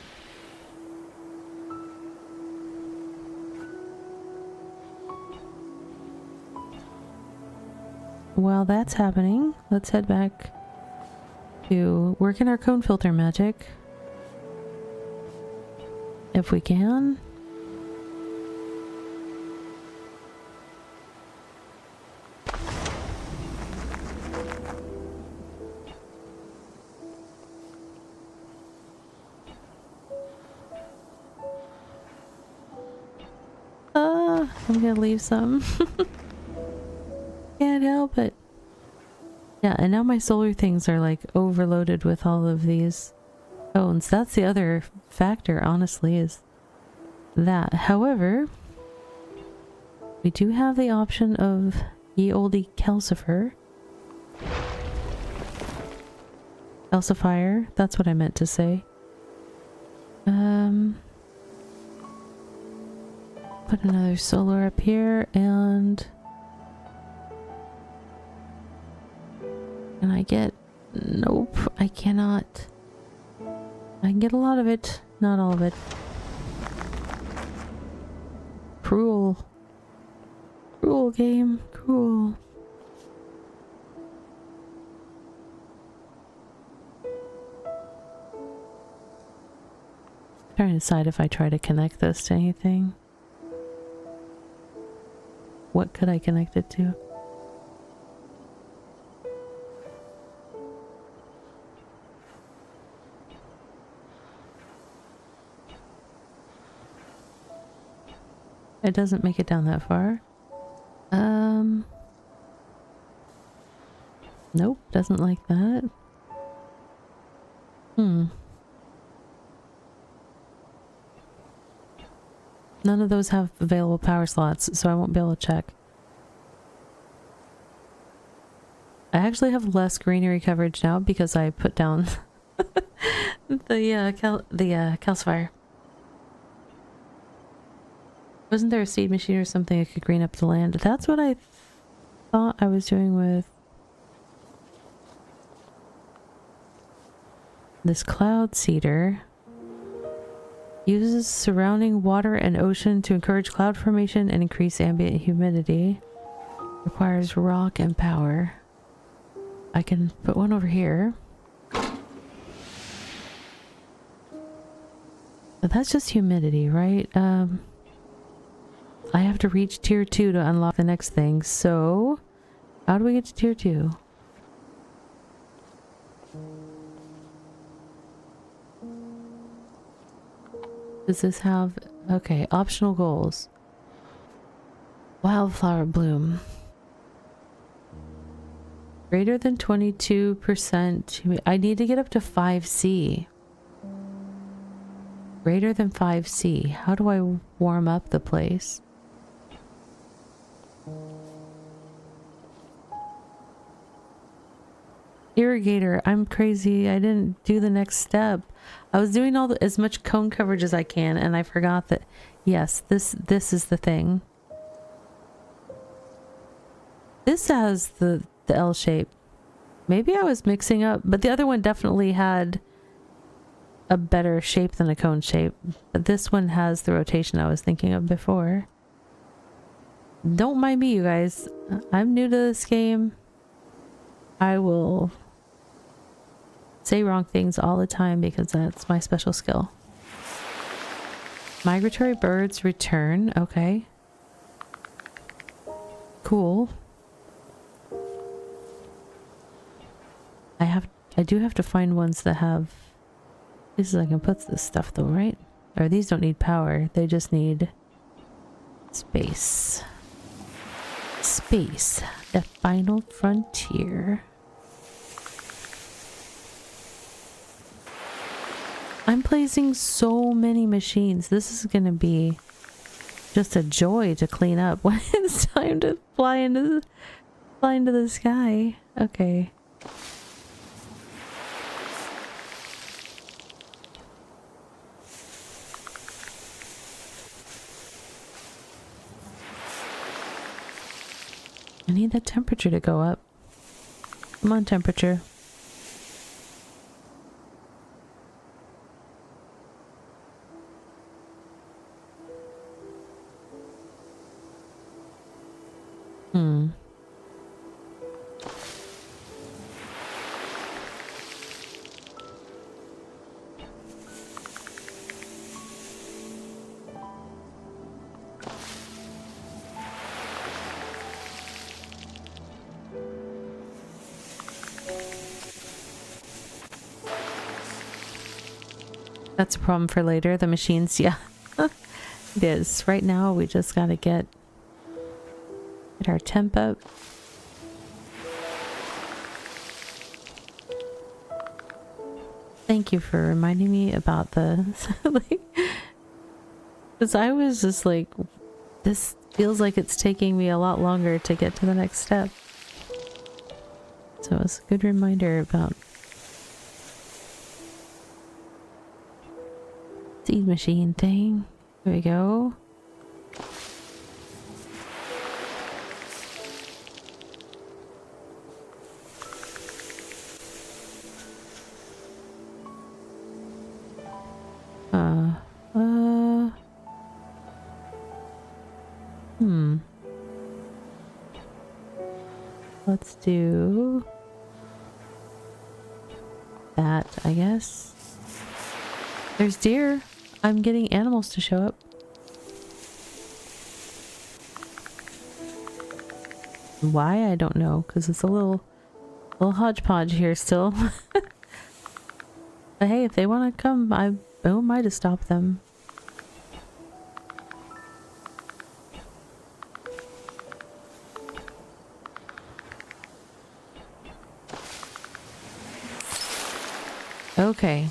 While that's happening, let's head back to work in our cone filter magic. If we can. I'm gonna leave some. Can't help it. Yeah, and now my solar things are like overloaded with all of these cones. That's the other factor, honestly, is that. However, we do have the option of ye olde calcifer. Calcifier, that's what I meant to say. Put another solar up here, and can I get... Nope, I cannot. I can get a lot of it, not all of it. Cruel. Cruel game, cruel. Trying to decide if I try to connect this to anything. What could I connect it to? It doesn't make it down that far. Nope, doesn't like that. None of those have available power slots, so I won't be able to check. I actually have less greenery coverage now because I put down the calcifier. Wasn't there a seed machine or something that could green up the land? That's what I thought I was doing with this cloud seeder. Uses surrounding water and ocean to encourage cloud formation and increase ambient humidity. Requires rock and power. I can put one over here. But that's just humidity, right? I have to reach tier 2 to unlock the next thing, so how do we get to tier 2? Does this have... Okay, optional goals. Wildflower bloom. Greater than 22%. I need to get up to 5C. Greater than 5C. How do I warm up the place? Irrigator. I'm crazy. I didn't do the next step. I was doing as much cone coverage as I can, and I forgot that, yes, this is the thing. This has the L shape. Maybe I was mixing up, but the other one definitely had a better shape than a cone shape. But this one has the rotation I was thinking of before. Don't mind me, you guys. I'm new to this game. I will say wrong things all the time because that's my special skill. Migratory birds return. Okay. Cool. I do have to find ones that have places I can put this stuff though, right? Or these don't need power. They just need space. Space. The final frontier. I'm placing so many machines. This is gonna be just a joy to clean up when it's time to fly into the sky. Okay. I need that temperature to go up. Come on, temperature. That's a problem for later. The machines, yeah. It is. Right now, we just gotta get our temp up. Thank you for reminding me about the... Because I was just like, this feels like it's taking me a lot longer to get to the next step. So it's a good reminder about seed machine thing. There we go. Let's do that, I guess. There's deer. I'm getting animals to show up. Why? I don't know, because it's a little hodgepodge here still. But hey, if they want to come, who am I to stop them? Okay.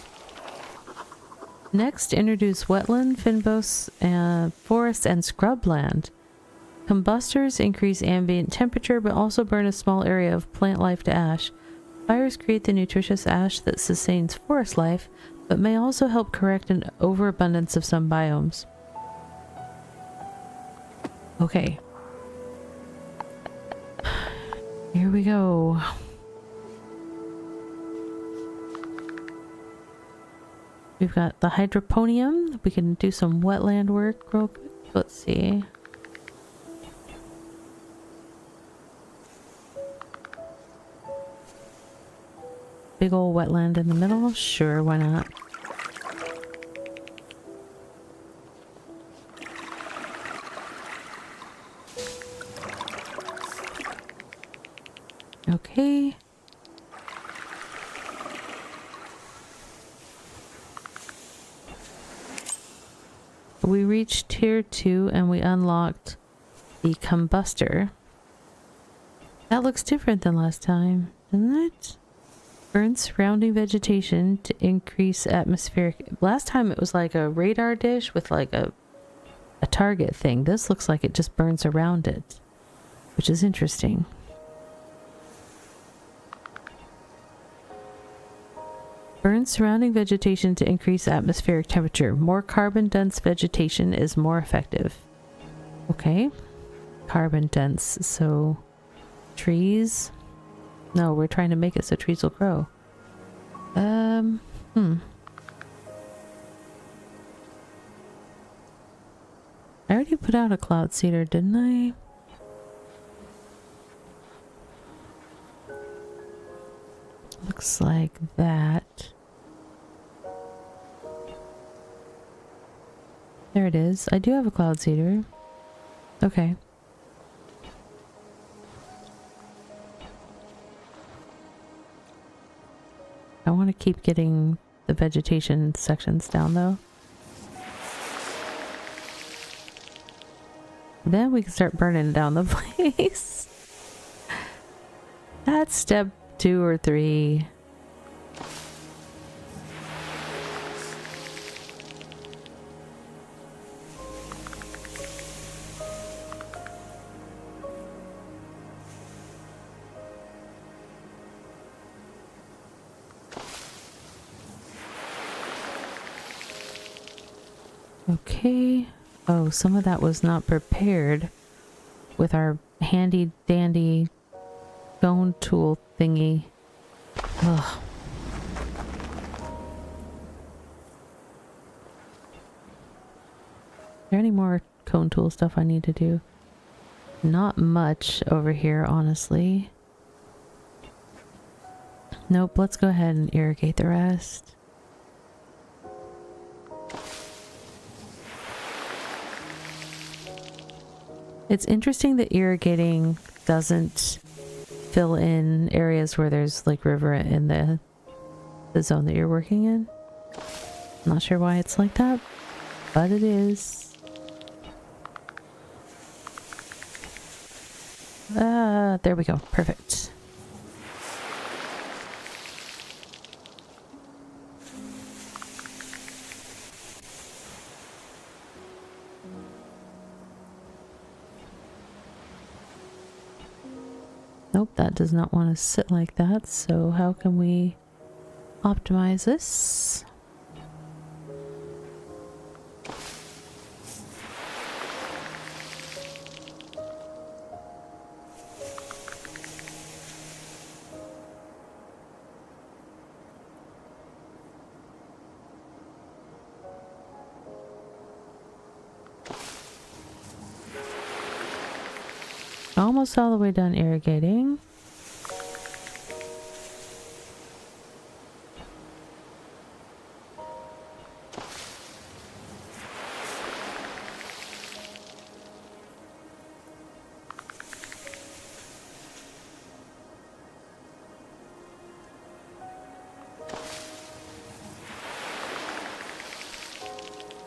Next, introduce wetland, fynbos, forest, and scrubland. Combustors increase ambient temperature, but also burn a small area of plant life to ash. Fires create the nutritious ash that sustains forest life, but may also help correct an overabundance of some biomes. Okay. Here we go. We've got the hydroponium. We can do some wetland work real quick. Let's see. Big old wetland in the middle? Sure, why not? Okay. We reached tier 2 and we unlocked the combustor. That looks different than last time, doesn't it? Burn surrounding vegetation to increase atmospheric. Last time it was like a radar dish with like a target thing. This looks like it just burns around it, which is interesting. Burn surrounding vegetation to increase atmospheric temperature. More carbon dense vegetation is more effective. Okay. Carbon dense. So trees. No, we're trying to make it so trees will grow. I already put out a cloud seeder, didn't I? Looks like that. There it is. I do have a cloud seeder. Okay. I want to keep getting the vegetation sections down though. Then we can start burning down the place. That's step 2 or 3. Okay. Oh, some of that was not prepared with our handy dandy cone tool thingy. Ugh. Is there any more cone tool stuff I need to do? Not much over here, honestly. Nope, let's go ahead and irrigate the rest. It's interesting that irrigating doesn't fill in areas where there's like river in the zone that you're working in. I'm not sure why it's like that, but it is. There we go. Perfect. Nope, that does not want to sit like that, so how can we optimize this? Almost all the way done irrigating.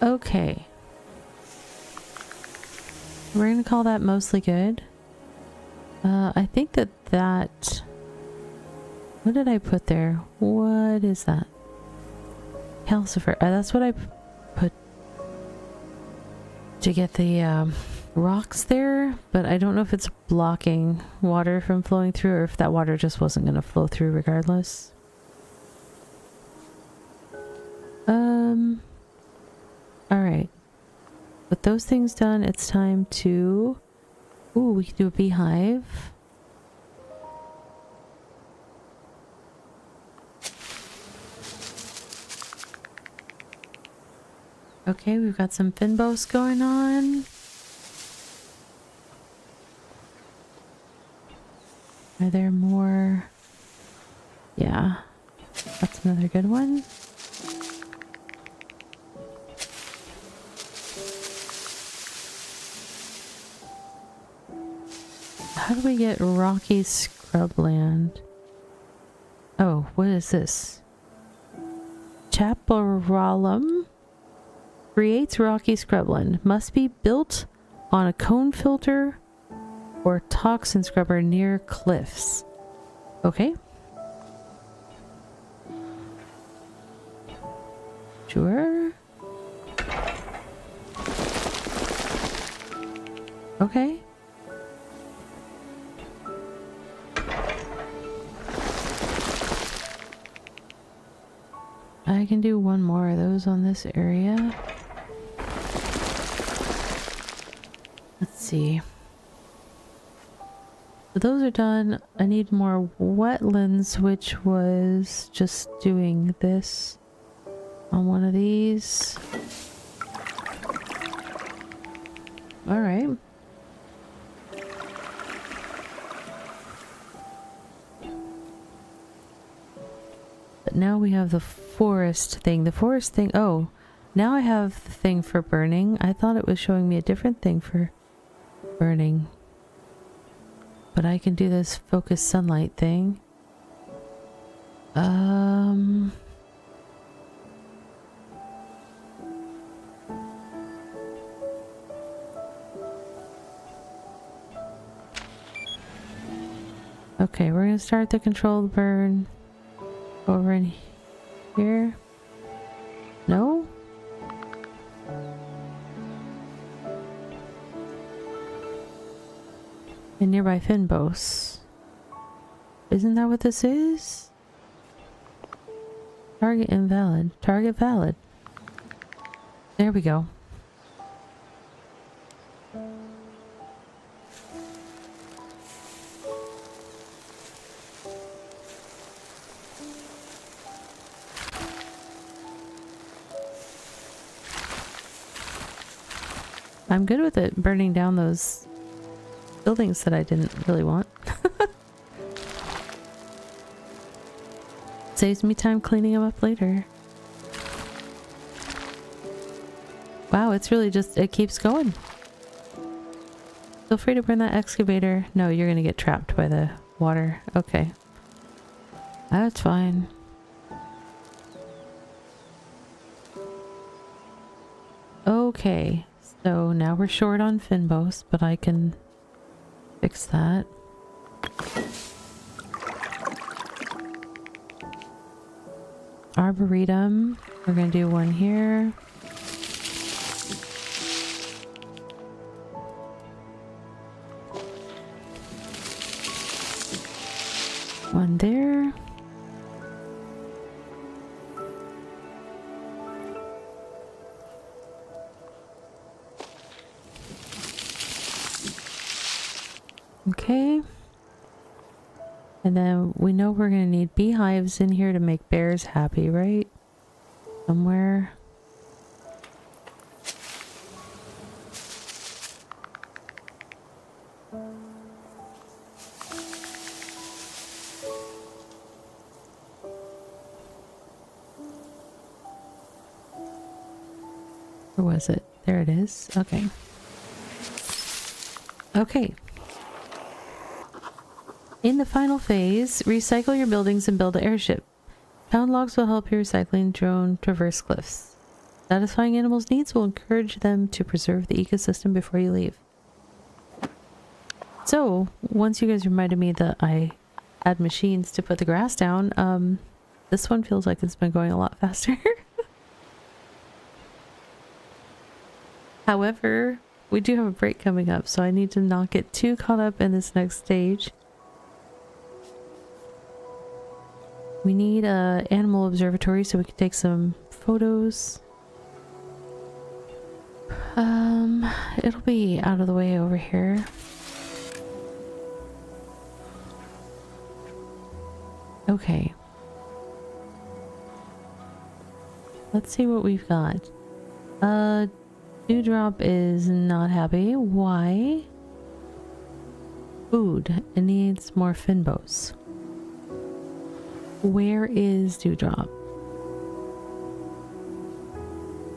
Okay. We're gonna call that mostly good. I think that... What did I put there? What is that? Calcifer. That's what I put to get the rocks there, but I don't know if it's blocking water from flowing through or if that water just wasn't going to flow through regardless. Alright. With those things done, it's time to... Ooh, we can do a beehive. Okay, we've got some finbos going on. Are there more? Yeah, that's another good one. How do we get rocky scrubland? Oh, what is this? Chaparralum creates rocky scrubland. Must be built on a cone filter or toxin scrubber near cliffs. Okay. Sure. Okay. I can do one more of those on this area. Let's see. So those are done. I need more wetlands, which was just doing this on one of these. All right. But now we have the forest thing. The forest thing. Oh, now I have the thing for burning. I thought it was showing me a different thing for burning. But I can do this focus sunlight thing. Okay, we're gonna start the controlled burn over in here. No? In nearby Finbos. Isn't that what this is? Target invalid. Target valid. There we go. I'm good with it burning down those buildings that I didn't really want. Saves me time cleaning them up later. Wow, it's really just, it keeps going. Feel free to burn that excavator. No, you're gonna get trapped by the water. Okay. That's fine. Okay, so now we're short on Finbos, but I can fix that. Arboretum. We're gonna do one here. One there. Okay. And then we know we're gonna need beehives in here to make bears happy, right? Somewhere. Where was it? There it is. Okay. Okay. In the final phase, recycle your buildings and build an airship. Pound logs will help your recycling drone traverse cliffs. Satisfying animals' needs will encourage them to preserve the ecosystem before you leave. So, once you guys reminded me that I had machines to put the grass down, this one feels like it's been going a lot faster. However, we do have a break coming up, so I need to not get too caught up in this next stage. We need a animal observatory so we can take some photos. It'll be out of the way over here. Okay. Let's see what we've got. Dewdrop is not happy. Why? Food. It needs more Finbos. Where is Dewdrop?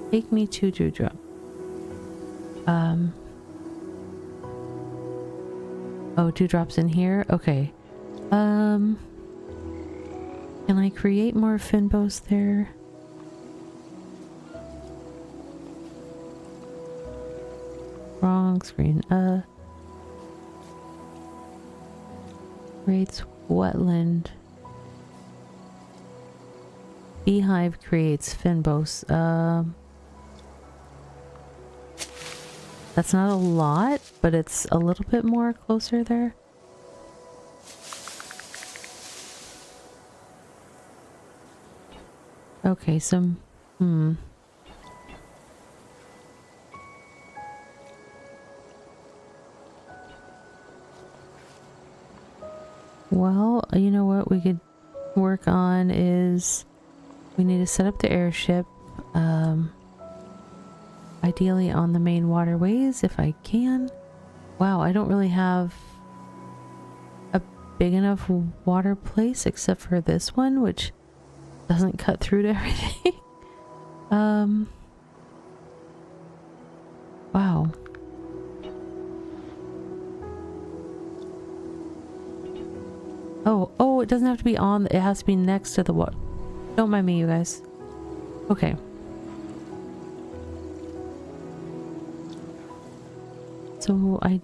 Take me to Dewdrop. Oh, Dewdrop's in here? Okay. Can I create more Finbos there? Wrong screen. Creates wetland. beehive creates Finbos. That's not a lot, but it's a little bit more closer there. Okay, some... Well, you know what we could work on is we need to set up the airship, ideally on the main waterways if I can. Wow, I don't really have a big enough water place except for this one, which doesn't cut through to everything. Wow. Oh, it doesn't have to be on, it has to be next to the water. Don't mind me, you guys. Okay. So I...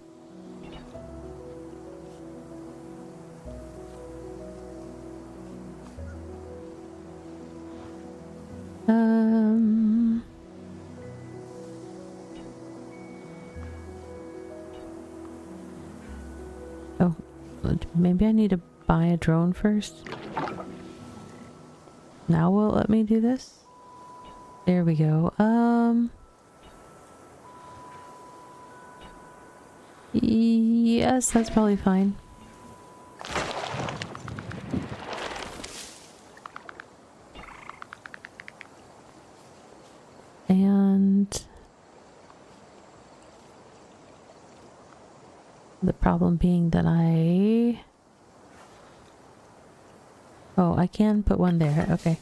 Oh, maybe I need to buy a drone first. Now will it let me do this? There we go. Yes, that's probably fine. And the problem being that oh, I can put one there. Okay.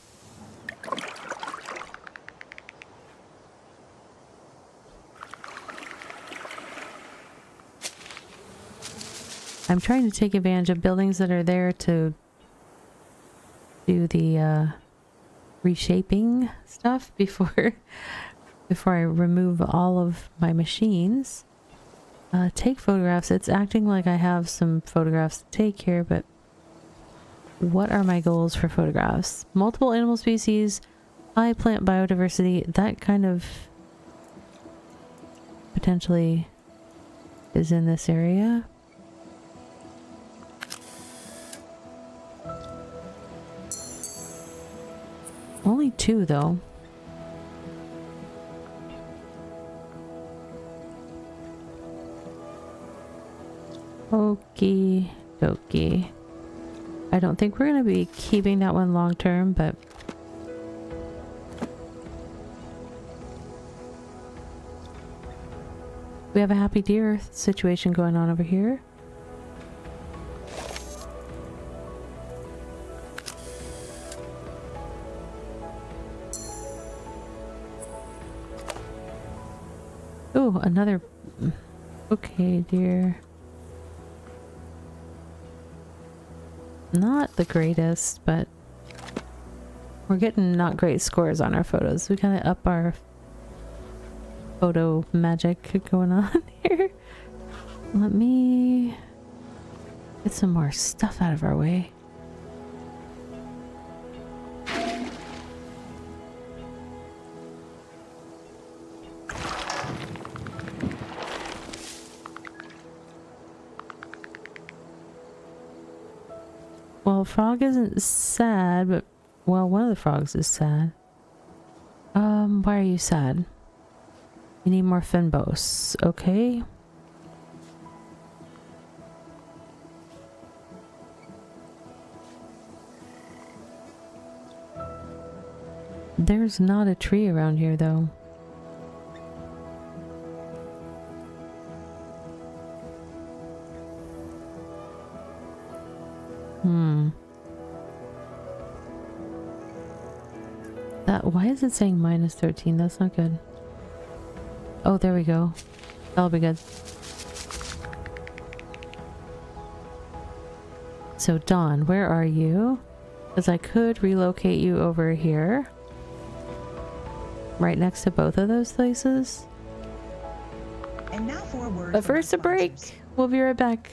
I'm trying to take advantage of buildings that are there to do the reshaping stuff before I remove all of my machines. Take photographs. It's acting like I have some photographs to take here, but what are my goals for photographs? Multiple animal species, high plant biodiversity, that kind of potentially is in this area. Only 2 though. Okie dokie. I don't think we're going to be keeping that one long term, but we have a happy deer situation going on over here. Oh, another... Okay, dear. Not the greatest, but we're getting not great scores on our photos. We kind of up our photo magic going on here. Let me get some more stuff out of our way. Well, frog isn't sad, but... Well, one of the frogs is sad. Why are you sad? You need more Finbos, okay? There's not a tree around here, though. Why is it saying -13? That's not good. Oh, there we go. That'll be good. So, Dawn, where are you? Because I could relocate you over here. Right next to both of those places. And now for a word But from our first a break. sponsors. We'll be right back.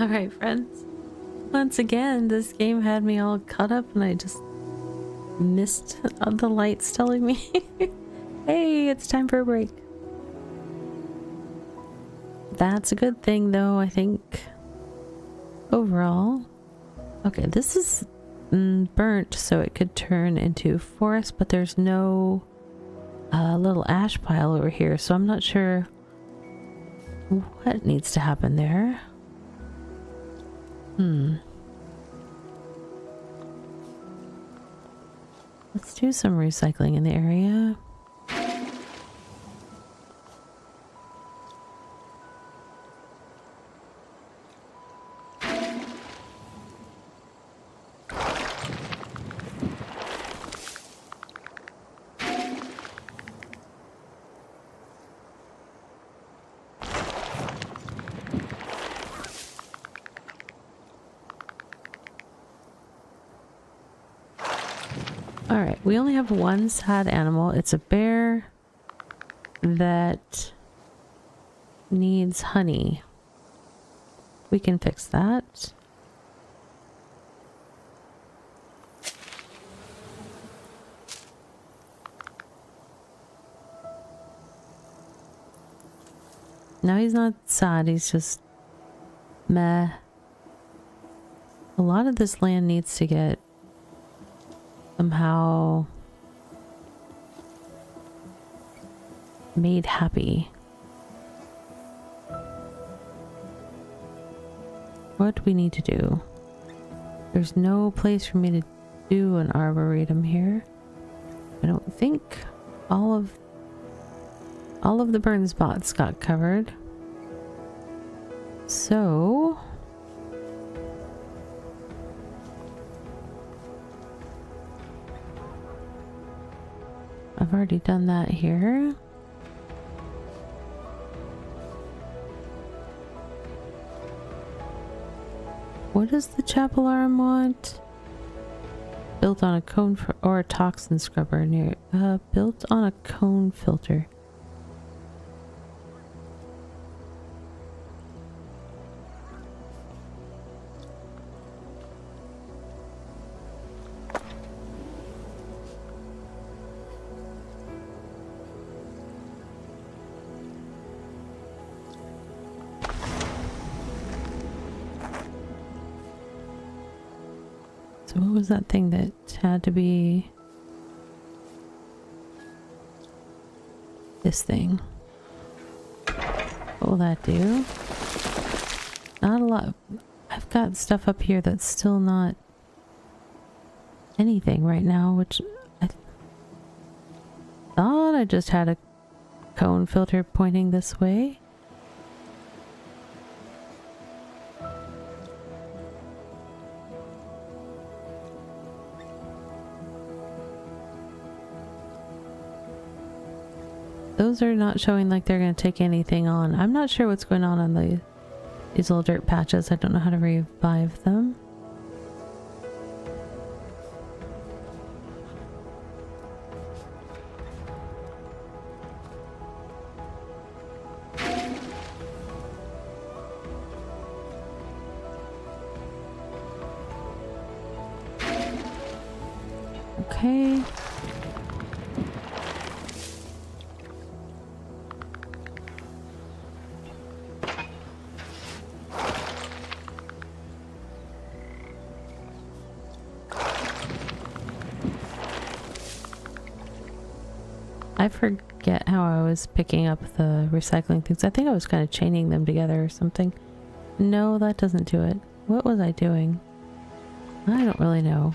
Alright, friends. Once again, this game had me all caught up and I just missed the lights telling me, hey, it's time for a break. That's a good thing though, I think. Overall. Okay, this is burnt so it could turn into forest, but there's no little ash pile over here, so I'm not sure what needs to happen there. Let's do some recycling in the area. Alright, we only have one sad animal. It's a bear that needs honey. We can fix that. Now he's not sad, he's just meh. A lot of this land needs to get somehow made happy. What do we need to do? There's no place for me to do an arboretum here. I don't think all of the burn spots got covered. So I've already done that here. What does the chapel arm want? Built on a cone or a toxin scrubber near built on a cone filter. So what was that thing that had to be this thing? What will that do? Not a lot. I've got stuff up here that's still not anything right now, which I thought I just had a cone filter pointing this way. Those are not showing like they're going to take anything on. I'm not sure what's going on these little dirt patches. I don't know how to revive them. Okay. I forget how I was picking up the recycling things. I think I was kind of chaining them together or something. No, that doesn't do it. What was I doing? I don't really know.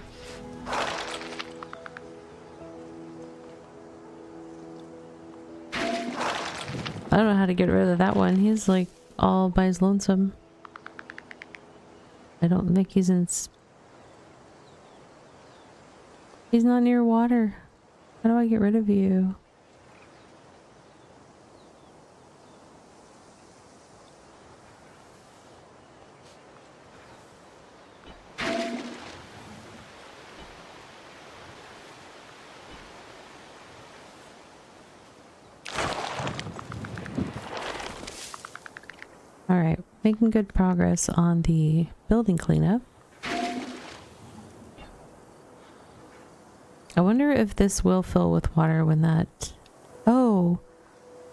I don't know how to get rid of that one. He's like all by his lonesome. I don't think he's in... He's not near water. How do I get rid of you? Alright, Making good progress on the building cleanup. I wonder if this will fill with water when that... Oh,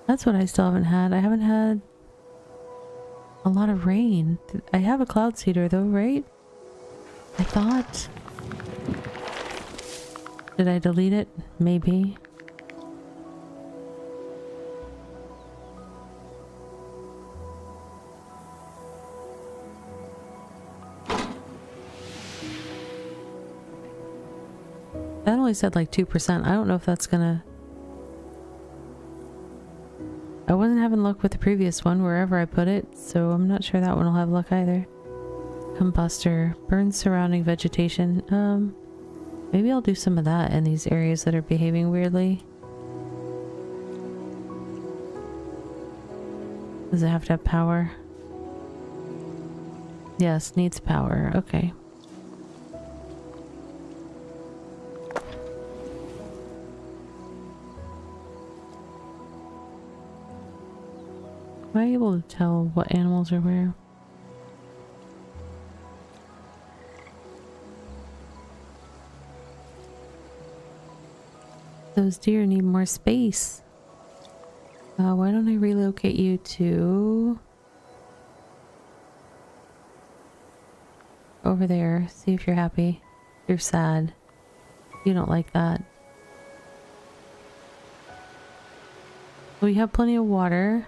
that's what I still haven't had. I haven't had a lot of rain. I have a cloud seeder though, right? I thought... Did I delete it? Maybe. That only said like 2%. I don't know if that's gonna... I wasn't having luck with the previous one wherever I put it, so I'm not sure that one will have luck either. Combustor. Burns surrounding vegetation. Maybe I'll do some of that in these areas that are behaving weirdly. Does it have to have power? Yes, needs power. Okay. Am I able to tell what animals are where? Those deer need more space. Why don't I relocate you to... over there. See if you're happy. You're sad. You don't like that. We have plenty of water.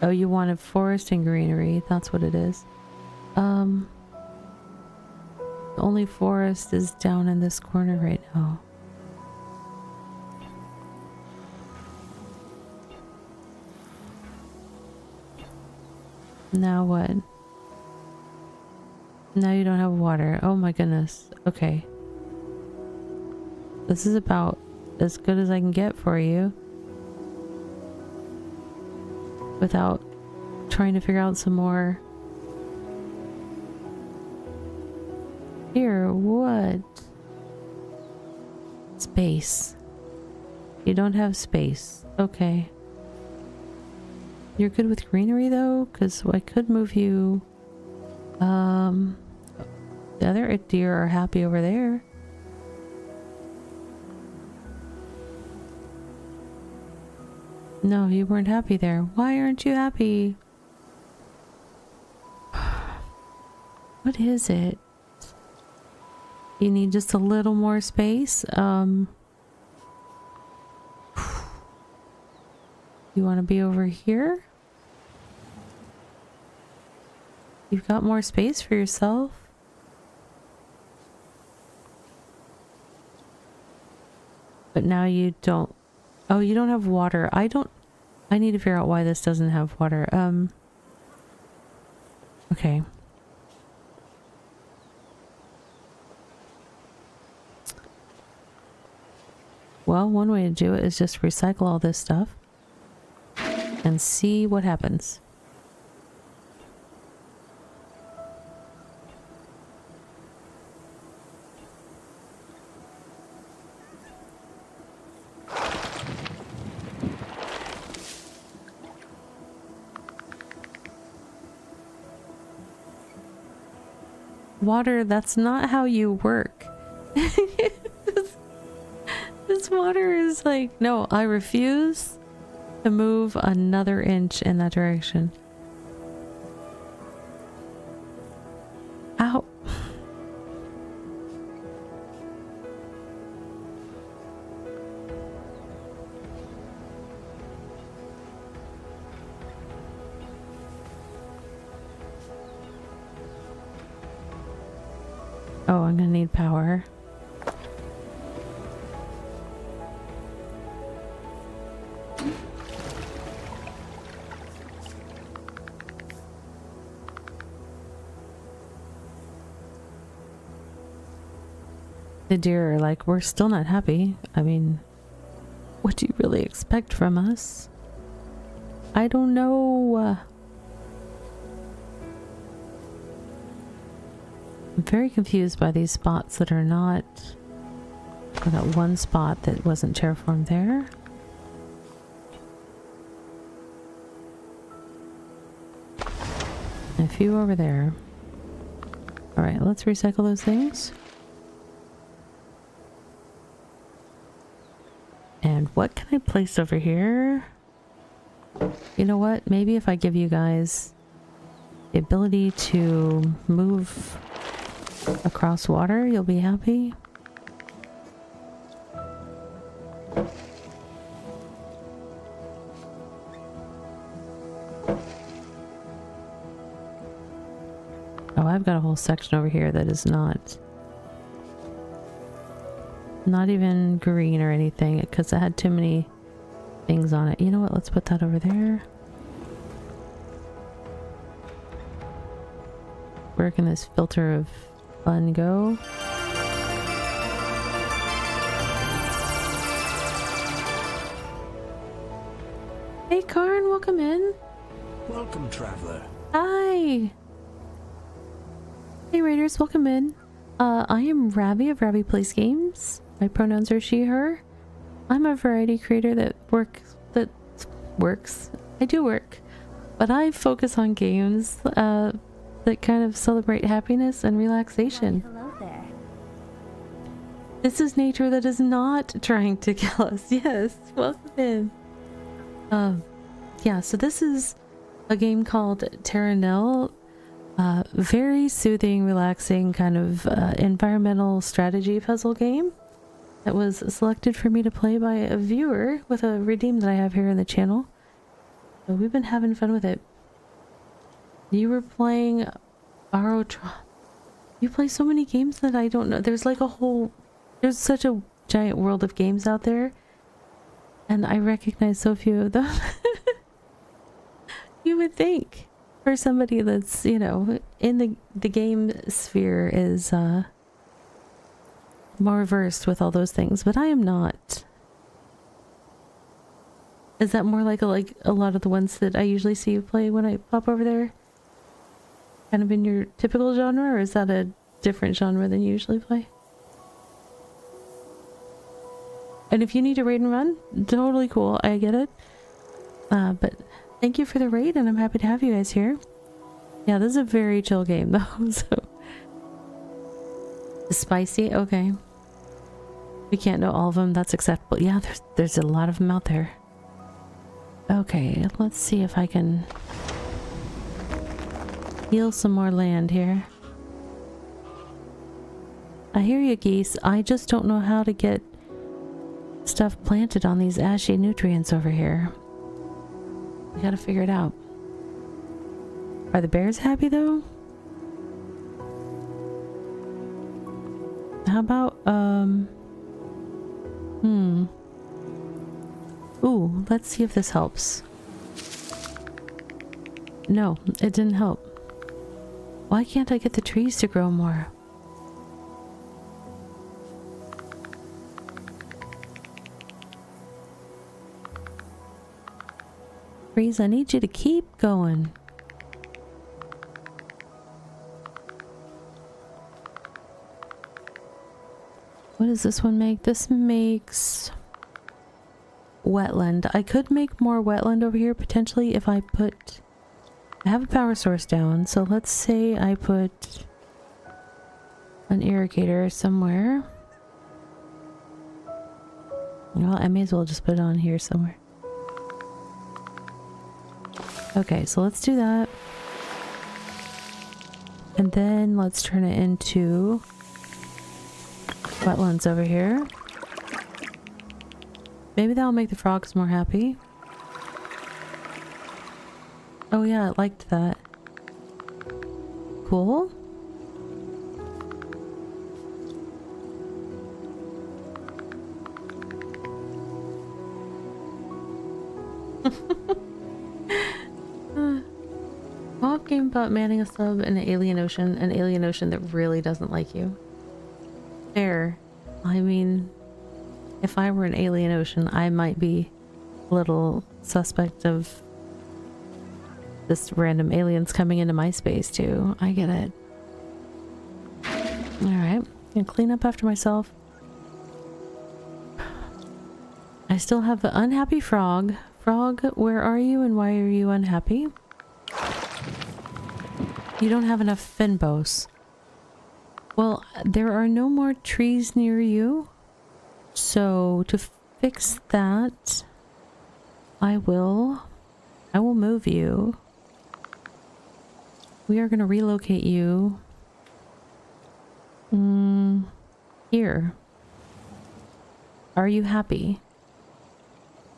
Oh, you wanted forest and greenery. That's what it is. The only forest is down in this corner right now. Now what? Now you don't have water. Oh my goodness. Okay. This is about as good as I can get for you. Without trying to figure out some more. Here, what? Space. You don't have space. Okay. You're good with greenery though? Because I could move you... The other deer are happy over there. No, you weren't happy there. Why aren't you happy? What is it? You need just a little more space? You want to be over here? You've got more space for yourself. But now you don't... Oh, you don't have water. I need to figure out why this doesn't have water. Okay. Well, one way to do it is just recycle all this stuff and see what happens. Water, that's not how you work. This water is like, no, I refuse to move another inch in that direction. Ow. Oh, I'm gonna need power. The deer are like, we're still not happy. I mean, what do you really expect from us? I don't know. I'm very confused by these spots that are not... I got one spot that wasn't terraformed there. A few over there. Alright, let's recycle those things. And what can I place over here? You know what? Maybe if I give you guys the ability to move across water, you'll be happy. Oh, I've got a whole section over here that is not even green or anything because I had too many things on it. You know what? Let's put that over there. Where can this filter of fun go? Hey, Karn, welcome in. Welcome, traveler. Hi. Hey, Raiders, welcome in. I am Ravvy of Ravvy Plays Games. My pronouns are she, her. I'm a variety creator that works. I do work, but I focus on games that kind of celebrate happiness and relaxation. Hello there. This is nature that is not trying to kill us. Yes, welcome in. Yeah, so this is a game called Terra Nil. Very soothing, relaxing kind of environmental strategy puzzle game that was selected for me to play by a viewer with a redeem that I have here in the channel. So we've been having fun with it. You were playing Arotron. You play so many games that I don't know. There's such a giant world of games out there, and I recognize so few of them. You would think for somebody that's, you know, in the game sphere is more versed with all those things, but I am not. Is that more like a lot of the ones that I usually see you play when I pop over there? Kind of in your typical genre, or is that a different genre than you usually play? And if you need to raid and run, totally cool, I get it. But thank you for the raid, and I'm happy to have you guys here. Yeah, this is a very chill game though, so. Spicy? Okay. We can't know all of them, that's acceptable. Yeah, there's a lot of them out there. Okay, let's see if I can heal some more land here. I hear you, geese. I just don't know how to get stuff planted on these ashy nutrients over here. We gotta figure it out. Are the bears happy though? How about, Ooh, let's see if this helps. No, it didn't help. Why can't I get the trees to grow more? Trees, I need you to keep going. What does this one make? This makes wetland. I could make more wetland over here potentially if I put... I have a power source down, so let's say I put an irrigator somewhere. Well, I may as well just put it on here somewhere. Okay, so let's do that. And then let's turn it into wetlands over here. Maybe that'll make the frogs more happy. Oh yeah, I liked that. Cool. Co-op game about manning a sub in an alien ocean that really doesn't like you. Fair. I mean, if I were an alien ocean, I might be a little suspect of this random aliens coming into my space too. I get it. Alright, gonna clean up after myself. I still have the unhappy frog. Frog, where are you and why are you unhappy? You don't have enough fin bows. Well, there are no more trees near you. So to fix that, I will move you. We are going to relocate you here. Are you happy?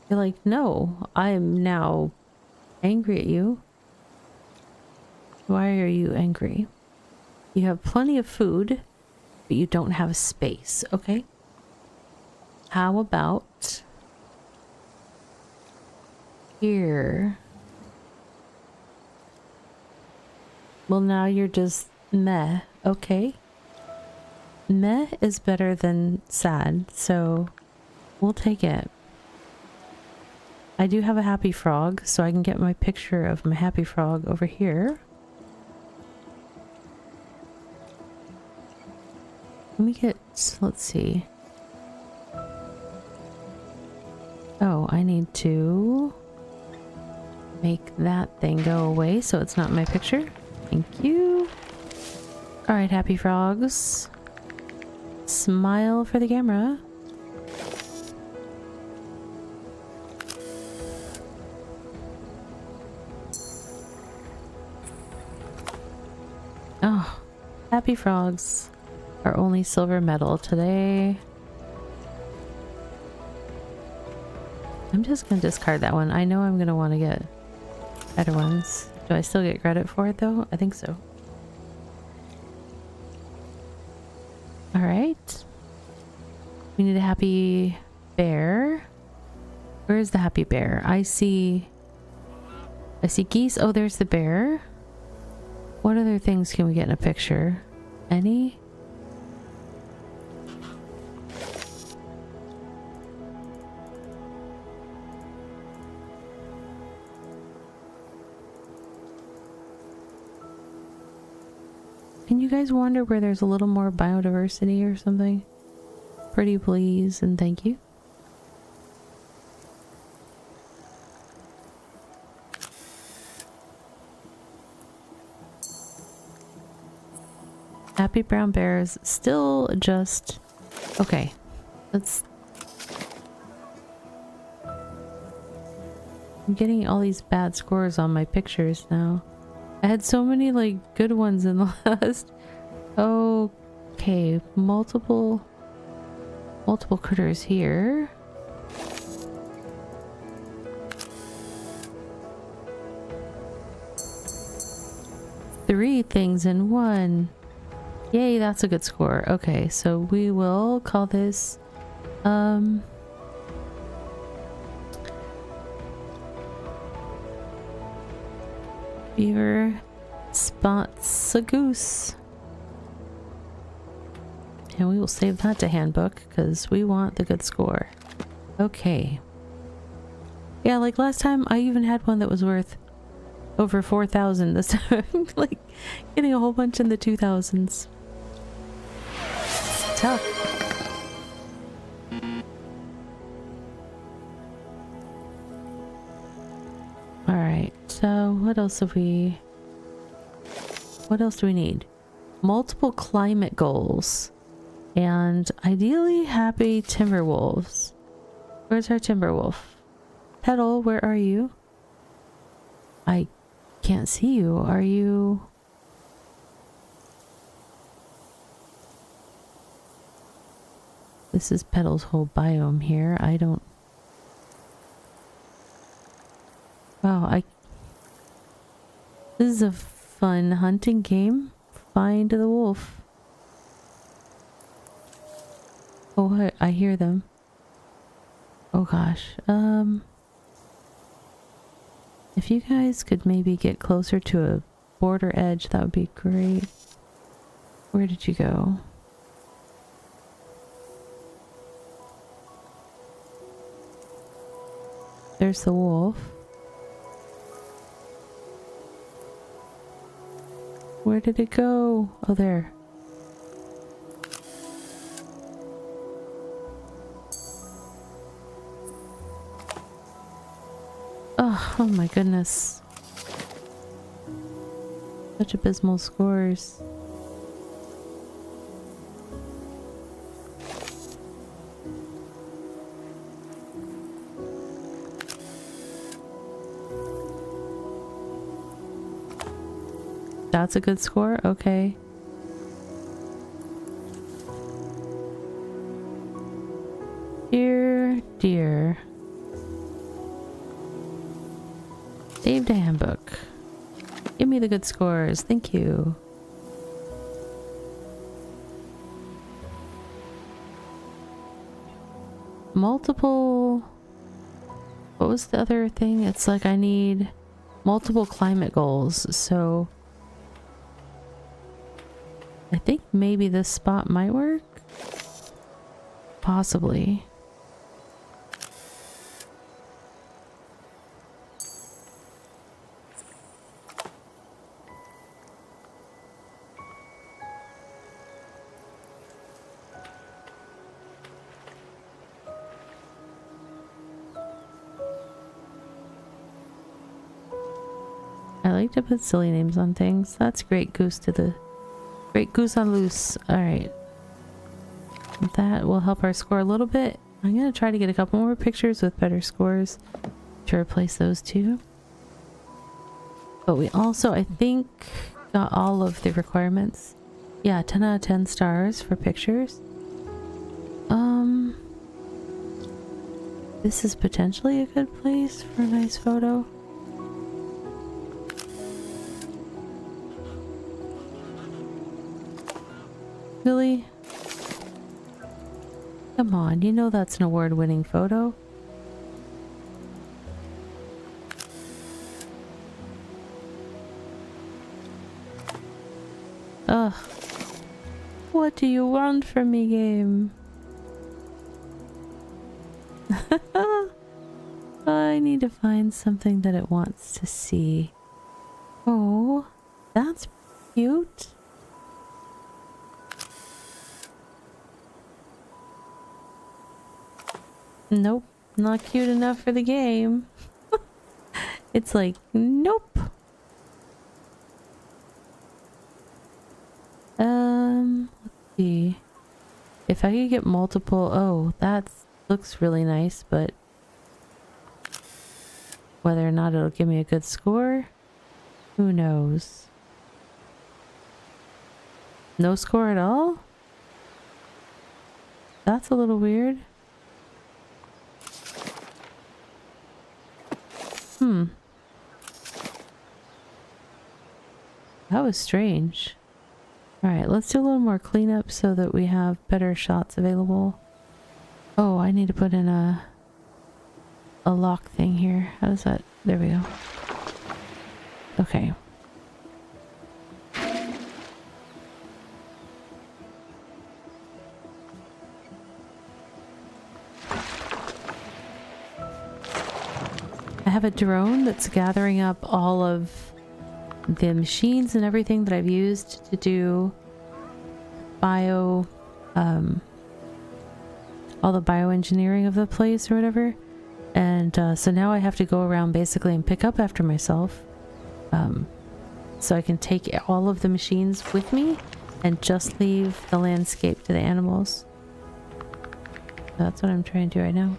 You're like, no, I am now angry at you. Why are you angry? You have plenty of food, but you don't have space, okay? How about here? Well, now you're just meh, okay? Meh is better than sad, so we'll take it. I do have a happy frog, so I can get my picture of my happy frog over here. Let me get, let's see. Oh, I need to make that thing go away so it's not in my picture. Thank you. Alright, happy frogs. Smile for the camera. Oh, happy frogs are only silver medal today. I'm just gonna discard that one. I know I'm gonna want to get better ones. Do I still get credit for it though? I think so. Alright. We need a happy bear. Where is the happy bear? I see geese. Oh, there's the bear. What other things can we get in a picture? Any? Can you guys wonder where there's a little more biodiversity or something? Pretty please and thank you. Happy brown bears still just okay. Let's. I'm getting all these bad scores on my pictures now. I had so many like good ones in the last. Okay, multiple critters here. Three things in one. Yay, that's a good score. Okay, so we will call this beaver spots a goose. And we will save that to handbook because we want the good score. Okay. Yeah, like last time I even had one that was worth over 4,000. This time like getting a whole bunch in the 2000s. It's tough. Alright, so what else do we need? Multiple climate goals. And ideally happy timber wolves. Where's our timber wolf? Petal, where are you? I can't see you. Are you... This is Petal's whole biome here. I don't... Wow, This is a fun hunting game. Find the wolf. Oh, I hear them. Oh gosh. If you guys could maybe get closer to a border edge, that would be great. Where did you go? There's the wolf. Where did it go? Oh, there. Oh my goodness. The such abysmal scores. That's a good score? Okay. Dear, dear. Saved a handbook. Give me the good scores. Thank you. Multiple... What was the other thing? It's like I need multiple climate goals, so... I think maybe this spot might work? Possibly. I like to put silly names on things. That's great goose to the... Great goose on loose. Alright. That will help our score a little bit. I'm gonna try to get a couple more pictures with better scores to replace those two. But we also, I think, got all of the requirements. Yeah, 10 out of 10 stars for pictures. This is potentially a good place for a nice photo. Really? Come on, you know that's an award-winning photo. Ugh. What do you want from me, game? I need to find something that it wants to see. Oh, that's cute. Nope, not cute enough for the game. It's like, nope. Let's see. If I could get multiple... Oh, that looks really nice, but... Whether or not it'll give me a good score, who knows? No score at all? That's a little weird. That was strange. Alright, let's do a little more cleanup so that we have better shots available. Oh, I need to put in a lock thing here. How does that... There we go. Okay. I have a drone that's gathering up all of the machines and everything that I've used to do all the bioengineering of the place or whatever. And so now I have to go around basically and pick up after myself. So I can take all of the machines with me and just leave the landscape to the animals. That's what I'm trying to do right now.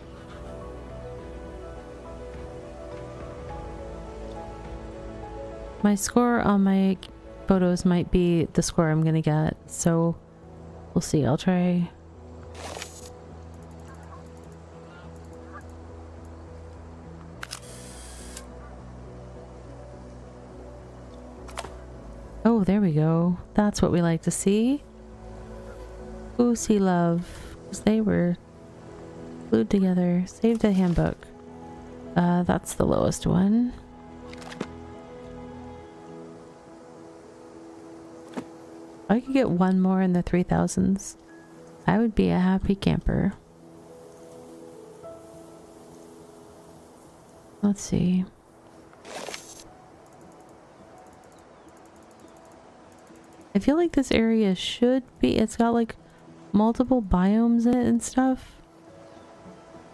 My score on my photos might be the score I'm gonna get, so we'll see. I'll try. Oh, there we go. That's what we like to see. Goosey love. Because they were glued together. Saved a handbook. That's the lowest one. If I could get one more in the 3000s, I would be a happy camper. Let's see. I feel like this area should be... It's got like multiple biomes in it and stuff.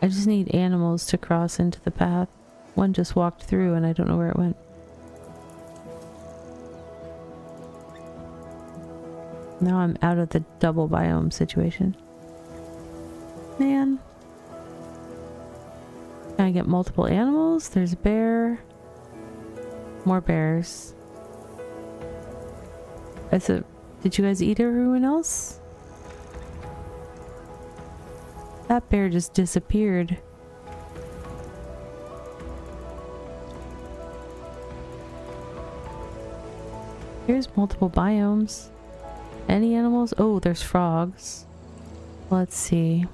I just need animals to cross into the path. One just walked through and I don't know where it went. Now I'm out of the double biome situation. Man. Can I get multiple animals? There's a bear. More bears. Did you guys eat everyone else? That bear just disappeared. Here's multiple biomes. Any animals? Oh, there's frogs. Let's see.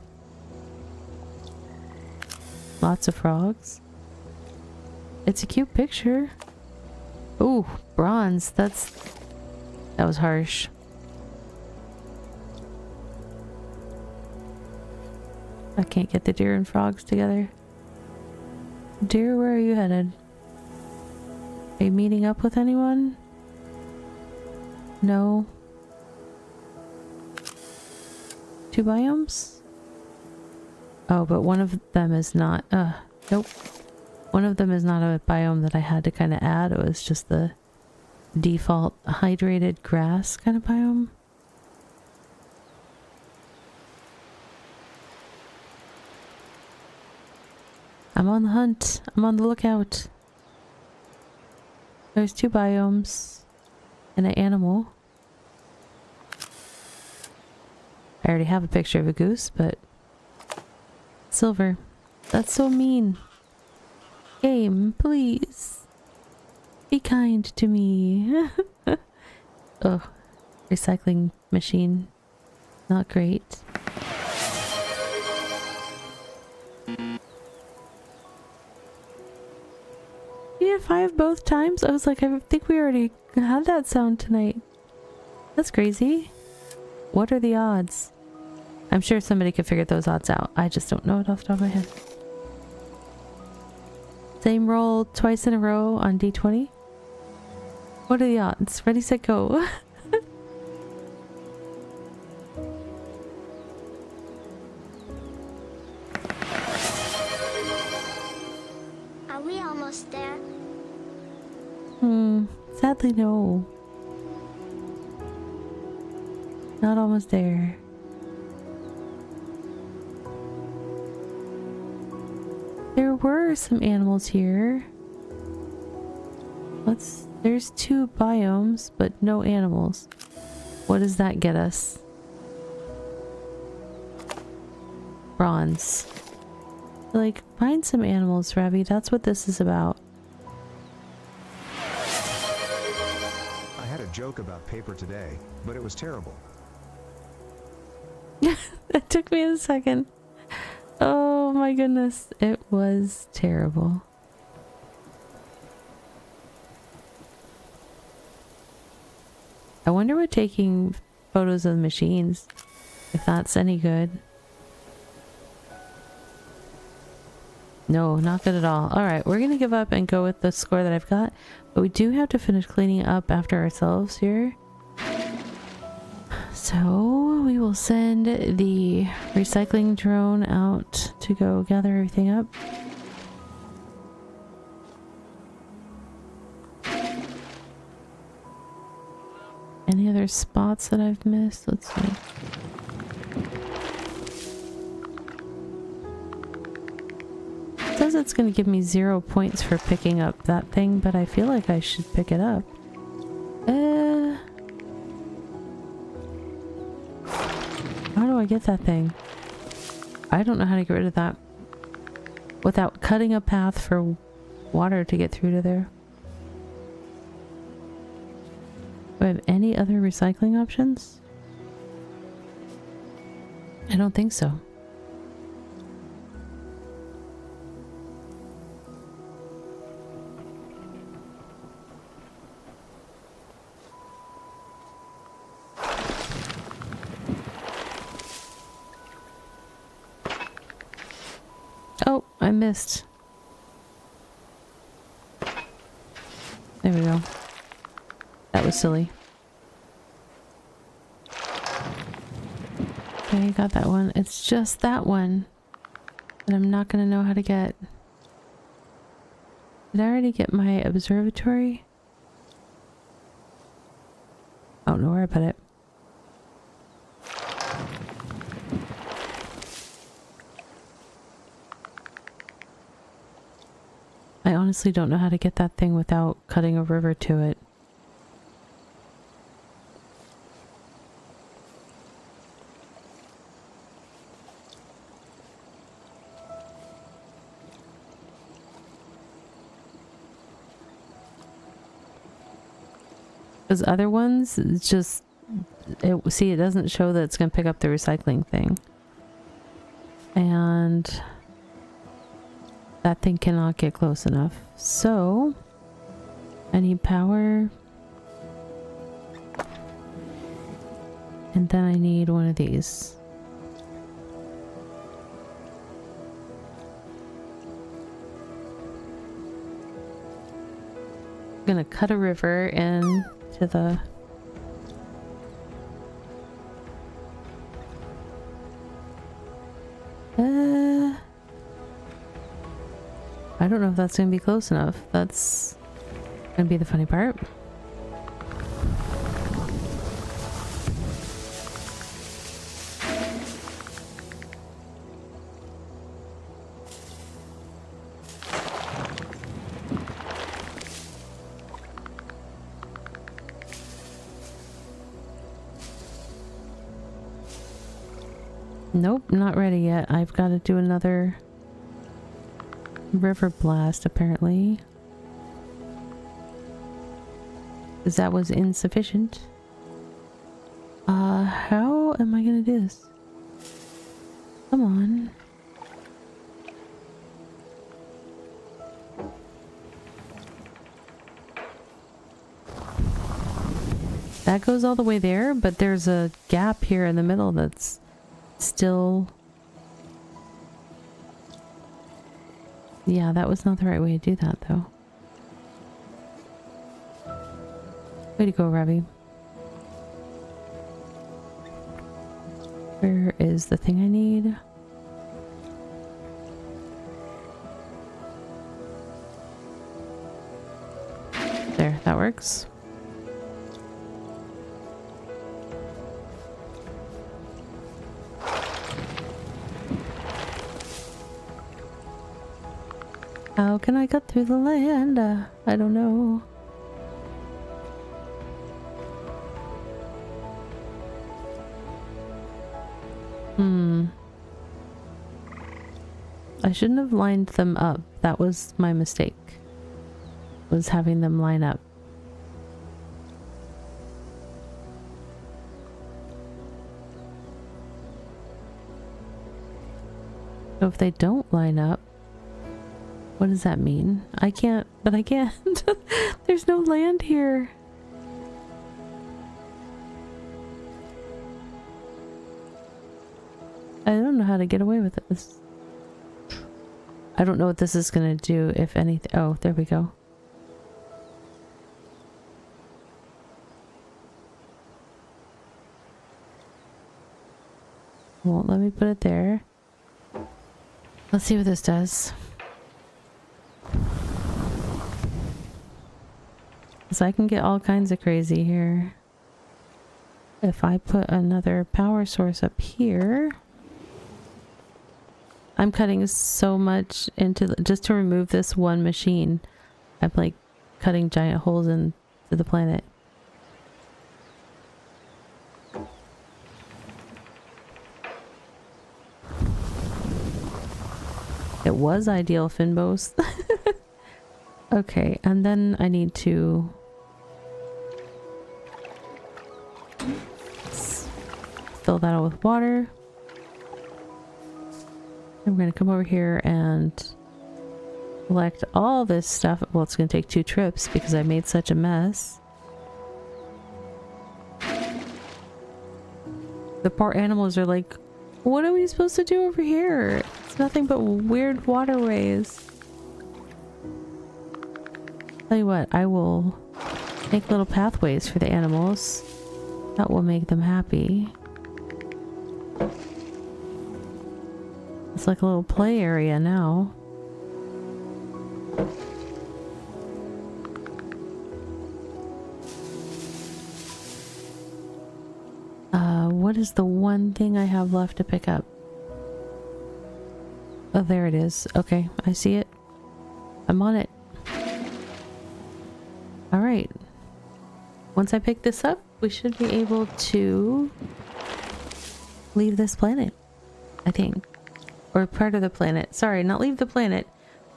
Lots of frogs. It's a cute picture. Oh, bronze. That was harsh. I can't get the deer and frogs together. Deer, where are you headed? Are you meeting up with anyone? No. 2 biomes? Oh, but one of them is not, nope. One of them is not a biome that I had to kind of add. It was just the default hydrated grass kind of biome. I'm on the hunt. I'm on the lookout. There's 2 biomes and an animal. I already have a picture of a goose, but silver. That's so mean. Game, please. Be kind to me. Oh, recycling machine. Not great. You did 5 both times? I was like, I think we already had that sound tonight. That's crazy. What are the odds? I'm sure somebody could figure those odds out. I just don't know it off the top of my head. Same roll twice in a row on D20. What are the odds? Ready, set, go. Are we almost there? Sadly, no. Not almost there. There were some animals here. There's 2 biomes, but no animals. What does that get us? Bronze. Like, find some animals, Ravvy. That's what this is about. I had a joke about paper today, but it was terrible. It took me a second. Oh my goodness. It was terrible. I wonder what taking photos of the machines, if that's any good. No, not good at all. Alright, we're gonna give up and go with the score that I've got. But we do have to finish cleaning up after ourselves here. So we will send the recycling drone out to go gather everything up. Any other spots that I've missed? Let's see. It says it's going to give me 0 points for picking up that thing, but I feel like I should pick it up. How do I get that thing? I don't know how to get rid of that without cutting a path for water to get through to there. Do I have any other recycling options? I don't think so. Oh, I missed. There we go. That was silly. Okay, got that one. It's just that one that I'm not gonna know how to get. Did I already get my observatory? I don't know where I put it. I honestly don't know how to get that thing without cutting a river to it. Those other ones, it's just... see, it doesn't show that it's going to pick up the recycling thing. And... that thing cannot get close enough. So... I need power. And then I need one of these. I'm gonna cut a river into the... I don't know if that's gonna be close enough. That's gonna be the funny part. Nope, not ready yet. I've got to do another river blast, apparently. Because that was insufficient. How am I gonna do this? Come on. That goes all the way there, but there's a gap here in the middle that's still... yeah, that was not the right way to do that, though. Way to go, Ravvy. Where is the thing I need? There, that works. How can I cut through the land? I don't know. I shouldn't have lined them up. That was my mistake. Was having them line up. So if they don't line up, what does that mean? I can't, but I can't. There's no land here. I don't know how to get away with this. I don't know what this is gonna do, if anything. Oh, there we go. Won't let me put it there. Let's see what this does. So I can get all kinds of crazy here. If I put another power source up here... I'm cutting so much into just to remove this one machine. I'm like cutting giant holes into the planet. It was ideal, Finbos. Okay, and then I need to fill that out with water. I'm going to come over here and collect all this stuff. Well, it's going to take 2 trips because I made such a mess. The poor animals are like, what are we supposed to do over here? It's nothing but weird waterways. Tell you what, I will make little pathways for the animals. That will make them happy. It's like a little play area now. What is the one thing I have left to pick up? Oh, there it is. Okay, I see it. I'm on it. Alright. Once I pick this up, we should be able to leave this planet, I think. Or part of the planet. Sorry, not leave the planet.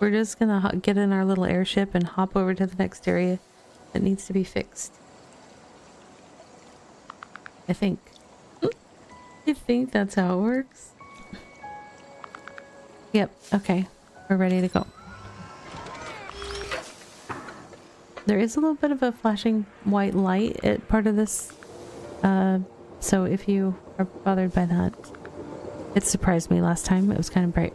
We're just gonna get in our little airship and hop over to the next area that needs to be fixed. I think. I think that's how it works. Yep, okay. We're ready to go. There is a little bit of a flashing white light at part of this, so if you are bothered by that, it surprised me last time. It was kind of bright.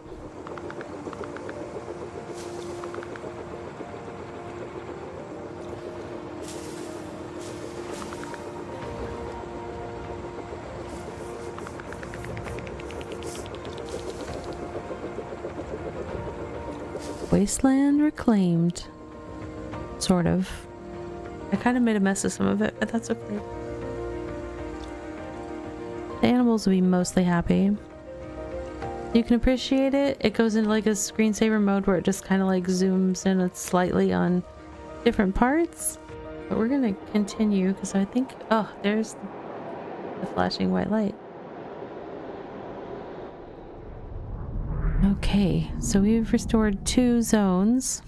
Wasteland reclaimed. Sort of. I kind of made a mess of some of it, but that's okay. The animals will be mostly happy. You can appreciate it. It goes into like a screensaver mode where it just kind of like zooms in slightly on different parts. But we're gonna continue because I think, oh, there's the flashing white light. Okay, so we've restored 2 zones.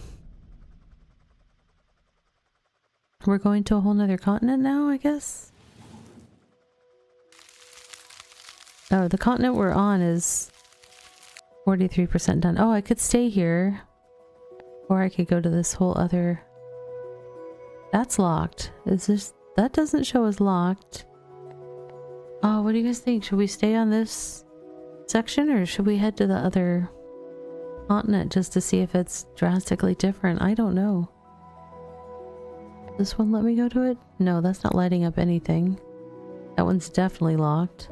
We're going to a whole nother continent now, I guess? Oh, the continent we're on is 43% done. Oh, I could stay here. Or I could go to this whole other... That's locked. Is this... That doesn't show as locked. Oh, what do you guys think? Should we stay on this section or should we head to the other continent just to see if it's drastically different? I don't know. This one let me go to it? No, that's not lighting up anything. That one's definitely locked.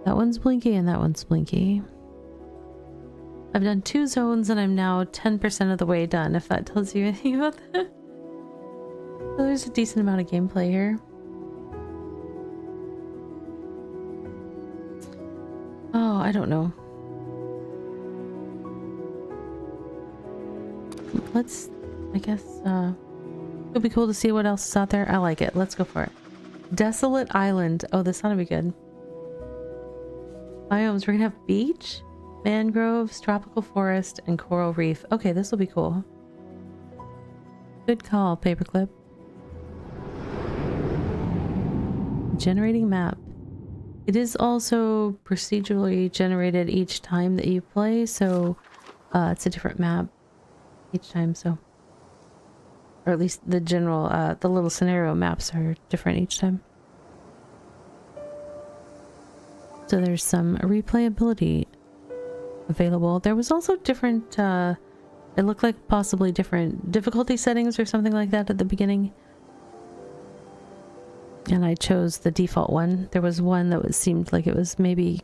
That one's blinky and that one's blinky. I've done 2 zones and I'm now 10% of the way done, if that tells you anything about that. So there's a decent amount of gameplay here. Oh, I don't know. Let's, I guess, it'll be cool to see what else is out there. I like it. Let's go for it. Desolate Island. Oh, this ought to be good. Biomes. We're gonna have beach, mangroves, tropical forest, and coral reef. Okay, this will be cool. Good call, paperclip. Generating map. It is also procedurally generated each time that you play, so it's a different map each time, so... Or at least the general, the little scenario maps are different each time. So there's some replayability available. There was also different, it looked like possibly different difficulty settings or something like that at the beginning. And I chose the default one. There was one that seemed like it was maybe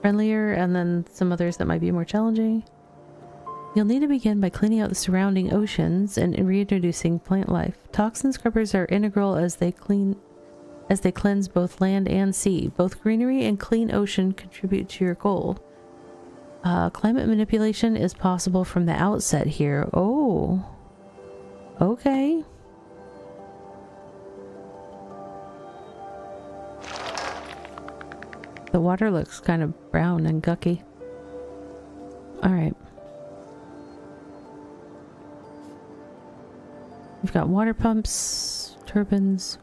friendlier, and then some others that might be more challenging. You'll need to begin by cleaning out the surrounding oceans and reintroducing plant life. Toxin scrubbers are integral as they cleanse both land and sea. Both greenery and clean ocean contribute to your goal. Climate manipulation is possible from the outset here. Oh. Okay. The water looks kind of brown and gucky. Alright. We've got water pumps, turbines.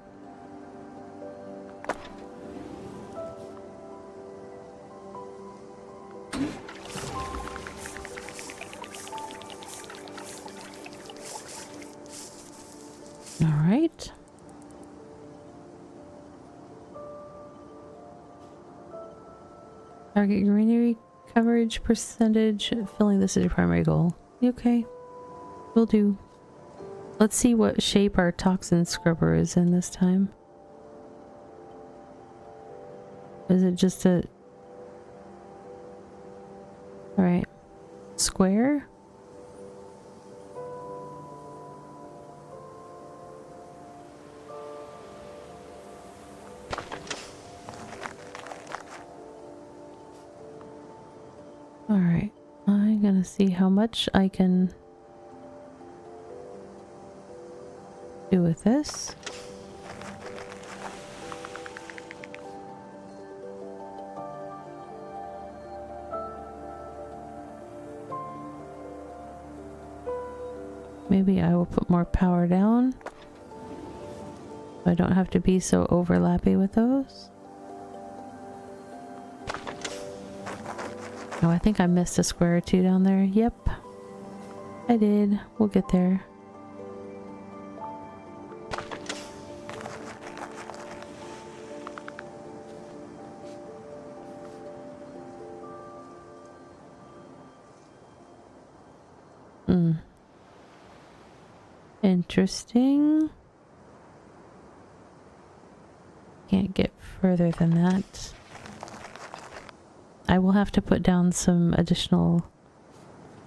All right. Target greenery coverage percentage. Filling this is your primary goal. Okay. Will do. Let's see what shape our toxin scrubber is in this time. Is it just a... Alright. Square? Alright. I'm gonna see how much I can... do with this. Maybe I will put more power down, so I don't have to be so overlappy with those. Oh, I think I missed a square or two down there. Yep, I did. We'll get there. Interesting. Can't get further than that. I will have to put down some additional,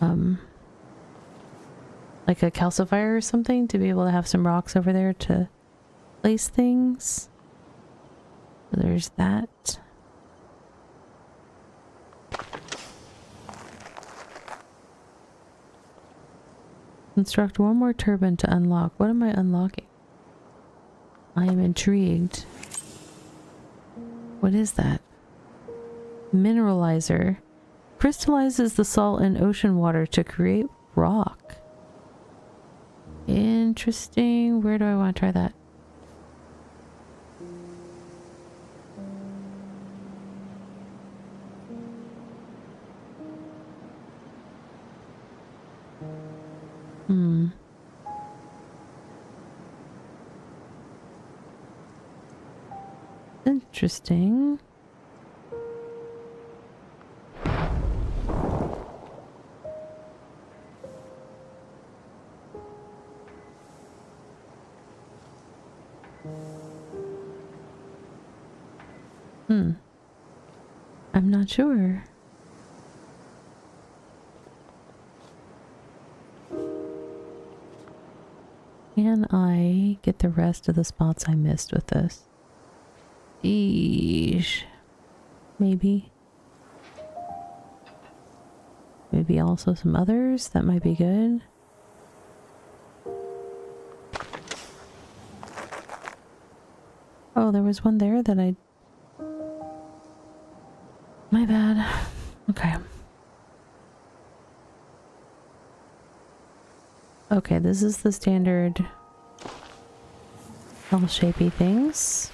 like a calcifier or something to be able to have some rocks over there to place things. So there's that. Construct one more turbine to unlock. What am I unlocking? I am intrigued. What is that? Mineralizer. Crystallizes the salt in ocean water to create rock. Interesting. Where do I want to try that? Interesting. I'm not sure. Can I get the rest of the spots I missed with this? Eesh. Maybe. Maybe also some others. That might be good. Oh, there was one there that I... My bad. Okay. Okay, this is the standard L-shapey things.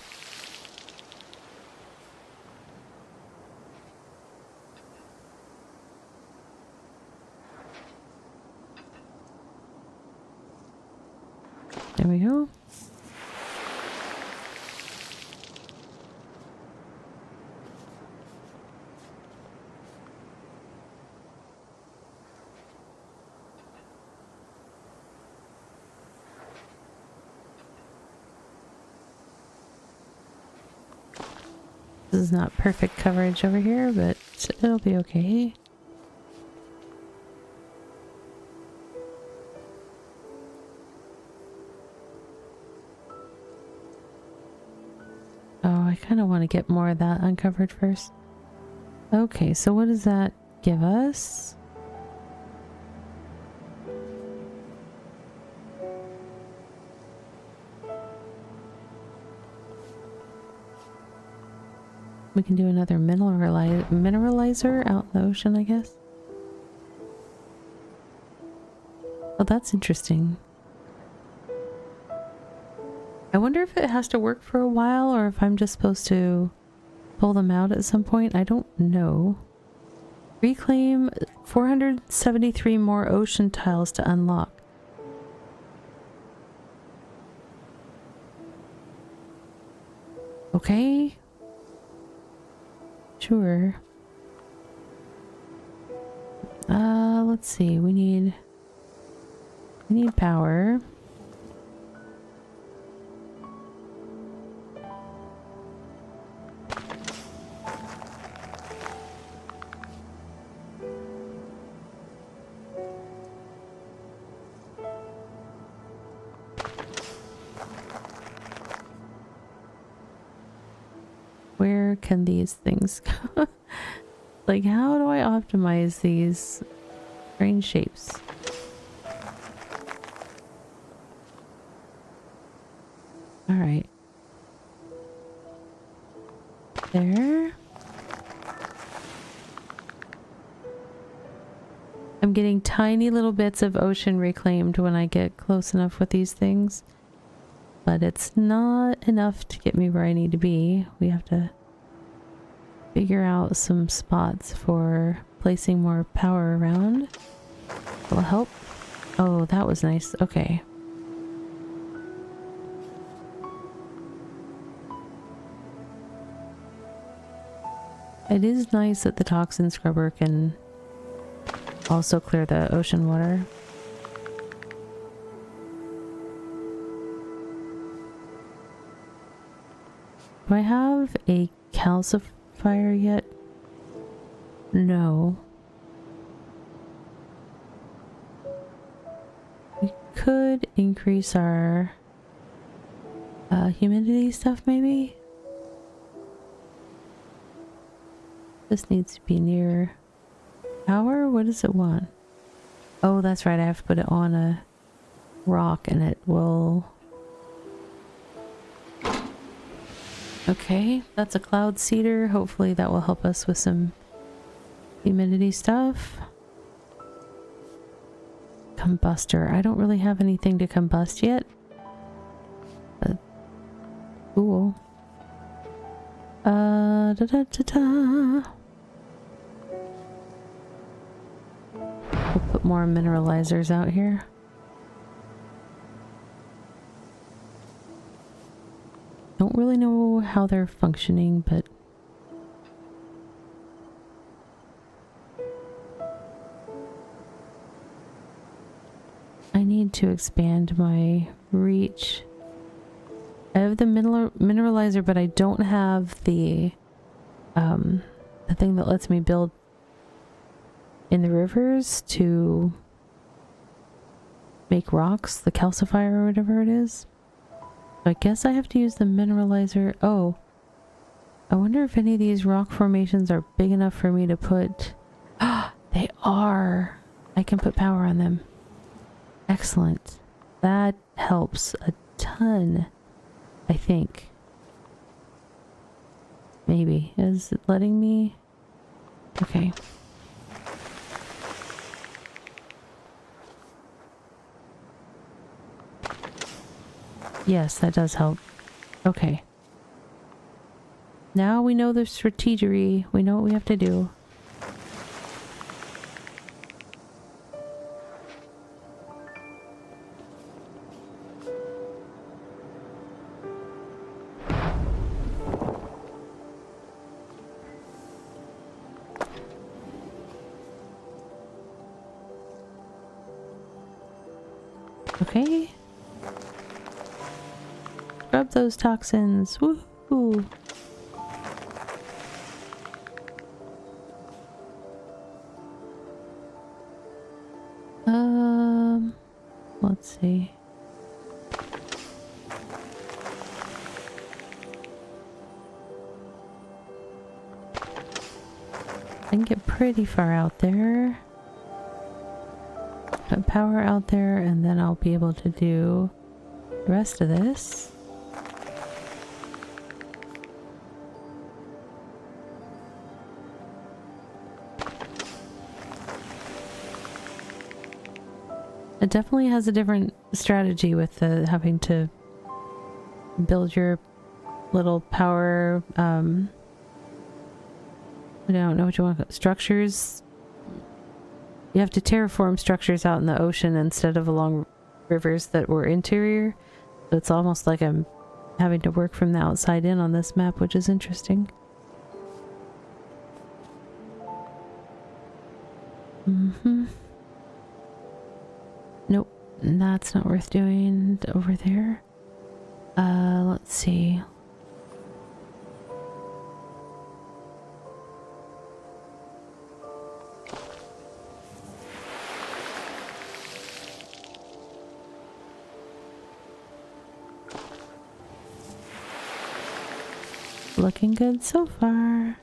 There we go. This is not perfect coverage over here, but it'll be okay. Oh, I kind of want to get more of that uncovered first. Okay, so what does that give us? We can do another mineralizer out in the ocean, I guess. Oh, that's interesting. I wonder if it has to work for a while or if I'm just supposed to pull them out at some point. I don't know. Reclaim 473 more ocean tiles to unlock. Okay. Sure. Let's see. We need power. Where can these things go? Like, how do I optimize these strange shapes? All right. There. I'm getting tiny little bits of ocean reclaimed when I get close enough with these things. But it's not enough to get me where I need to be. We have to figure out some spots for placing more power around. Will help. Oh, that was nice. Okay. It is nice that the toxin scrubber can also clear the ocean water. Do I have a calcifier yet? No. We could increase our humidity stuff maybe? This needs to be near power? What does it want? Oh, that's right. I have to put it on a rock and it will... Okay, that's a cloud seeder. Hopefully that will help us with some humidity stuff. Combustor. I don't really have anything to combust yet. But cool. Da-da-da-da. We'll put more mineralizers out here. Don't really know how they're functioning, but I need to expand my reach. I have the mineralizer, but I don't have the thing that lets me build in the rivers to make rocks, the calcifier or whatever it is. So I guess I have to use the mineralizer. Oh, I wonder if any of these rock formations are big enough for me to put... They are! I can put power on them. Excellent. That helps a ton, I think. Maybe. Is it letting me? Okay. Yes, that does help. Okay. Now we know the strategery. We know what we have to do. Okay. Scrub those toxins. Woohoo! Let's see. I can get pretty far out there. Put power out there, and then I'll be able to do the rest of this. It definitely has a different strategy with the having to build your little power, I don't know what you want, structures. You have to terraform structures out in the ocean instead of along rivers that were interior. So it's almost like I'm having to work from the outside in on this map, which is interesting. Nope, that's not worth doing over there. Let's see. Looking good so far.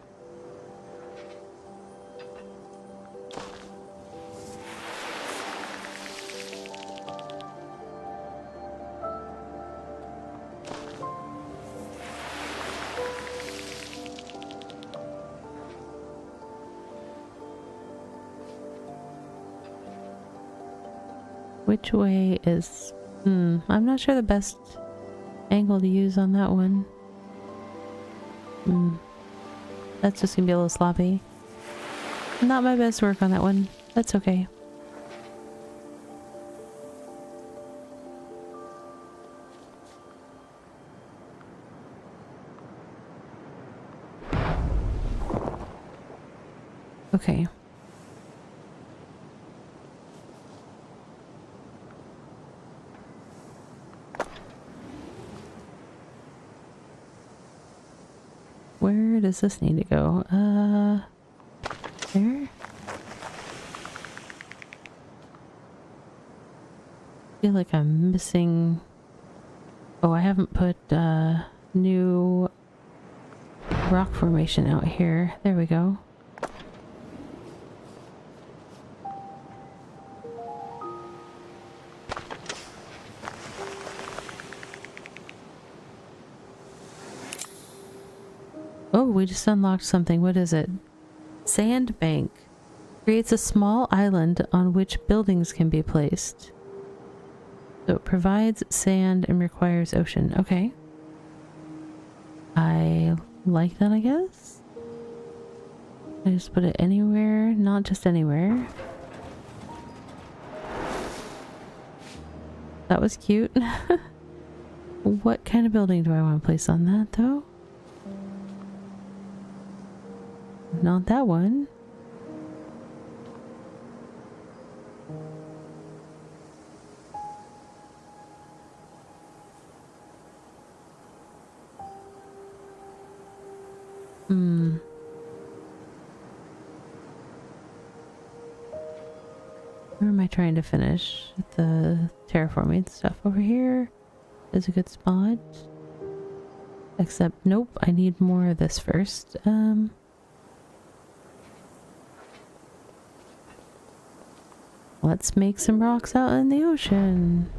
Which way is... I'm not sure the best angle to use on that one. That's just gonna be a little sloppy. Not my best work on that one. That's okay. Okay. Where does this need to go? There? I feel like I'm missing... Oh, I haven't put new rock formation out here. There we go. Oh, we just unlocked something. What is it? Sandbank. Creates a small island on which buildings can be placed. So it provides sand and requires ocean. Okay. I like that, I guess. I just put it anywhere, not just anywhere. That was cute. What kind of building do I want to place on that, though? Not that one. Where am I trying to finish? The terraforming stuff over here is a good spot. Except, nope, I need more of this first. Let's make some rocks out in the ocean.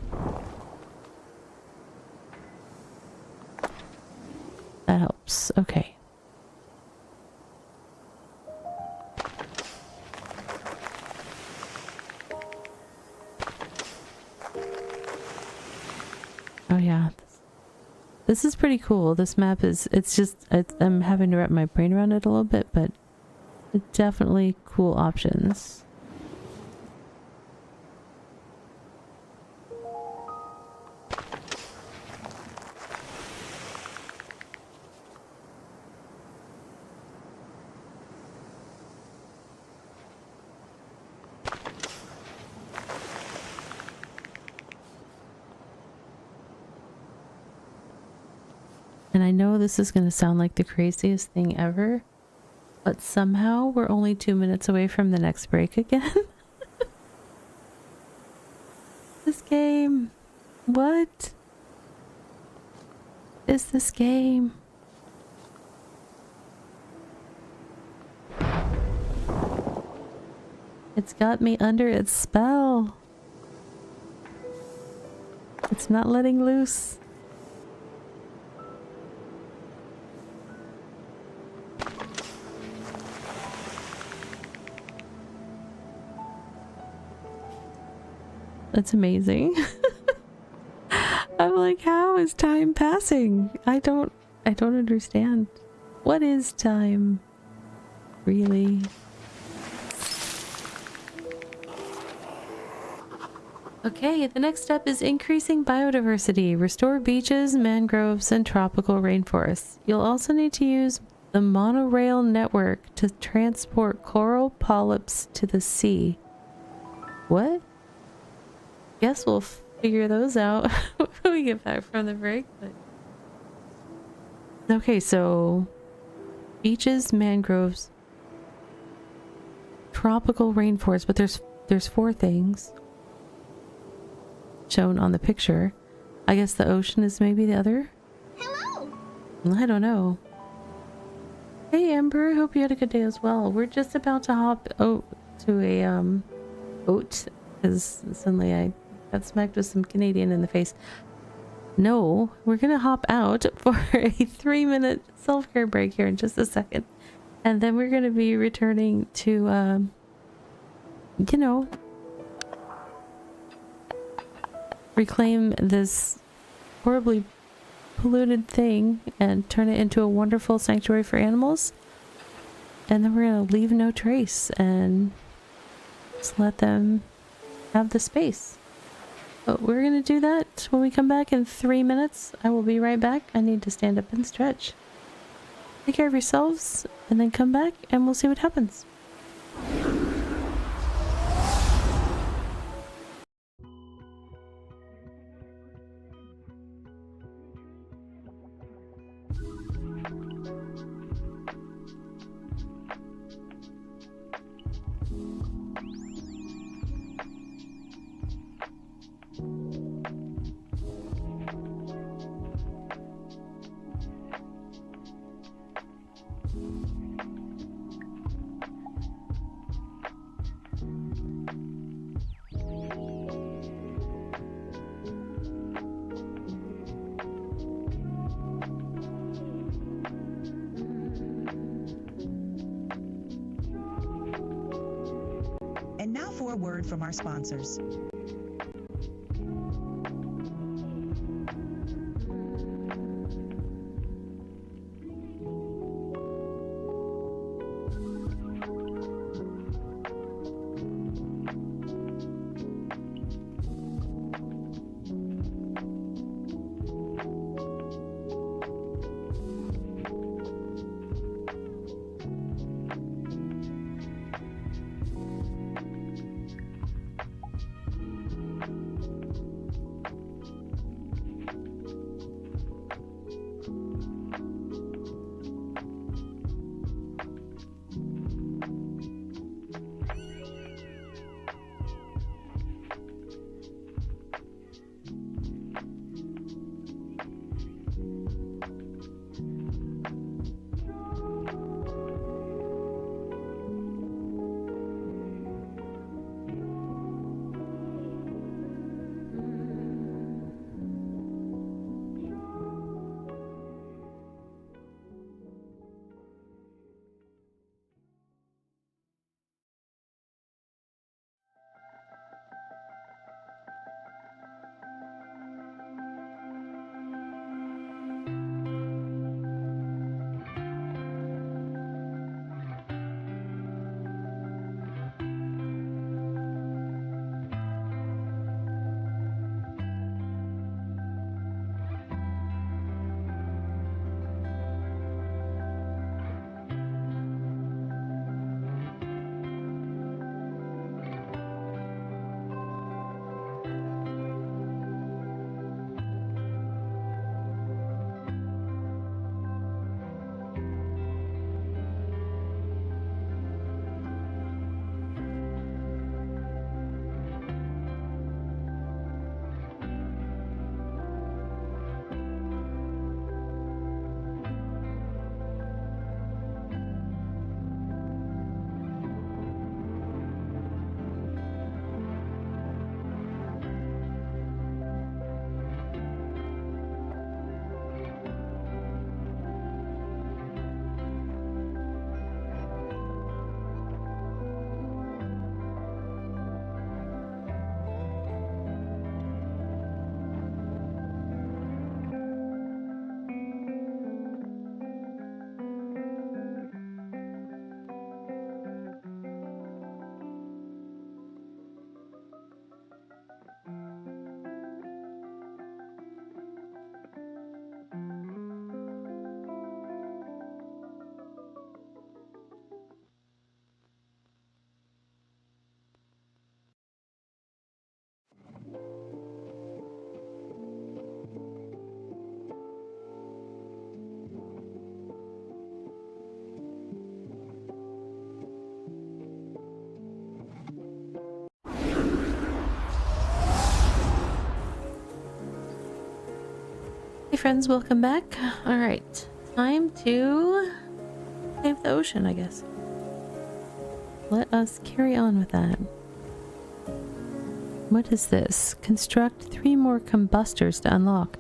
That helps. Okay. Oh yeah. This is pretty cool. This map is, I'm having to wrap my brain around it a little bit, but it's definitely cool options. And I know this is going to sound like the craziest thing ever, but somehow we're only 2 minutes away from the next break again. This game. What is this game? It's got me under its spell. It's not letting loose. That's amazing. I'm like, how is time passing? I don't understand. What is time? Really? Okay, the next step is increasing biodiversity. Restore beaches, mangroves, and tropical rainforests. You'll also need to use the monorail network to transport coral polyps to the sea. What? Guess we'll figure those out when we get back from the break. But... Okay, so beaches, mangroves, tropical rainforest, but there's 4 things shown on the picture. I guess the ocean is maybe the other. Hello. I don't know. Hey Amber, hope you had a good day as well. We're just about to hop to a boat because suddenly I got smacked with some Canadian in the face. No, we're gonna hop out for a 3-minute self-care break here in just a second, and then we're gonna be returning to you know, reclaim this horribly polluted thing and turn it into a wonderful sanctuary for animals. And then we're going to leave no trace and just let them have the space. But we're going to do that when we come back in 3 minutes. I will be right back. I need to stand up and stretch. Take care of yourselves and then come back and we'll see what happens. And now for a word from our sponsors. Hey friends, welcome back. Alright, time to save the ocean, I guess. Let us carry on with that. What is this? Construct 3 more combustors to unlock.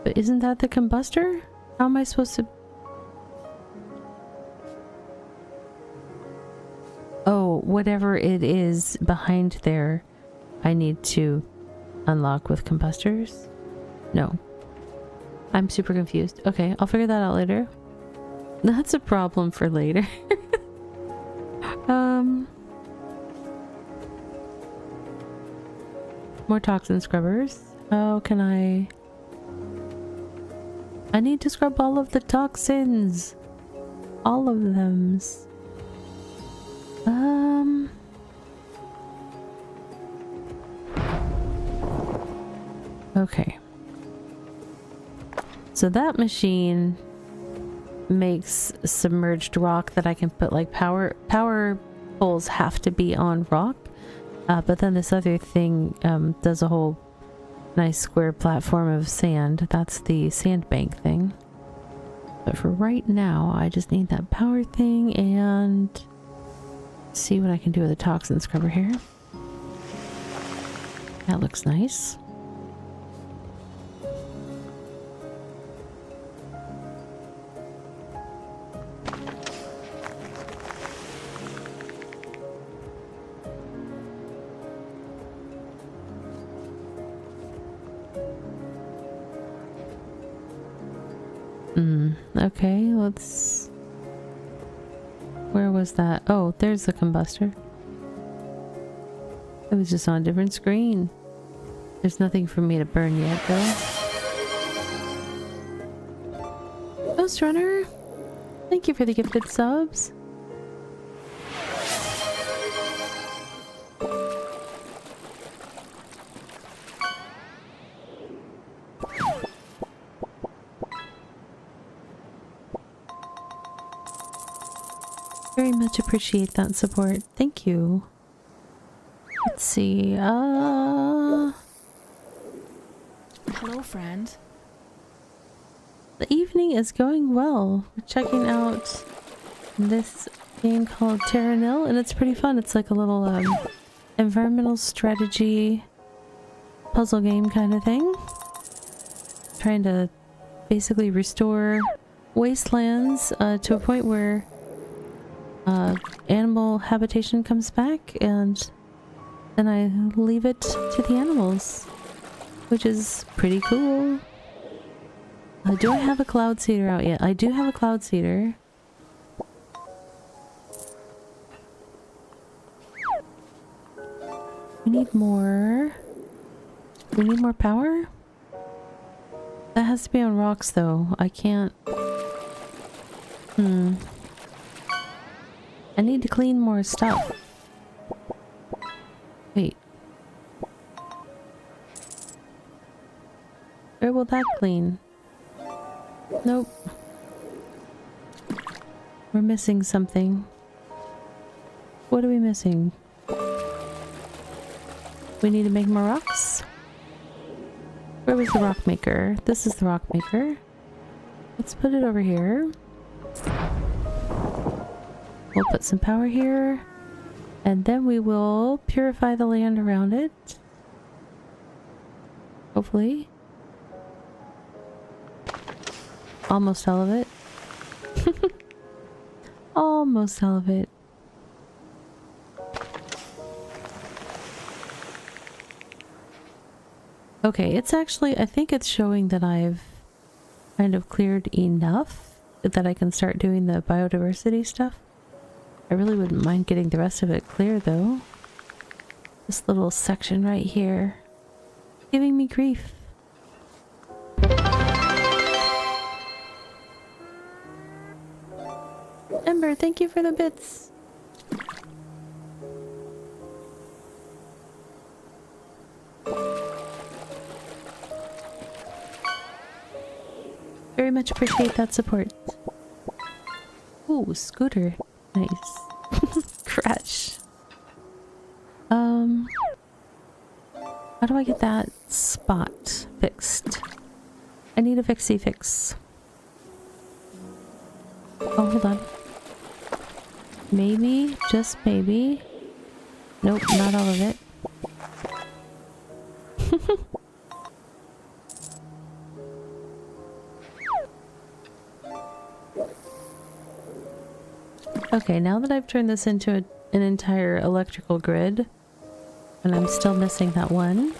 But isn't that the combustor? How am I supposed to... So whatever it is behind there, I need to unlock with combustors? No. I'm super confused. Okay, I'll figure that out later. That's a problem for later. More toxin scrubbers. How can I need to scrub all of the toxins. All of them. Okay. So that machine makes submerged rock that I can put like power poles have to be on rock. But then this other thing does a whole nice square platform of sand. That's the sandbank thing. But for right now, I just need that power thing and see what I can do with a toxin scrubber here. That looks nice. Okay, let's... Where was that? Oh, there's the combustor. It was just on a different screen. There's nothing for me to burn yet, though. Ghost Runner! Thank you for the gifted subs. Very much appreciate that support. Thank you. Let's see. Hello, friend. The evening is going well. We're checking out this game called Terra Nil, and it's pretty fun. It's like a little environmental strategy puzzle game kind of thing. Trying to basically restore wastelands to a point where animal habitation comes back, and then I leave it to the animals, which is pretty cool. Do I have a cloud seeder out yet? I do have a cloud seeder. We need more. We need more power? That has to be on rocks though. I can't... I need to clean more stuff. Wait. Where will that clean? Nope. We're missing something. What are we missing? We need to make more rocks? Where was the rock maker? This is the rock maker. Let's put it over here. We'll put some power here, and then we will purify the land around it. Hopefully. Almost all of it. Almost all of it. Okay, it's actually, I think it's showing that I've kind of cleared enough that I can start doing the biodiversity stuff. I really wouldn't mind getting the rest of it clear though. This little section right here. Giving me grief. Ember, thank you for the bits. Very much appreciate that support. Ooh, scooter. Nice. Crash. How do I get that spot fixed? I need a fixie fix. Oh, hold on. Maybe, just maybe. Nope, not all of it. Okay, now that I've turned this into a an entire electrical grid. And I'm still missing that one.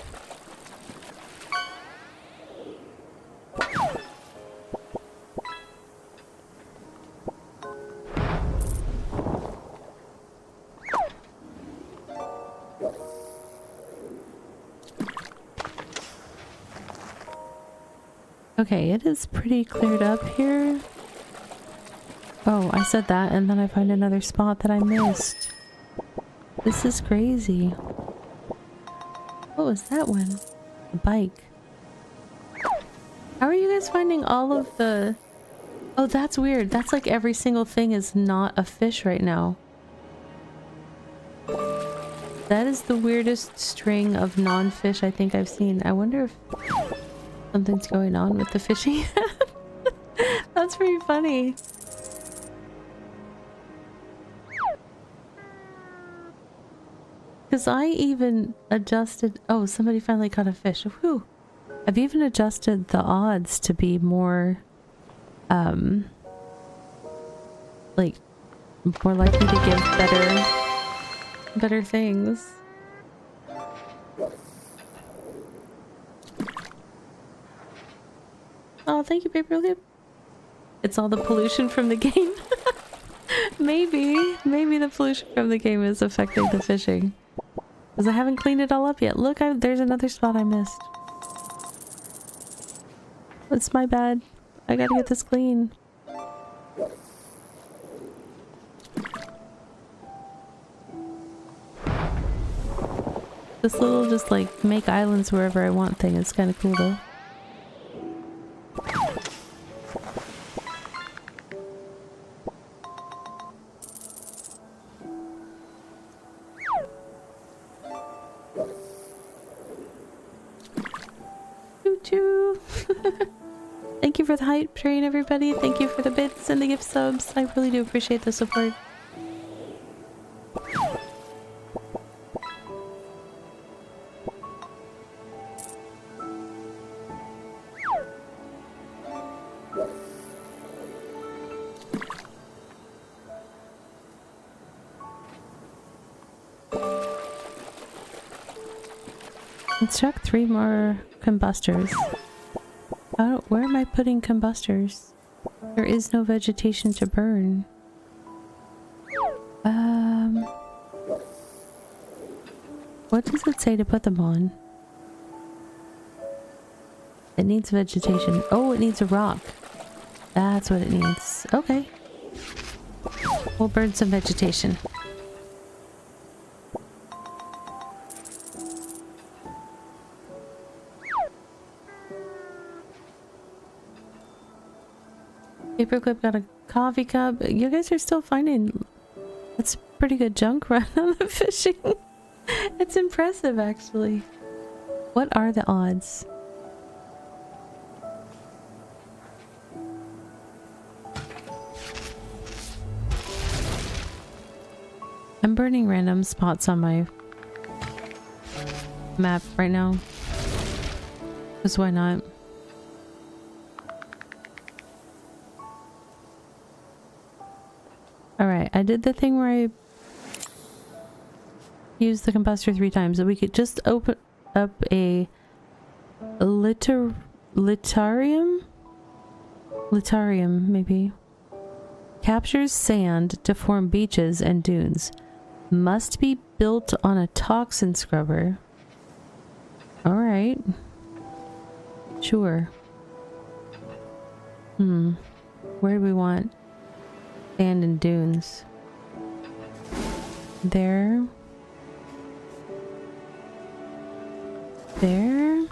Okay, it is pretty cleared up here. Oh, I said that and then I find another spot that I missed. This is crazy. What was that one? A bike. How are you guys finding all of the... Oh, that's weird. That's like every single thing is not a fish right now. That is the weirdest string of non-fish I think I've seen. I wonder if something's going on with the fishing. That's pretty funny. Because I even adjusted... Oh, somebody finally caught a fish. Whew. I've even adjusted the odds to be more... like, more likely to give better things. Oh, thank you, Paperclip. It's all the pollution from the game. Maybe the pollution from the game is affecting the fishing. Because I haven't cleaned it all up yet. Look, there's another spot I missed. It's my bad. I gotta get this clean. This little just like make islands wherever I want thing is kind of cool though. Thank you for the hype train, everybody. Thank you for the bits and the gift subs. I really do appreciate the support. Construct 3 more combustors. Where am I putting combustors? There is no vegetation to burn. What does it say to put them on? It needs vegetation. Oh, it needs a rock. That's what it needs. Okay. We'll burn some vegetation. Paperclip got a coffee cup. You guys are still finding... That's pretty good junk run on the fishing. It's impressive, actually. What are the odds? I'm burning random spots on my map right now. Because why not? Alright, I did the thing where I used the combustor 3 times, so we could just open up a litarium, maybe. Captures sand to form beaches and dunes. Must be built on a toxin scrubber. Alright. Sure. Where do we want sand and dunes? There. There.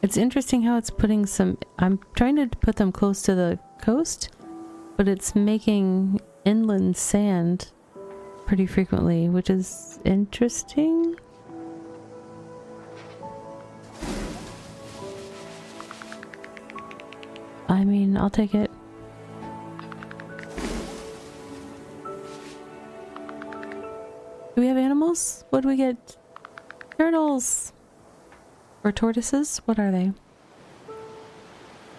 It's interesting how it's putting some... I'm trying to put them close to the coast, but it's making inland sand pretty frequently, which is interesting. I mean, I'll take it. turtles? What do we get? Turtles! Or tortoises? What are they?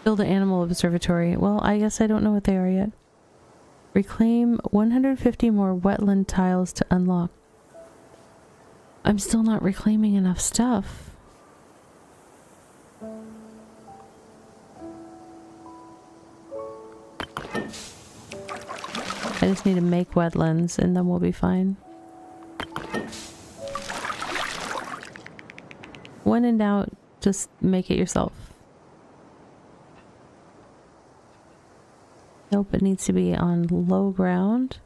Build an animal observatory. Well, I guess I don't know what they are yet. Reclaim 150 more wetland tiles to unlock. I'm still not reclaiming enough stuff. I just need to make wetlands and then we'll be fine. When in doubt, just make it yourself. Nope, it needs to be on low ground.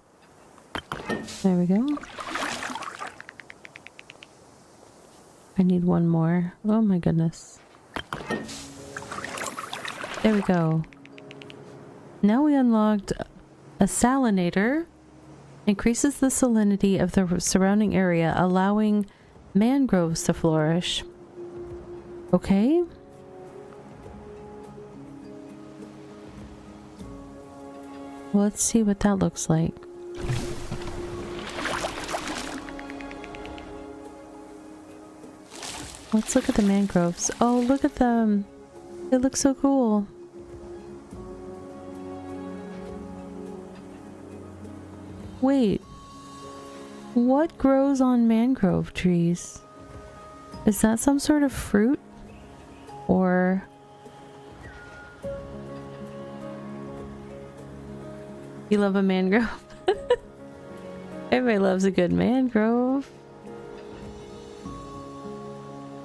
There we go. I need one more. Oh my goodness. There we go. Now we unlocked a salinator. Increases the salinity of the surrounding area, allowing mangroves to flourish. Okay. Let's see what that looks like. Let's look at the mangroves. Oh, look at them. They look so cool. Wait. What grows on mangrove trees? Is that some sort of fruit? Or... You love a mangrove? Everybody loves a good mangrove.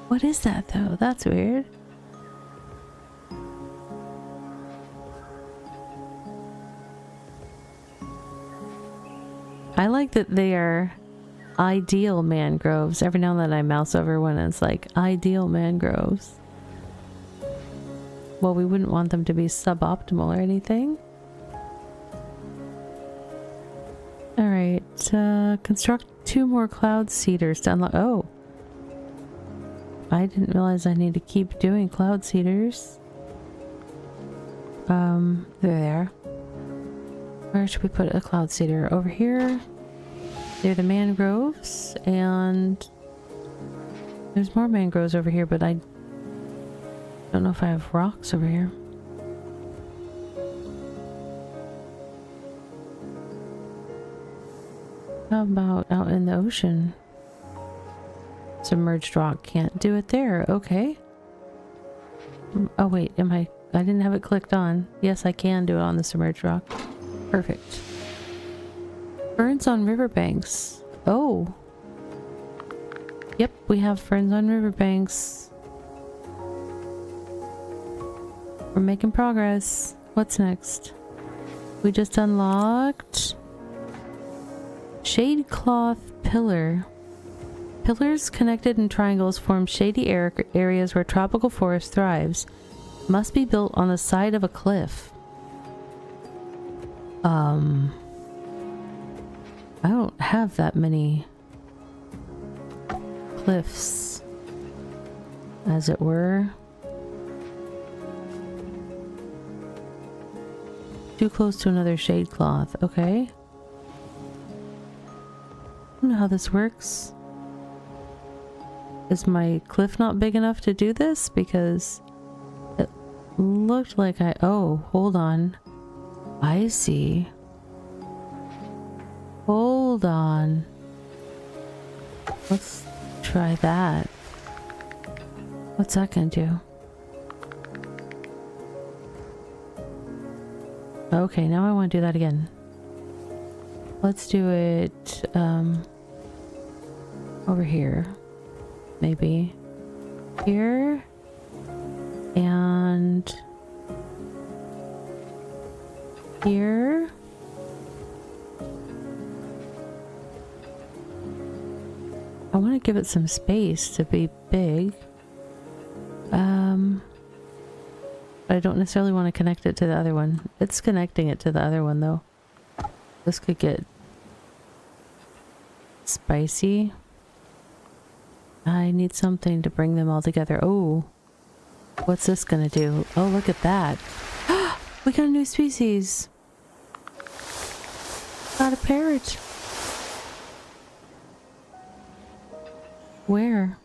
What is that though? That's weird. I like that they are ideal mangroves. Every now and then I mouse over one and it's like ideal mangroves. Well, we wouldn't want them to be suboptimal or anything. Alright, construct 2 more cloud seeders to unlock. Oh! I didn't realize I need to keep doing cloud seeders. There. Where should we put a cloud seeder? Over here. They're the mangroves, and there's more mangroves over here, but I don't know if I have rocks over here. How about out in the ocean? Submerged rock, can't do it there. Okay. Oh wait, I didn't have it clicked on. Yes, I can do it on the submerged rock. Perfect. Ferns on riverbanks. Oh. Yep, we have ferns on riverbanks. We're making progress. What's next? We just unlocked shade cloth pillar. Pillars connected in triangles form shady areas where tropical forest thrives. Must be built on the side of a cliff. I don't have that many cliffs, as it were. Too close to another shade cloth. Okay. I don't know how this works. Is my cliff not big enough to do this? Because it looked like oh, hold on. I see. Hold on. Let's try that. What's that gonna do? Okay, now I want to do that again. Let's do it over here. Maybe here and here. I want to give it some space to be big. But I don't necessarily want to connect it to the other one. It's connecting it to the other one though. This could get spicy. I need something to bring them all together. Oh, what's this gonna do? Oh, look at that. We got a new species. Got a parrot. Where?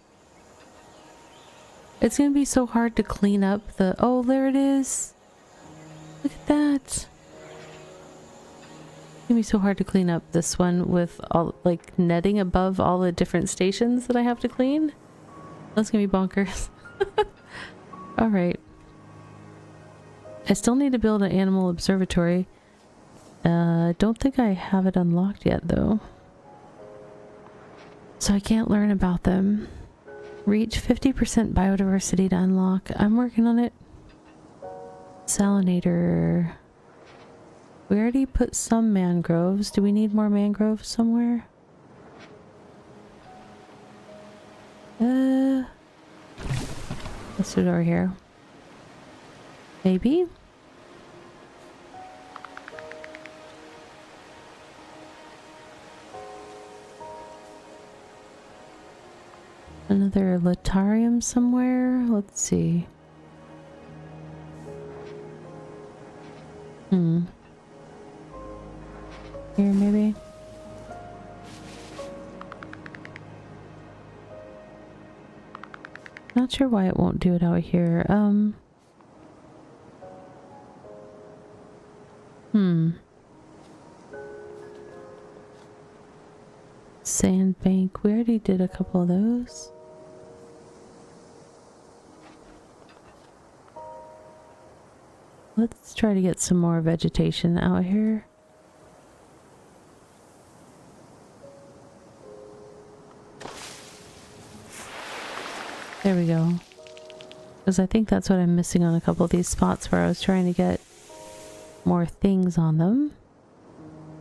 It's gonna be so hard to clean up the... Oh, there it is. Look at that. It's gonna be so hard to clean up this one with all, like, netting above all the different stations that I have to clean. That's gonna be bonkers. Alright. I still need to build an animal observatory. Don't think I have it unlocked yet, though. So I can't learn about them. Reach 50% biodiversity to unlock. I'm working on it. Salinator. We already put some mangroves. Do we need more mangroves somewhere? Let's do it over here. Maybe? Another latarium somewhere? Let's see. Here maybe? Not sure why it won't do it out here. Sandbank. We already did a couple of those. Let's try to get some more vegetation out here. There we go. Because I think that's what I'm missing on a couple of these spots where I was trying to get more things on them.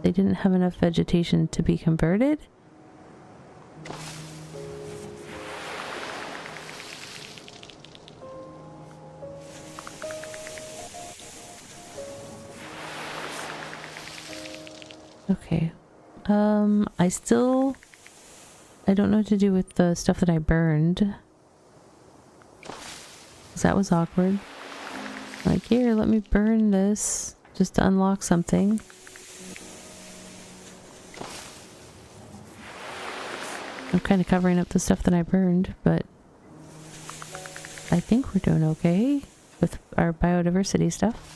They didn't have enough vegetation to be converted. Okay. I don't know what to do with the stuff that I burned. 'Cause that was awkward. Like, here, let me burn this just to unlock something. I'm kind of covering up the stuff that I burned, but I think we're doing okay with our biodiversity stuff.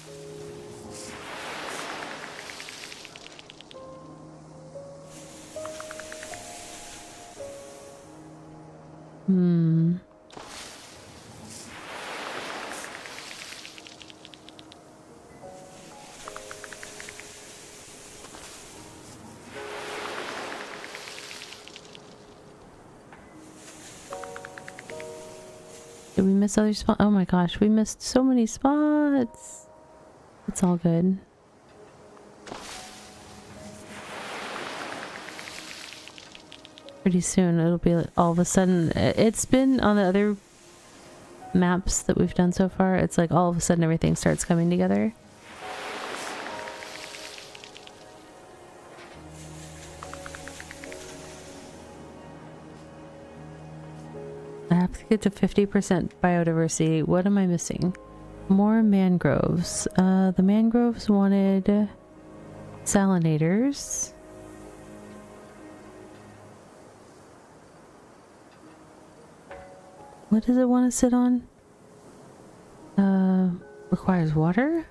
Did we miss other spots? Oh my gosh, we missed so many spots. It's all good. Pretty soon it'll be like, all of a sudden, it's been on the other maps that we've done so far, it's like all of a sudden everything starts coming together. I have to get to 50% biodiversity. What am I missing? More mangroves. The mangroves wanted salinators. What does it want to sit on? Requires water?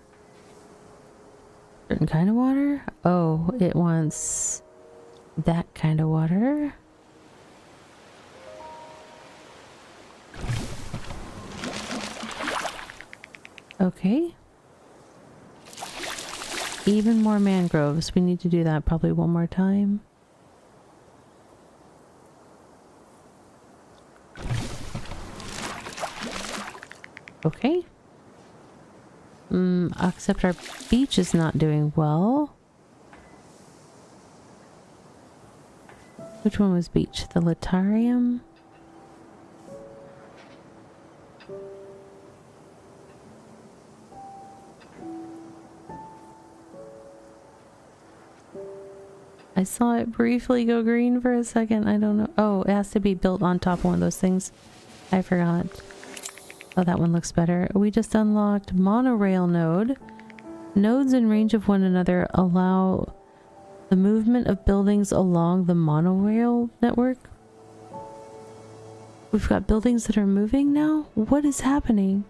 Certain kind of water? Oh, it wants that kind of water. Okay. Even more mangroves. We need to do that probably one more time. Okay. Except our beach is not doing well. Which one was beach? The latarium? I saw it briefly go green for a second. I don't know. Oh, it has to be built on top of one of those things. I forgot. Oh, that one looks better. We just unlocked monorail node. Nodes in range of one another allow the movement of buildings along the monorail network. We've got buildings that are moving now? What is happening?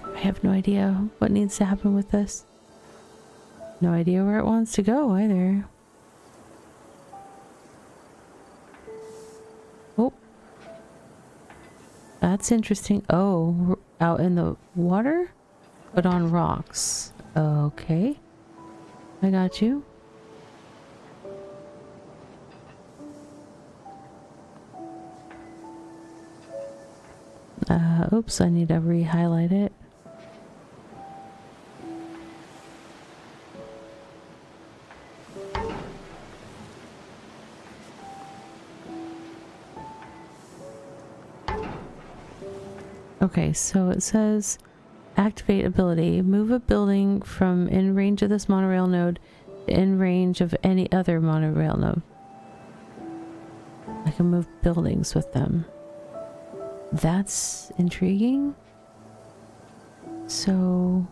I have no idea what needs to happen with this. No idea where it wants to go either. Oh. That's interesting. Oh, out in the water? But on rocks. Okay. I got you. Oops, I need to re-highlight it. Okay, so it says activate ability. Move a building from in range of this monorail node to in range of any other monorail node. I can move buildings with them. That's intriguing. So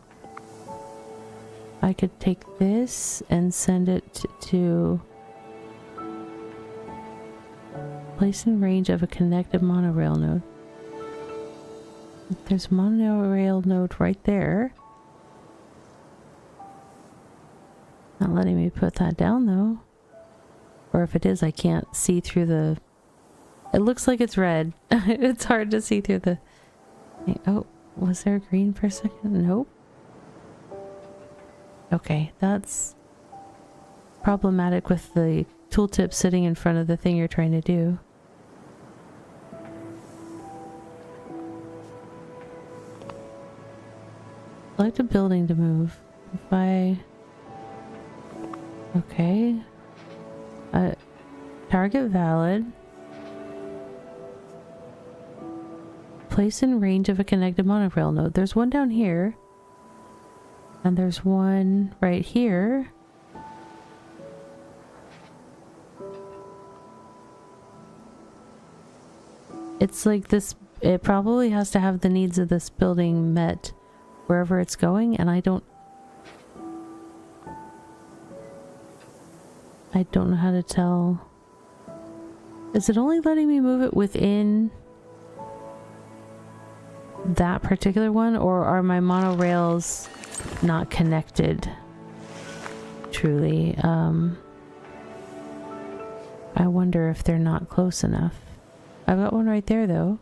I could take this and send it to place in range of a connected monorail node. There's a monorail node right there. Not letting me put that down though. Or if it is, I can't see through the... It looks like it's red. It's hard to see through the... Oh, was there green for a second? Nope. Okay, that's problematic with the tooltip sitting in front of the thing you're trying to do. Select a building to move. If I... Okay. Target valid. Place in range of a connected monorail node. There's one down here. And there's one right here. It's like this... It probably has to have the needs of this building met wherever it's going, and I don't know how to tell. Is it only letting me move it within that particular one, or are my monorails not connected truly? I wonder if they're not close enough. I've got one right there though.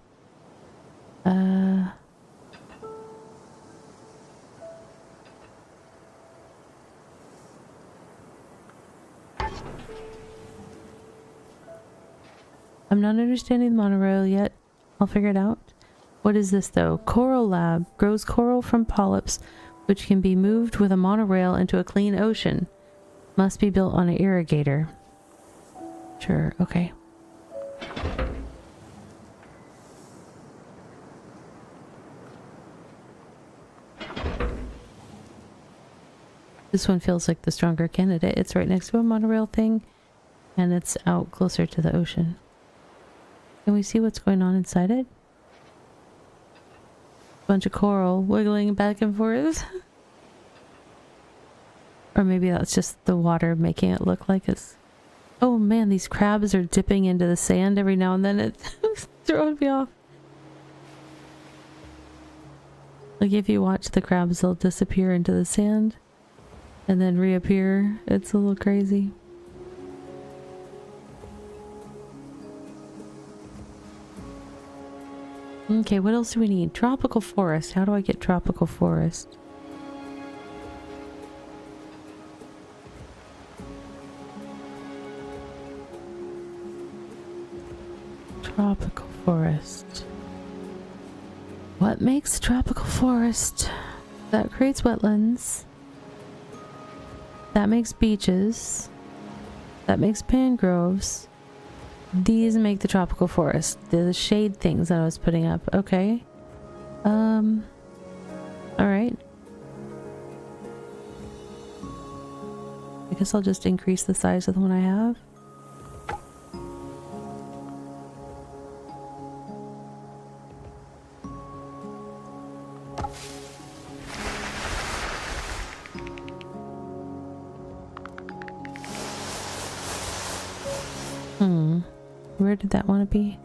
I'm not understanding the monorail yet. I'll figure it out. What is this though? Coral Lab. Grows coral from polyps, which can be moved with a monorail into a clean ocean. Must be built on an irrigator. Sure, okay. This one feels like the stronger candidate. It's right next to a monorail thing, and it's out closer to the ocean. Can we see what's going on inside it? Bunch of coral wiggling back and forth. Or maybe that's just the water making it look like it's... Oh man, these crabs are dipping into the sand every now and then. It's throwing me off. Like if you watch the crabs, they'll disappear into the sand and then reappear. It's a little crazy. Okay, what else do we need? Tropical forest. How do I get tropical forest? Tropical forest. What makes tropical forest? That creates wetlands. That makes beaches. That makes mangroves. These make the tropical forest. They're the shade things that I was putting up. Okay. Alright. I guess I'll just increase the size of the one I have. Where did that want to be?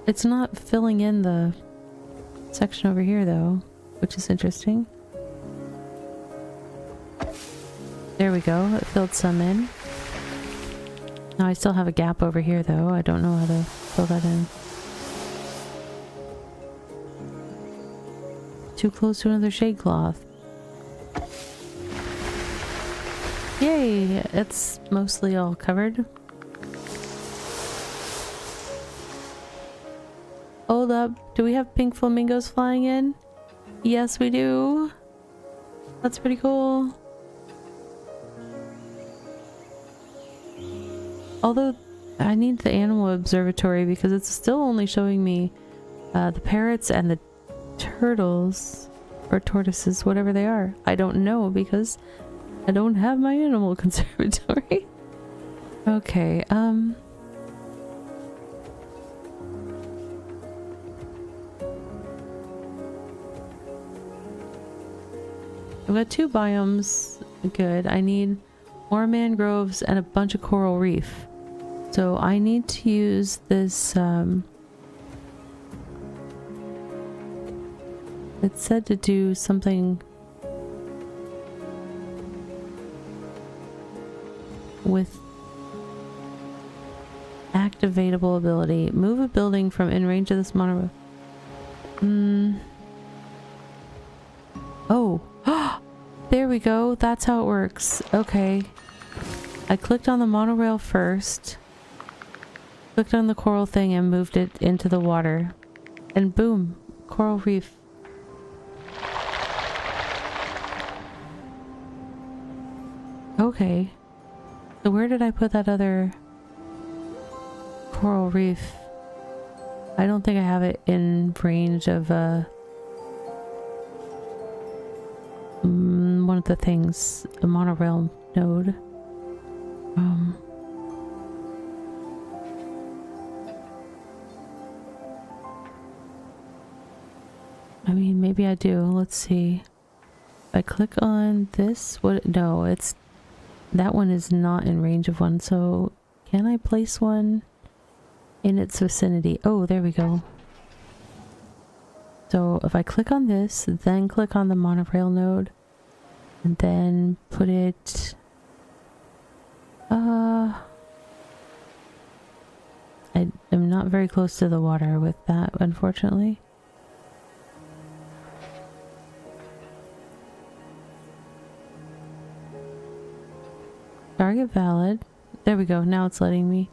It's not filling in the section over here though, which is interesting. There we go, it filled some in. Now I still have a gap over here though, I don't know how to fill that in. Too close to another shade cloth. Yay, it's mostly all covered. Hold up, do we have pink flamingos flying in? Yes, we do. That's pretty cool. Although, I need the animal observatory because it's still only showing me the parrots and the turtles, or tortoises, whatever they are. I don't know because I don't have my animal conservatory. Okay, I've got 2 biomes. Good. I need more mangroves and a bunch of coral reef. So I need to use this, it said to do something with activatable ability. Move a building from in range of this monorail. Oh. There we go. That's how it works. Okay. I clicked on the monorail first. Clicked on the coral thing and moved it into the water. And boom. Coral reef. Okay. So where did I put that other coral reef? I don't think I have it in range of one of the things, a monorail node. I mean, maybe I do. Let's see. If I click on this, what? No, it's that one is not in range of one. So can I place one in its vicinity? Oh, there we go. So if I click on this, then click on the monorail node, and then put it, I am not very close to the water with that, unfortunately. Target valid. There we go. Now it's letting me.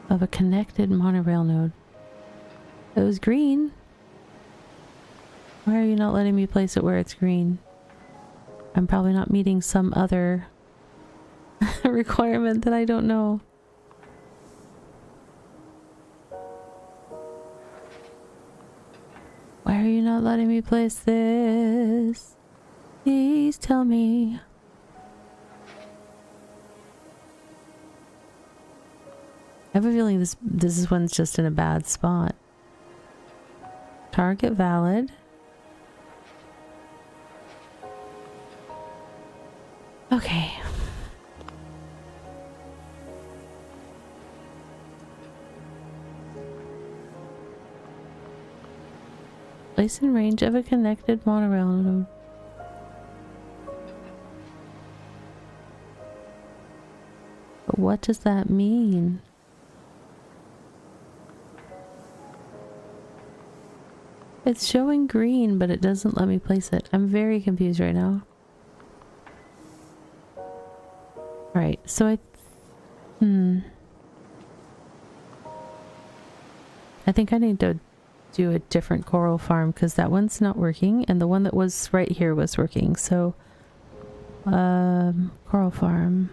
Of a connected monorail node. It was green. Why are you not letting me place it where it's green? I'm probably not meeting some other requirement that I don't know. Why are you not letting me place this? Please tell me. I have a feeling this one's just in a bad spot. Target valid. Okay. Place in range of a connected monorail node. But what does that mean? It's showing green, but it doesn't let me place it. I'm very confused right now. Alright, so I think I need to do a different coral farm because that one's not working and the one that was right here was working. So, coral farm.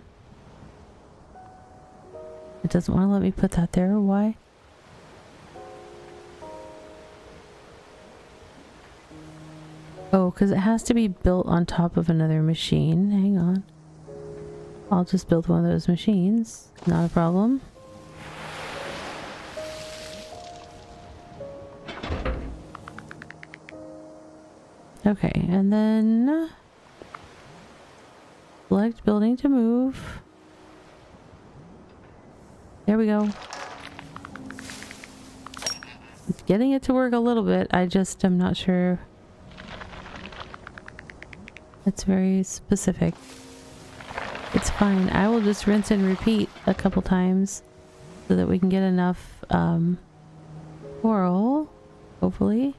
It doesn't want to let me put that there. Why? Oh, because it has to be built on top of another machine. Hang on. I'll just build one of those machines. Not a problem. Okay, and then select building to move. There we go. It's getting it to work a little bit. I just am not sure. It's very specific. It's fine. I will just rinse and repeat a couple times so that we can get enough coral, hopefully.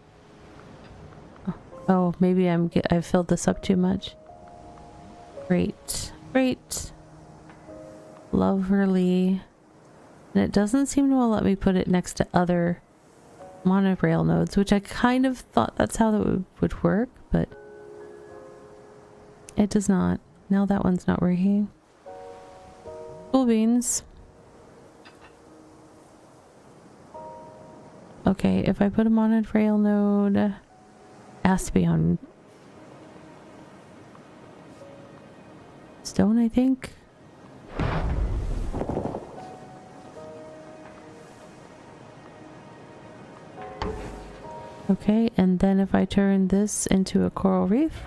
Oh, maybe I've filled this up too much. Great. Great. Lovely. And it doesn't seem to let me put it next to other monorail nodes, which I kind of thought that's how that would work, but it does not. Now that one's not working. Cool beans. Okay, if I put a monorail node, it has to be on stone, I think. Okay, and then if I turn this into a coral reef.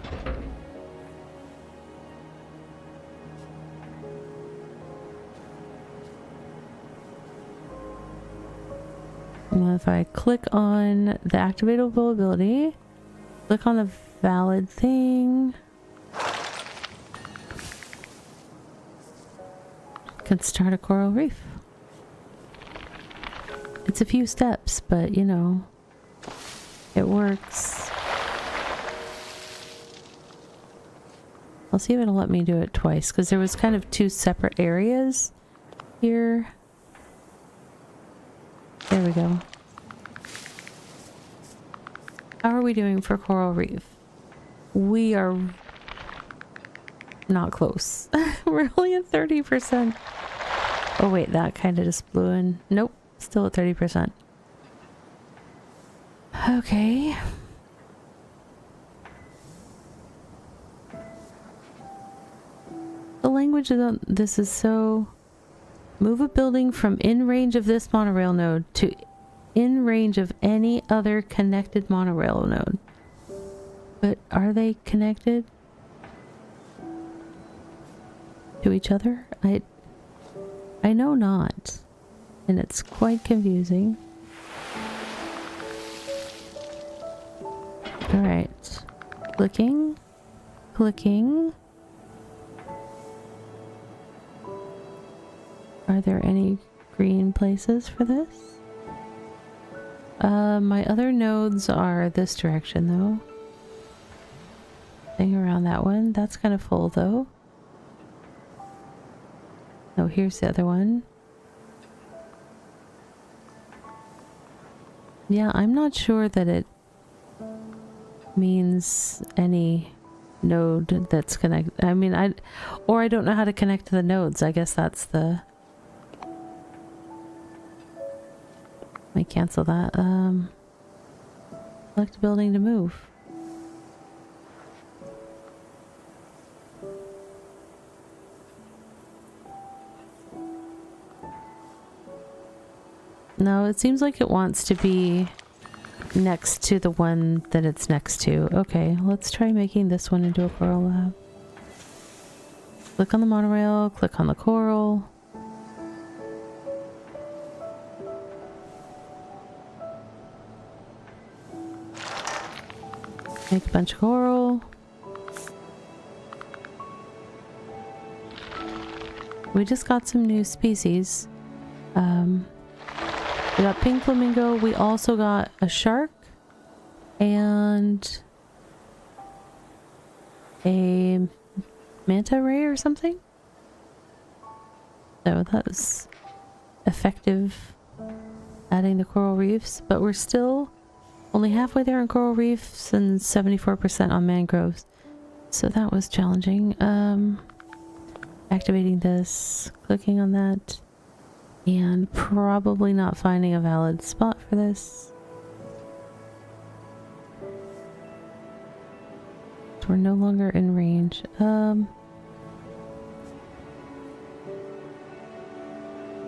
And if I click on the activatable ability, click on the valid thing, can start a coral reef. It's a few steps, but you know, it works. I'll see if it'll let me do it twice, because there was kind of two separate areas here. There we go. How are we doing for coral reef? We are not close. We're only at 30%. Oh wait, that kind of just blew in. Nope, still at 30%. Okay. The language of this is so... Move a building from in range of this monorail node to in range of any other connected monorail node. But are they connected to each other? I know not. And it's quite confusing. Alright. Clicking. Clicking. Are there any green places for this? My other nodes are this direction though. Thing around that one. That's kind of full though. Oh, here's the other one. Yeah, I'm not sure that it means any node that's connected. I mean, I don't know how to connect to the nodes. I guess that's the... Let me cancel that. Select building to move. No, it seems like it wants to be next to the one that it's next to. Okay, let's try making this one into a coral lab. Click on the monorail, click on the coral. Make a bunch of coral. We just got some new species. We got pink flamingo. We also got a shark and a manta ray or something. So that was effective adding the coral reefs, but we're still only halfway there on coral reefs and 74% on mangroves. So that was challenging. Activating this, clicking on that, and probably not finding a valid spot for this. So we're no longer in range.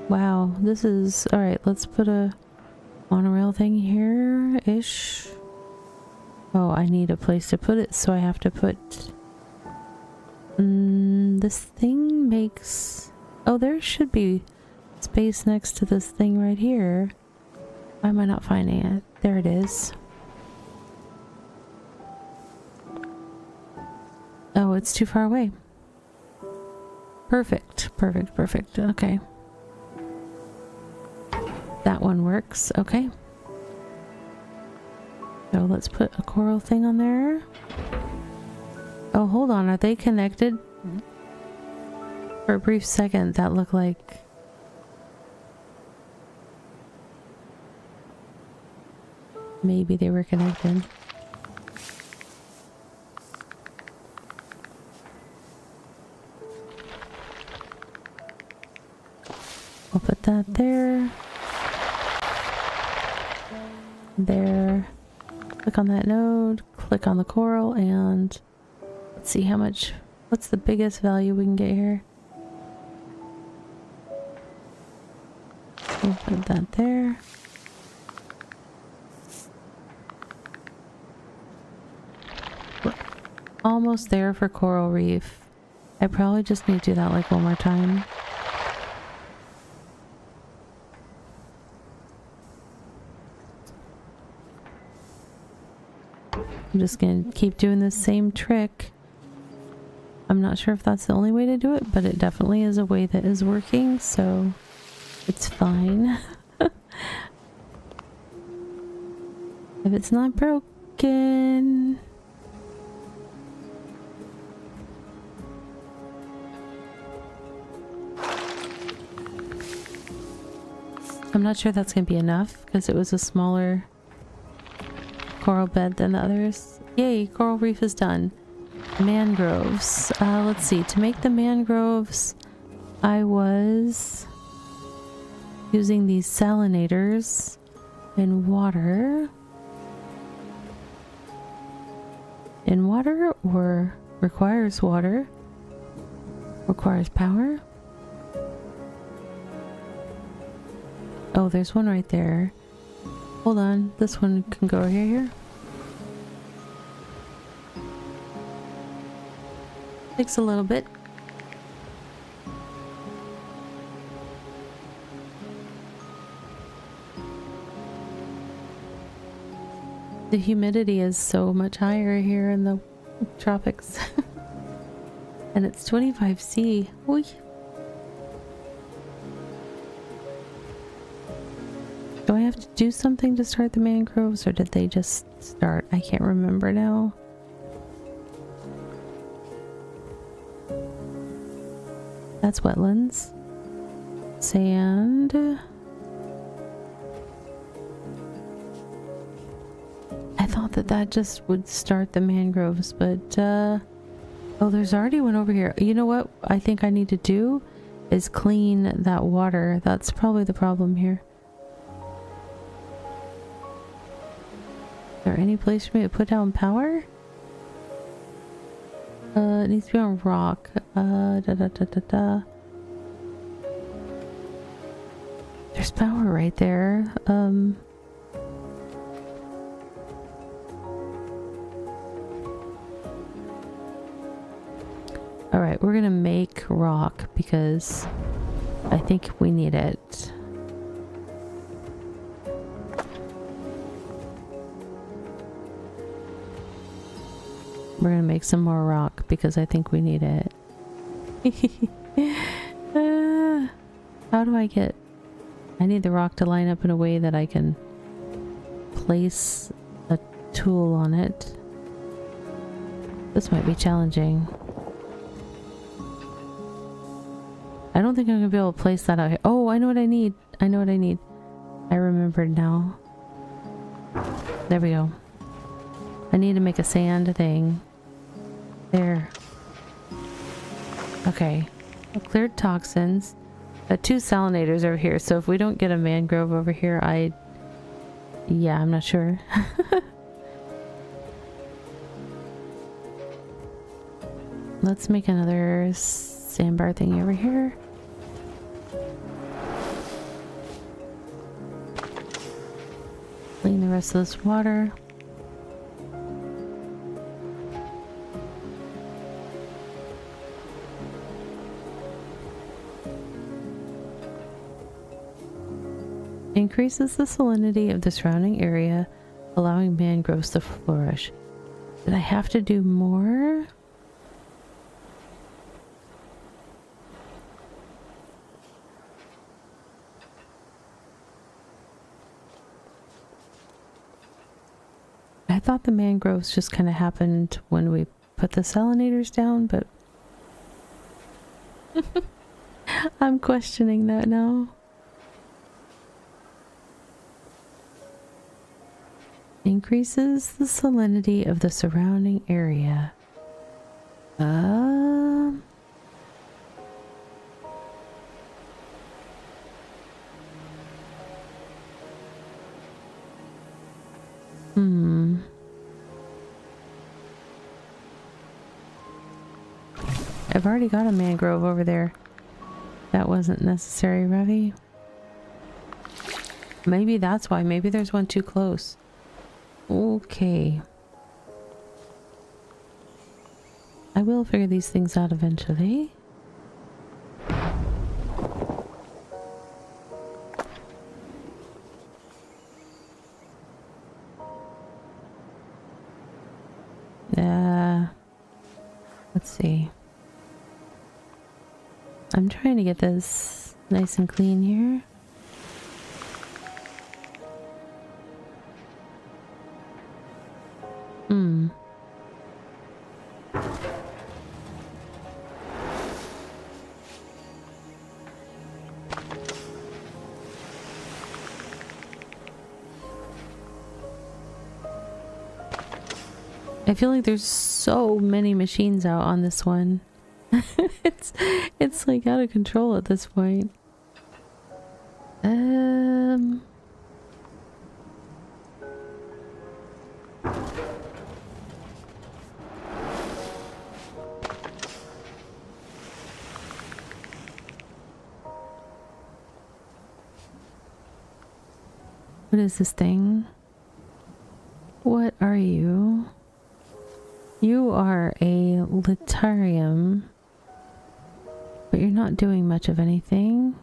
Wow, this is... Alright, let's put a monorail thing here-ish. Oh, I need a place to put it, so I have to put... this thing makes... Oh, there should be space next to this thing right here. Why am I not finding it? There it is. Oh, it's too far away. Perfect, perfect, perfect. Okay. That one works. Okay. So let's put a coral thing on there. Oh, hold on. Are they connected? Mm-hmm. For a brief second, that looked like... maybe they were connected. We'll put that there. There. Click on that node, click on the coral, and let's see how much, what's the biggest value we can get here. We'll put that there. We're almost there for coral reef. I probably just need to do that like one more time. I'm just gonna keep doing the same trick. I'm not sure if that's the only way to do it, but it definitely is a way that is working, so it's fine. If it's not broken... I'm not sure that's gonna be enough, because it was a smaller coral bed than the others. Yay, coral reef is done. Mangroves. Let's see. To make the mangroves, I was using these salinators in water. In water, or requires water. Requires power. Oh, there's one right there. Hold on, this one can go here. Takes a little bit. The humidity is so much higher here in the tropics. And it's 25°C. Oy. Do I have to do something to start the mangroves, or did they just start? I can't remember now. That's wetlands. Sand. I thought that just would start the mangroves, but oh, there's already one over here. You know what I think I need to do is clean that water. That's probably the problem here. Is there any place for me to put down power? It needs to be on rock. There's power right there. Alright, we're gonna make rock because I think we need it. We're gonna make some more rock because I think we need it. How do I get... I need the rock to line up in a way that I can place a tool on it. This might be challenging. I don't think I'm gonna be able to place that out here. Oh, I know what I need. I know what I need. I remembered now. There we go. I need to make a sand thing. There. Okay. I've cleared toxins. Got 2 salinators over here, so if we don't get a mangrove over here, yeah, I'm not sure. Let's make another sandbar thing over here. Clean the rest of this water. Increases the salinity of the surrounding area, allowing mangroves to flourish. Did I have to do more? I thought the mangroves just kind of happened when we put the salinators down, but I'm questioning that now. Increases the salinity of the surrounding area. I've already got a mangrove over there. That wasn't necessary, Ravvy. Maybe that's why. Maybe there's one too close. Okay. I will figure these things out eventually. Let's see. I'm trying to get this nice and clean here. I feel like there's so many machines out on this one. it's like out of control at this point. What is this thing? What are you? You are a litarium, but you're not doing much of anything.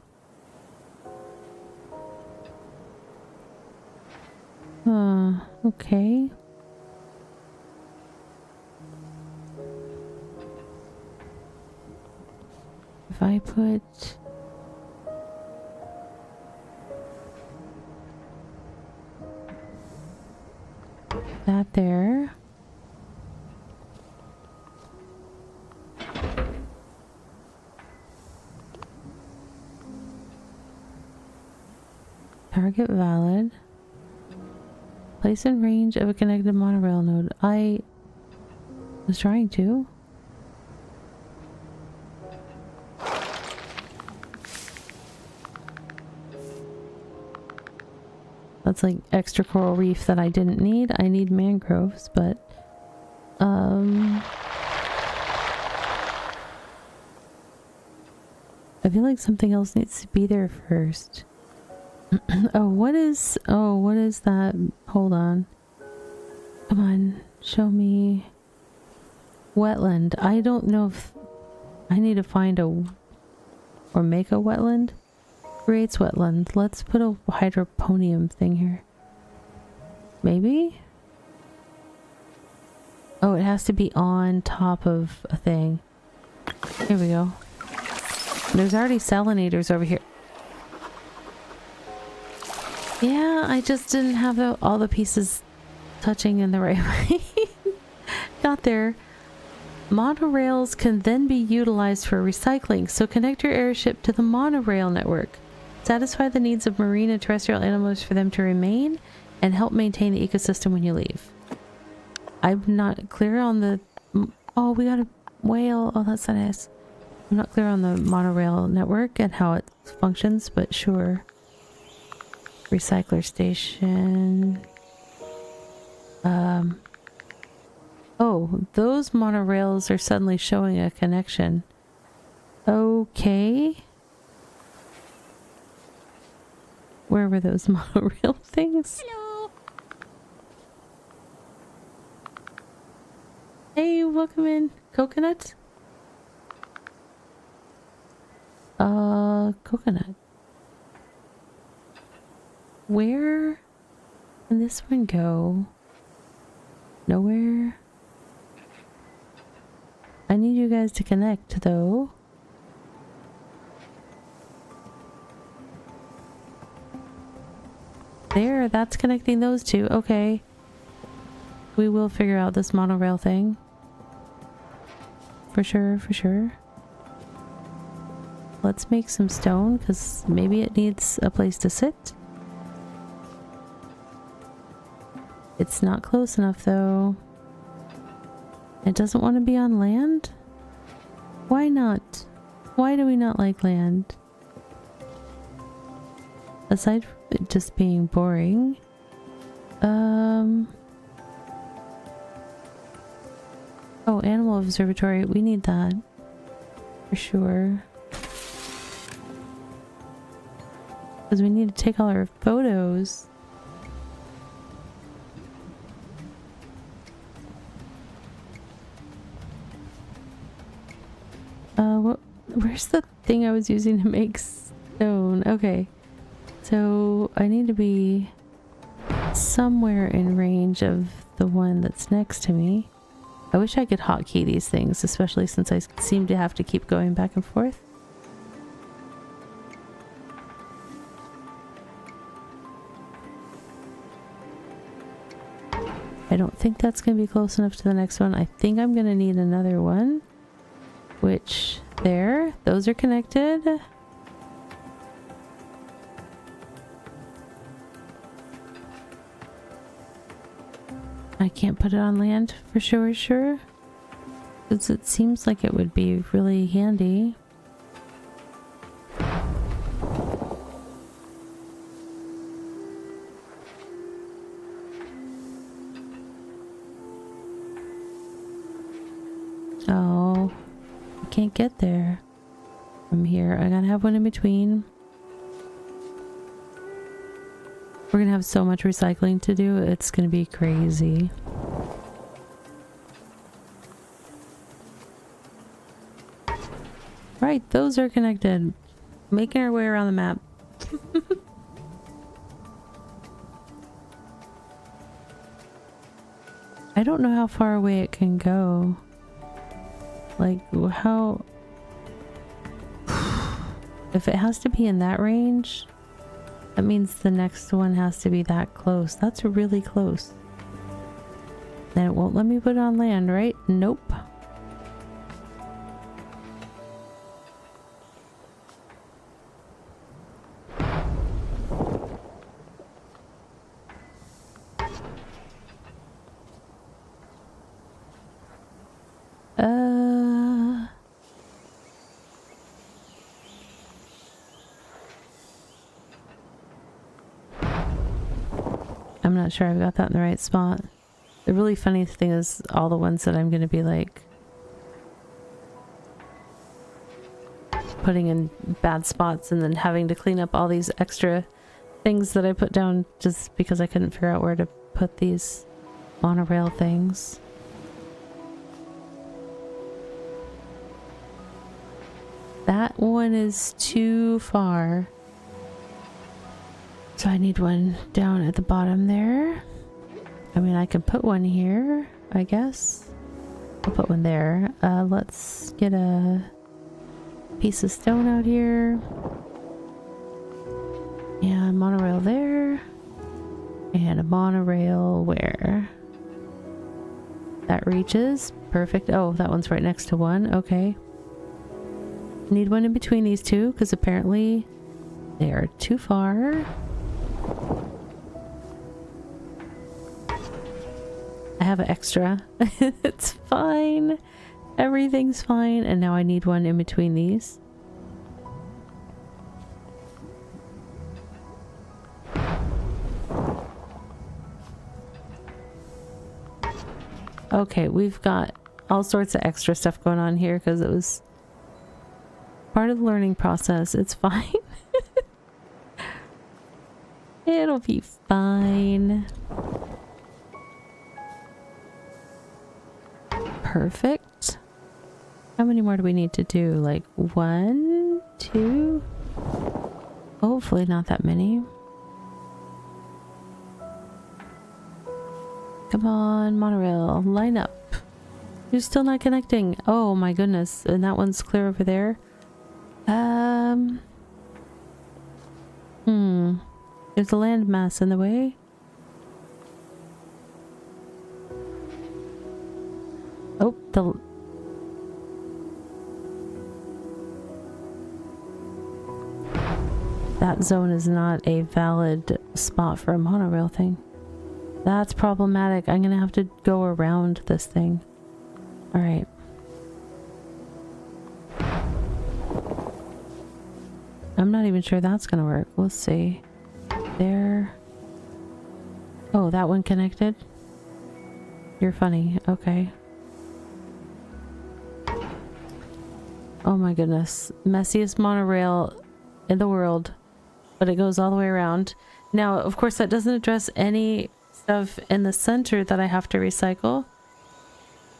Okay. If I put that there. Target valid. Place in range of a connected monorail node. I was trying to. That's like extra coral reef that I didn't need. I need mangroves, but I feel like something else needs to be there first. What is that? Hold on. Come on, show me. Wetland. I don't know if I need to find or make a wetland. Creates wetland. Let's put a hydroponium thing here. Maybe? Oh, it has to be on top of a thing. Here we go. There's already salinators over here. Yeah, I just didn't have all the pieces touching in the right way. Got there. Monorails can then be utilized for recycling, so connect your airship to the monorail network. Satisfy the needs of marine and terrestrial animals for them to remain, and help maintain the ecosystem when you leave. I'm not clear on the... Oh, we got a whale. Oh, that's nice. I'm not clear on the monorail network and how it functions, but sure. Recycler station. Oh, those monorails are suddenly showing a connection. Okay. Where were those monorail things? Hello. Hey, welcome in. Coconut? Coconut. Where can this one go? Nowhere. I need you guys to connect though. There, that's connecting those two. Okay. We will figure out this monorail thing. For sure, for sure. Let's make some stone, because maybe it needs a place to sit. It's not close enough, though. It doesn't want to be on land? Why not? Why do we not like land? Aside from it just being boring. Oh, animal observatory. We need that. For sure. Because we need to take all our photos. Where's the thing I was using to make stone? Okay. So I need to be somewhere in range of the one that's next to me. I wish I could hotkey these things, especially since I seem to have to keep going back and forth. I don't think that's going to be close enough to the next one. I think I'm going to need another one. Which, there. Those are connected. I can't put it on land for sure. Because it seems like it would be really handy. Oh, I can't get there from here. I gotta have one in between. We're gonna have so much recycling to do, it's gonna be crazy. Right, those are connected. Making our way around the map. I don't know how far away it can go. Like, how... If it has to be in that range, that means the next one has to be that close. That's really close. Then it won't let me put it on land, right? Nope. I'm not sure I've got that in the right spot. The really funny thing is all the ones that I'm going to be like putting in bad spots and then having to clean up all these extra things that I put down just because I couldn't figure out where to put these monorail things. That one is too far. So I need one down at the bottom there. I mean, I can put one here, I guess. I'll put one there. Let's get a piece of stone out here. And monorail there. And a monorail where? That reaches. Perfect. Oh, that one's right next to one. Okay. Need one in between these two because apparently they are too far. I have an extra. It's fine. Everything's fine. And now I need one in between these. Okay, we've got all sorts of extra stuff going on here because it was part of the learning process. It's fine. It'll be fine. Perfect. How many more do we need to do? Like 1, 2? Hopefully not that many. Come on, monorail, line up. You're still not connecting. Oh my goodness. And that one's clear over there. There's a landmass in the way. Oh, that zone is not a valid spot for a monorail thing. That's problematic. I'm gonna have to go around this thing. Alright. I'm not even sure that's gonna work. We'll see. There. Oh, that one connected? You're funny. Okay. Oh my goodness. Messiest monorail in the world. But it goes all the way around. Now, of course, that doesn't address any stuff in the center that I have to recycle.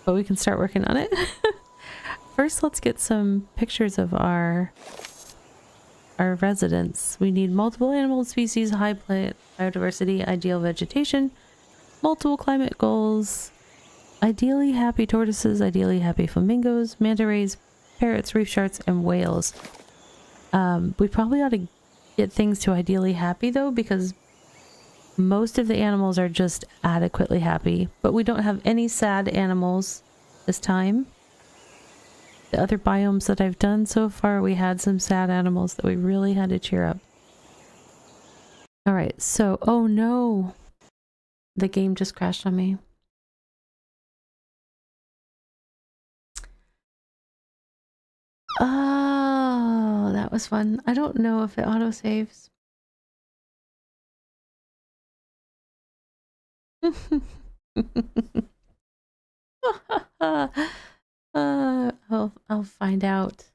But we can start working on it. First, let's get some pictures of our residents. We need multiple animal species, high plant biodiversity, ideal vegetation, multiple climate goals, ideally happy tortoises, ideally happy flamingos, manta rays, parrots, reef sharks, and whales. We probably ought to get things to ideally happy though, because most of the animals are just adequately happy, but we don't have any sad animals this time. The other biomes that I've done so far, we had some sad animals that we really had to cheer up. Alright, so, oh no! The game just crashed on me. Oh, that was fun. I don't know if it autosaves. I'll find out.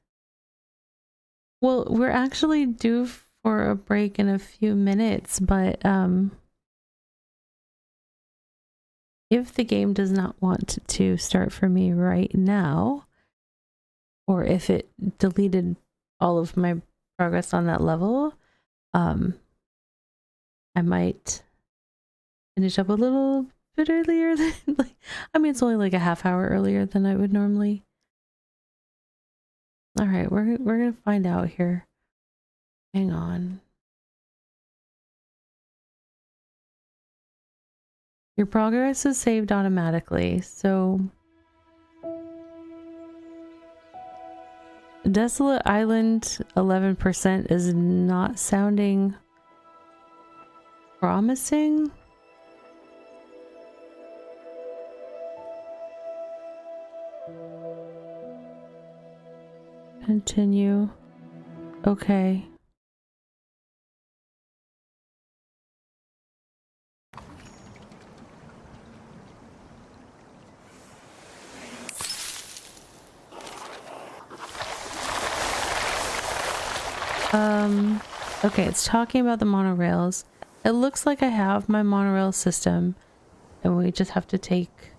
Well, we're actually due for a break in a few minutes, but if the game does not want to start for me right now, or if it deleted all of my progress on that level, I might finish up a little bit earlier than I mean, it's only like a half hour earlier than I would normally. All right, we're gonna find out here. Hang on. Your progress is saved automatically, so Desolate Island 11% is not sounding promising. Continue. Okay. Okay, it's talking about the monorails. It looks like I have my monorail system, and we just have to take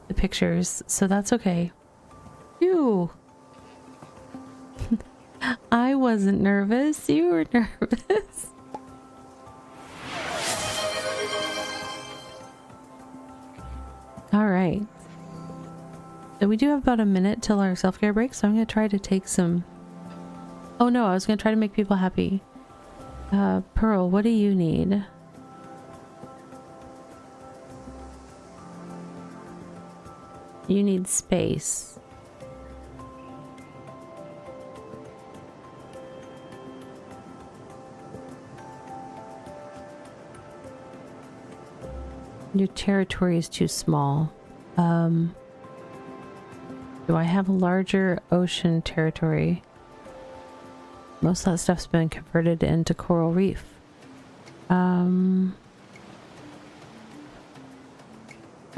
the pictures, so that's okay. Phew. I wasn't nervous. You were nervous. All right. So we do have about a minute till our self-care break, so I'm going to try to take some... Oh no, I was going to try to make people happy. Pearl, what do you need? You need space. Your territory is too small. Do I have a larger ocean territory? Most of that stuff's been converted into coral reef. I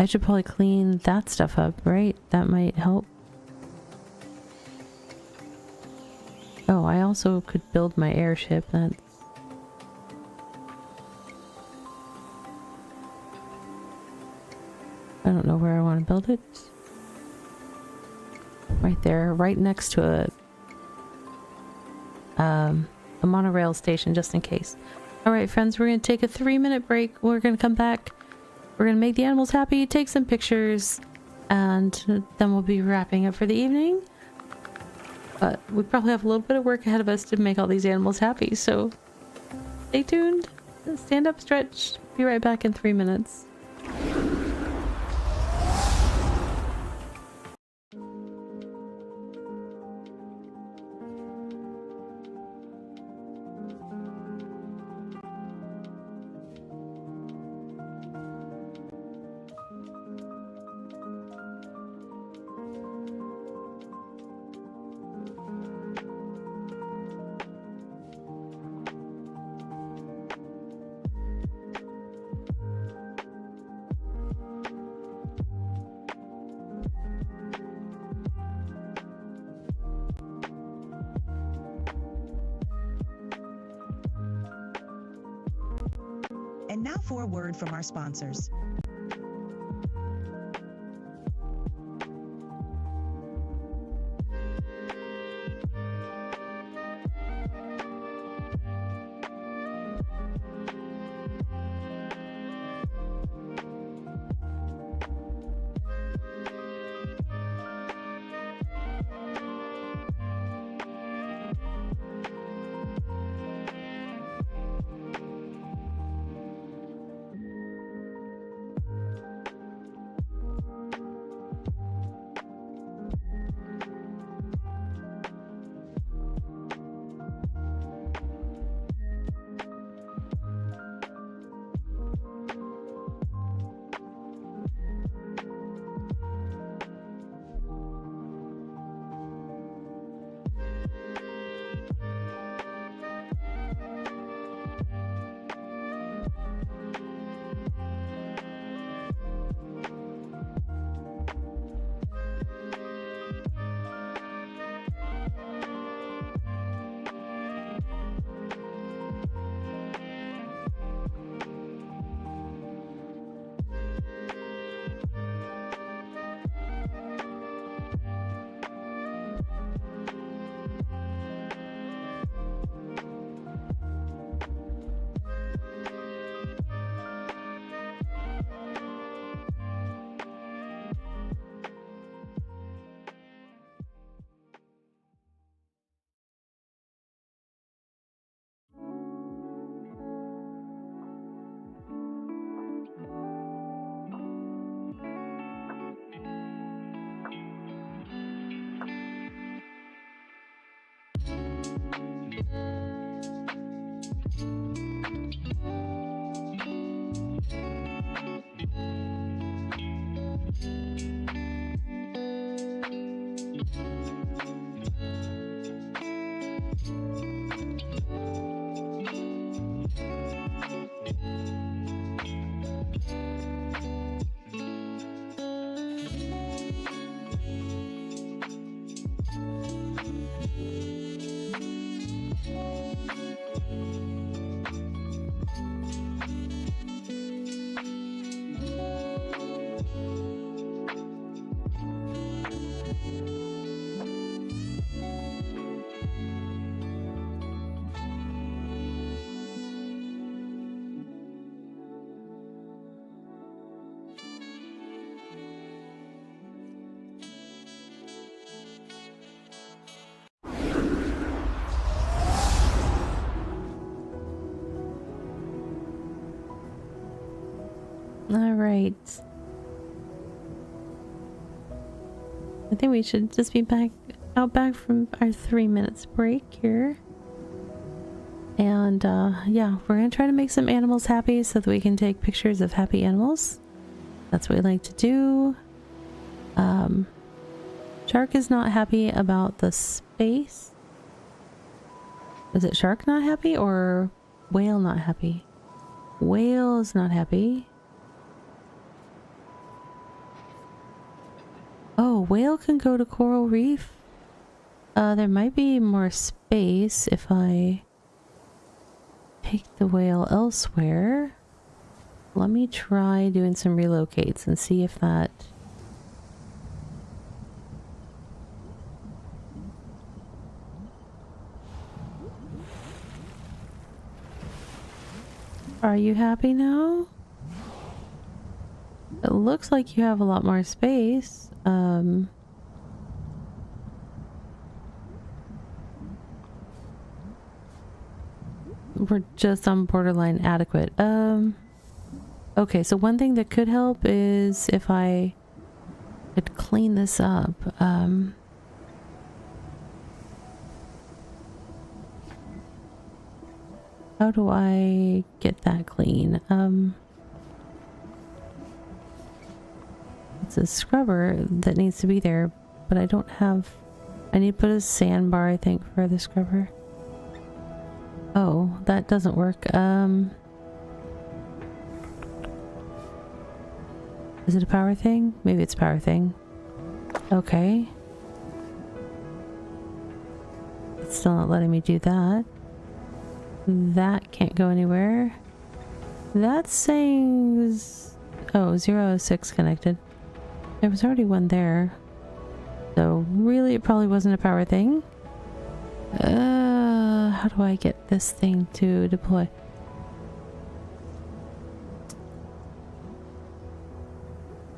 should probably clean that stuff up, right? That might help. Oh, I also could build my airship. That's... I don't know where I want to build it. Right there, right next to a monorail station, just in case. Alright friends, we're going to take a 3-minute break. We're going to come back. We're going to make the animals happy, take some pictures, and then we'll be wrapping up for the evening. But we probably have a little bit of work ahead of us to make all these animals happy, so stay tuned. Stand up, stretch. Be right back in 3 minutes. And now for a word from our sponsors. All right. I think we should just be back from our 3 minutes break here. And yeah, we're gonna try to make some animals happy so that we can take pictures of happy animals. That's what we like to do. Shark is not happy about the space. Is it shark not happy or whale not happy? Whale is not happy. Oh, whale can go to coral reef. There might be more space if I take the whale elsewhere. Let me try doing some relocates and see if that... Are you happy now? It looks like you have a lot more space. We're just on borderline adequate. Okay, so one thing that could help is if I could clean this up. How do I get that clean? It's a scrubber that needs to be there, but I don't have... I need to put a sandbar, I think, for the scrubber. Oh, that doesn't work. Is it a power thing? Maybe it's a power thing. Okay. It's still not letting me do that. That can't go anywhere. That's saying... Oh, 006 connected. There was already one there. So really it probably wasn't a power thing. How do I get this thing to deploy?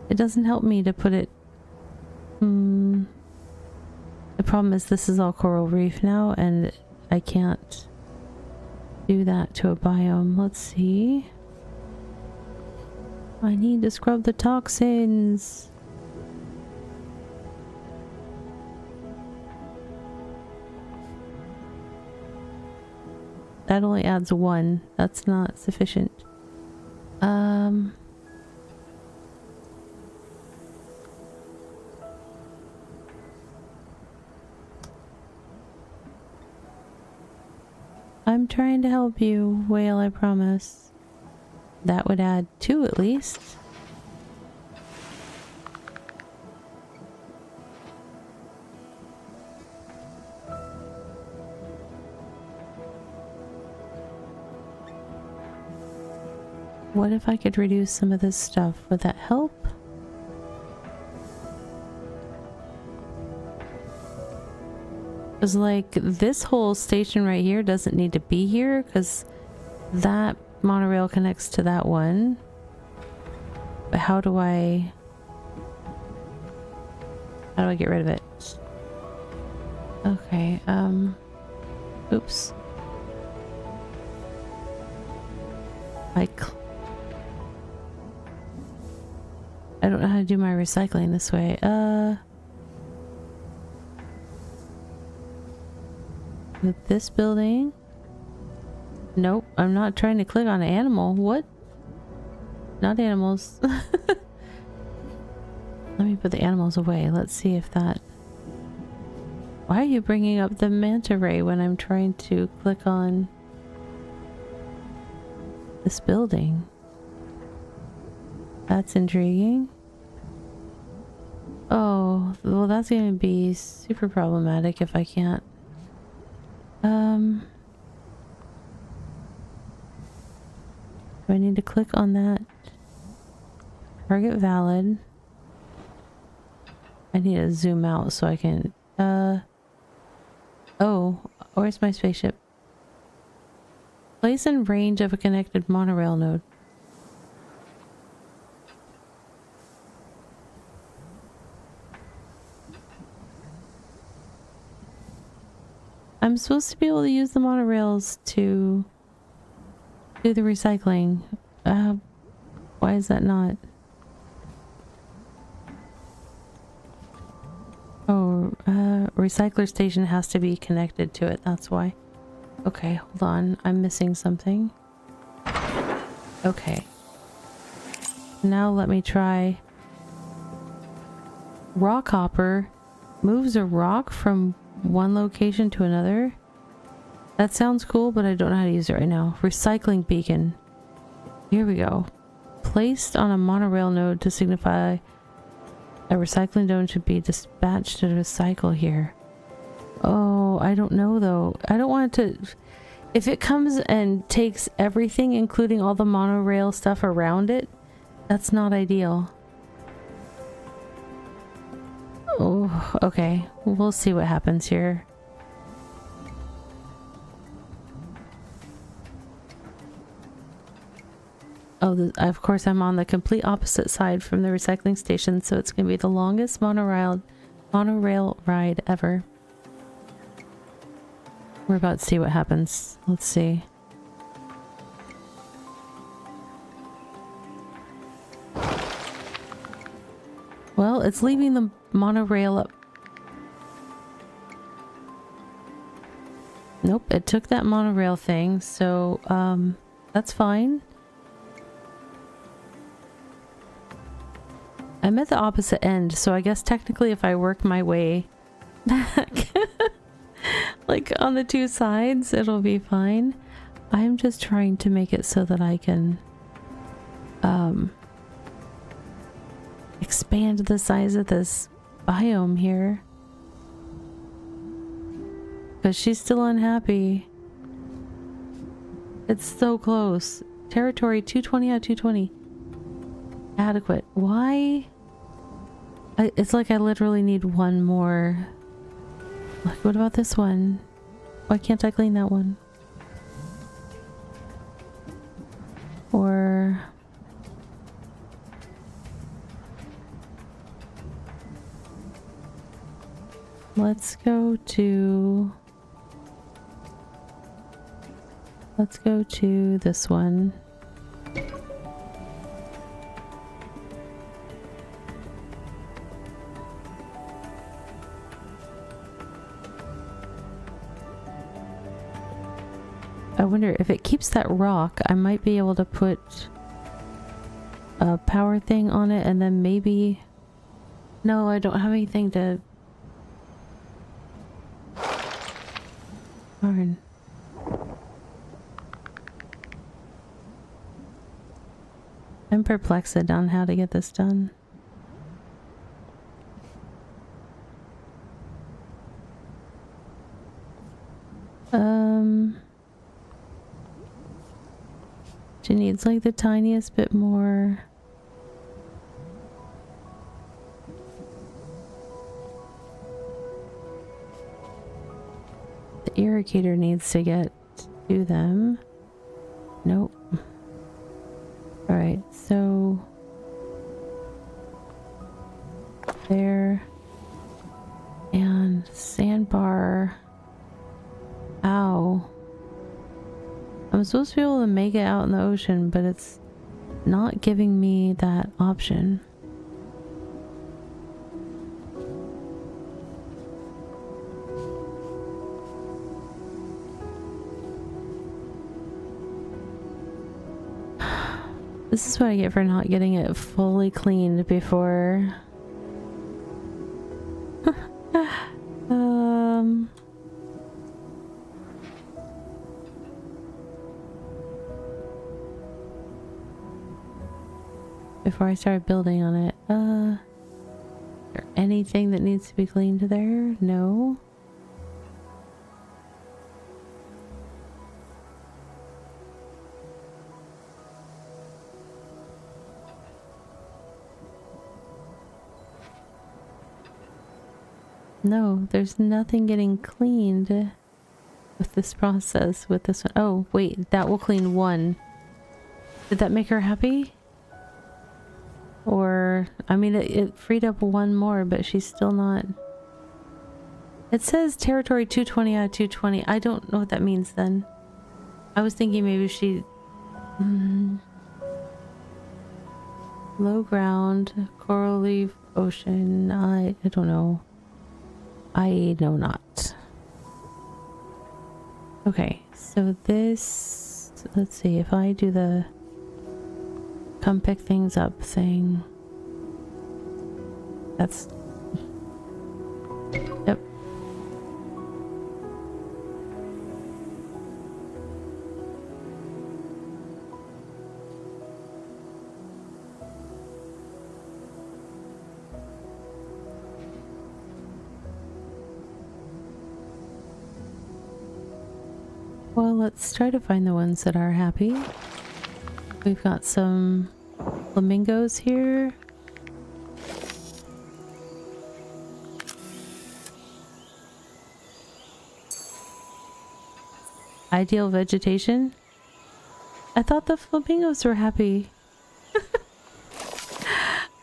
It doesn't help me to put it... The problem is this is all coral reef now and I can't do that to a biome. Let's see. I need to scrub the toxins. That only adds 1. That's not sufficient. I'm trying to help you, whale, I promise. That would add 2 at least. What if I could reduce some of this stuff? Would that help? Because like this whole station right here doesn't need to be here because that monorail connects to that one. But how do I get rid of it? Okay, oops. I don't know how to do my recycling this way. With this building. Nope, I'm not trying to click on an animal. What? Not animals. Let me put the animals away. Let's see if that... Why are you bringing up the manta ray when I'm trying to click on this building? That's intriguing. Oh, well that's going to be super problematic if I can't. Do I need to click on that? Target valid. I need to zoom out so I can, oh, where's my spaceship? Place in range of a connected monorail node. I'm supposed to be able to use the monorails to do the recycling. Why is that not? Oh, recycler station has to be connected to it, that's why. Okay, hold on, I'm missing something. Okay. Now let me try. Rock hopper moves a rock from one location to another. That sounds cool, but I don't know how to use it right now. Recycling beacon. Here we go. Placed on a monorail node to signify a recycling drone should be dispatched to recycle here. Oh, I don't know though. I don't want it to... If it comes and takes everything, including all the monorail stuff around it, that's not ideal. Oh, okay. We'll see what happens here. Oh, of course I'm on the complete opposite side from the recycling station, so it's going to be the longest monorail ride ever. We're about to see what happens. Let's see. Well, it's leaving the monorail up. Nope, it took that monorail thing, so that's fine. I'm at the opposite end, so I guess technically if I work my way back like on the two sides, it'll be fine. I'm just trying to make it so that I can expand the size of this biome here. Because she's still unhappy. It's so close. Territory 220 out of 220. Adequate. Why? It's like I literally need one more. Like, what about this one? Why can't I clean that one? Or... let's go to this one. I wonder if it keeps that rock, I might be able to put a power thing on it and then maybe... No, I don't have anything to... Darn. I'm perplexed on how to get this done. She needs like the tiniest bit more. The irrigator needs to get to them. Nope. Alright, so there and sandbar. Ow. I'm supposed to be able to make it out in the ocean, but it's not giving me that option. This is what I get for not getting it fully cleaned before. Before I start building on it. Is there anything that needs to be cleaned there? No. No, there's nothing getting cleaned with this process, with this one. Oh, wait, that will clean one. Did that make her happy? Or, I mean, it freed up one more, but she's still not... It says territory 220 out of 220. I don't know what that means then. I was thinking maybe she... Low ground, coral reef, ocean, I don't know. I know not. Okay, so this... Let's see, if I do the... come pick things up thing. That's... Yep. Well, let's try to find the ones that are happy. We've got some flamingos here. Ideal vegetation. I thought the flamingos were happy.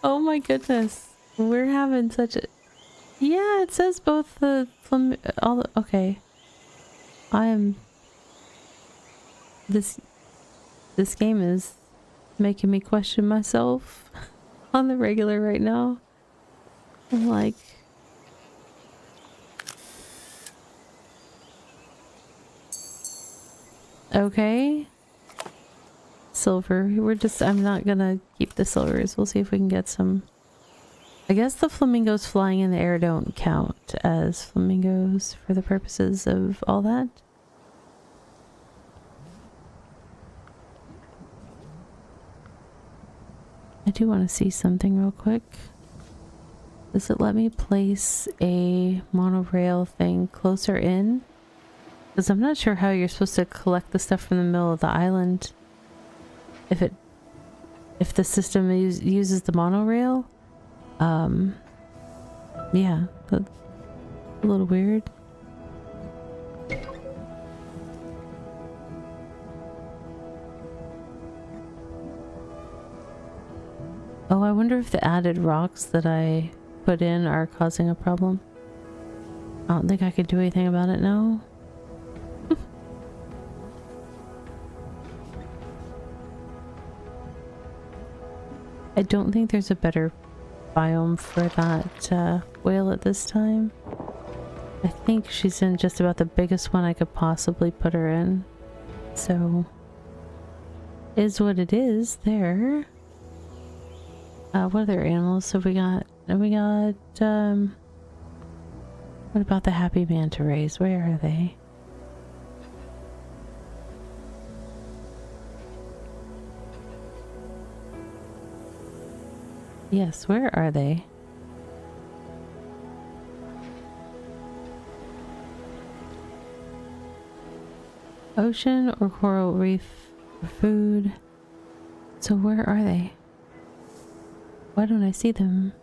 Oh my goodness. We're having such a... Yeah, it says both the all the... Okay. This game is making me question myself on the regular right now. I'm like... Okay. Silver. I'm not gonna keep the silvers. We'll see if we can get some. I guess the flamingos flying in the air don't count as flamingos for the purposes of all that. I do want to see something real quick. Does it let me place a monorail thing closer in? Because I'm not sure how you're supposed to collect the stuff from the middle of the island. If the system uses the monorail. Yeah, that's a little weird. Oh, I wonder if the added rocks that I put in are causing a problem. I don't think I could do anything about it now. I don't think there's a better biome for that whale at this time. I think she's in just about the biggest one I could possibly put her in. So, is what it is there. What other animals have we got? What about the happy manta rays? Where are they? Yes, where are they? Ocean or coral reef for food. So where are they? Why don't I see them?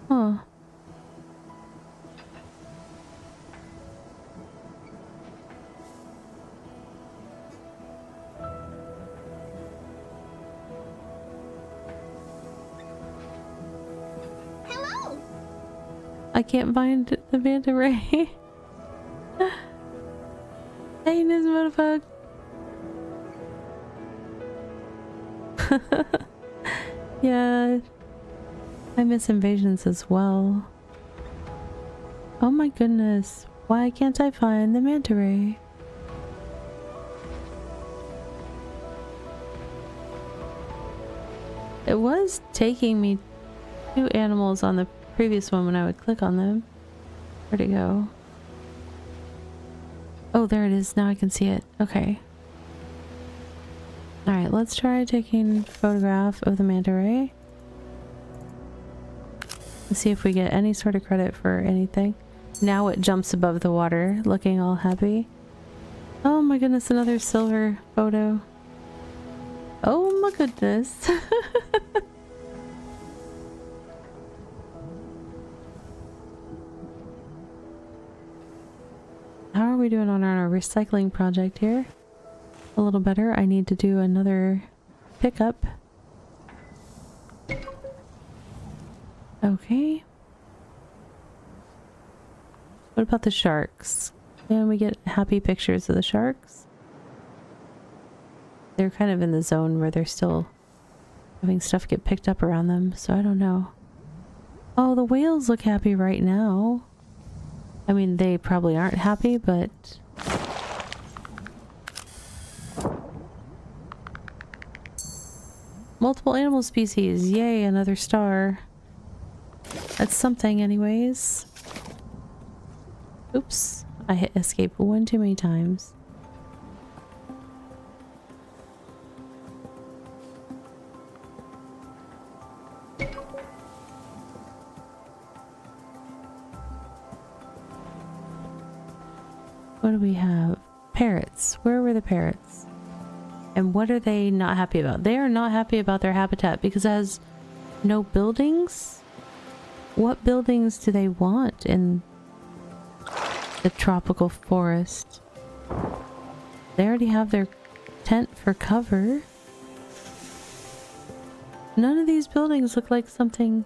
Huh. Hello! I can't find the manta ray. Hey, Nismotafug. Yeah, I miss invasions as well. Oh my goodness, why can't I find the manta ray? It was taking me to animals on the previous one when I would click on them. Where'd it go? Oh, there it is. Now I can see it. Okay. Alright, let's try taking a photograph of the manta ray. Let's see if we get any sort of credit for anything. Now it jumps above the water, looking all happy. Oh my goodness, another silver photo. Oh my goodness. How are we doing on our recycling project here? A little better. I need to do another pickup. Okay. What about the sharks? Can we get happy pictures of the sharks? They're kind of in the zone where they're still having stuff get picked up around them, so I don't know. Oh, the whales look happy right now. I mean, they probably aren't happy, but... Multiple animal species. Yay, another star. That's something anyways. Oops. I hit escape one too many times. What do we have? Parrots. Where were the parrots? And what are they not happy about? They are not happy about their habitat because it has no buildings. what buildings do they want in the tropical forest? They already have their tent for cover. None of these buildings look like something...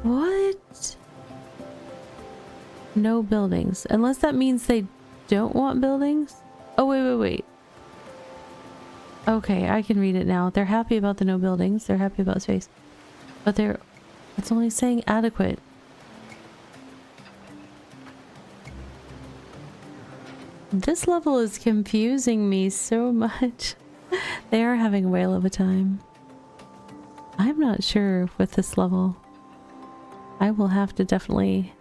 What? No buildings. Unless that means they don't want buildings? Oh, wait. Okay, I can read it now. They're happy about the no buildings. They're happy about space. But it's only saying adequate. This level is confusing me so much. They are having a whale of a time. I'm not sure with this level. I will have to definitely...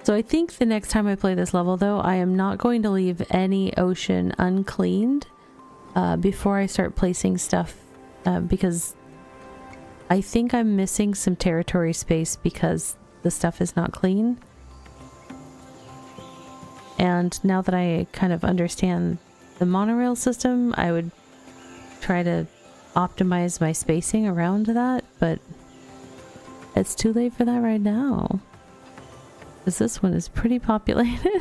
So I think the next time I play this level, though, I am not going to leave any ocean uncleaned before I start placing stuff, because I think I'm missing some territory space because the stuff is not clean. And now that I kind of understand the monorail system, I would try to optimize my spacing around that, but it's too late for that right now. Because this one is pretty populated.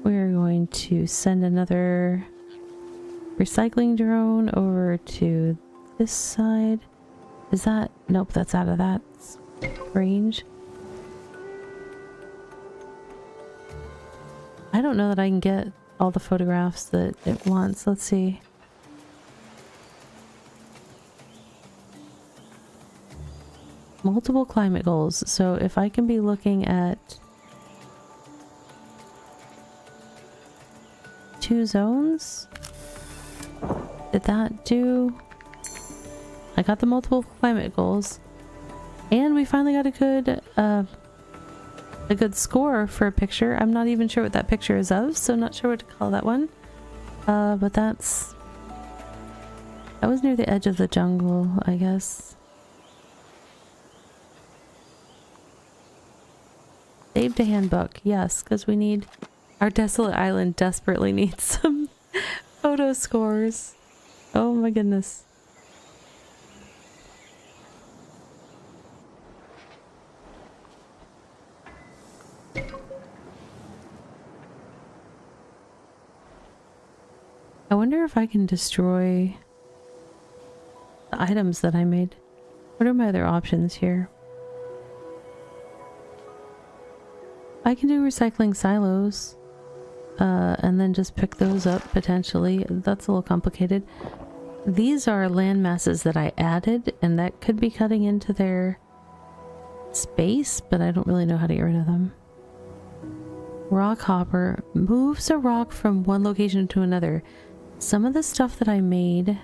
We're going to send another recycling drone over to this side. Is that... Nope, that's out of that range. I don't know that I can get all the photographs that it wants. Let's see. Multiple climate goals. So if I can be looking at 2 zones, did that do... I got the multiple climate goals, and we finally got a good score for a picture. I'm not even sure what that picture is of, so not sure what to call that one. But that was near the edge of the jungle, I guess. Saved a handbook, yes, because we need... Our desolate island desperately needs some photo scores. Oh my goodness. I wonder if I can destroy the items that I made. What are my other options here? I can do recycling silos, and then just pick those up potentially. That's a little complicated. These are land masses that I added, and that could be cutting into their space, but I don't really know how to get rid of them. Rock hopper moves a rock from one location to another. Some of the stuff that I made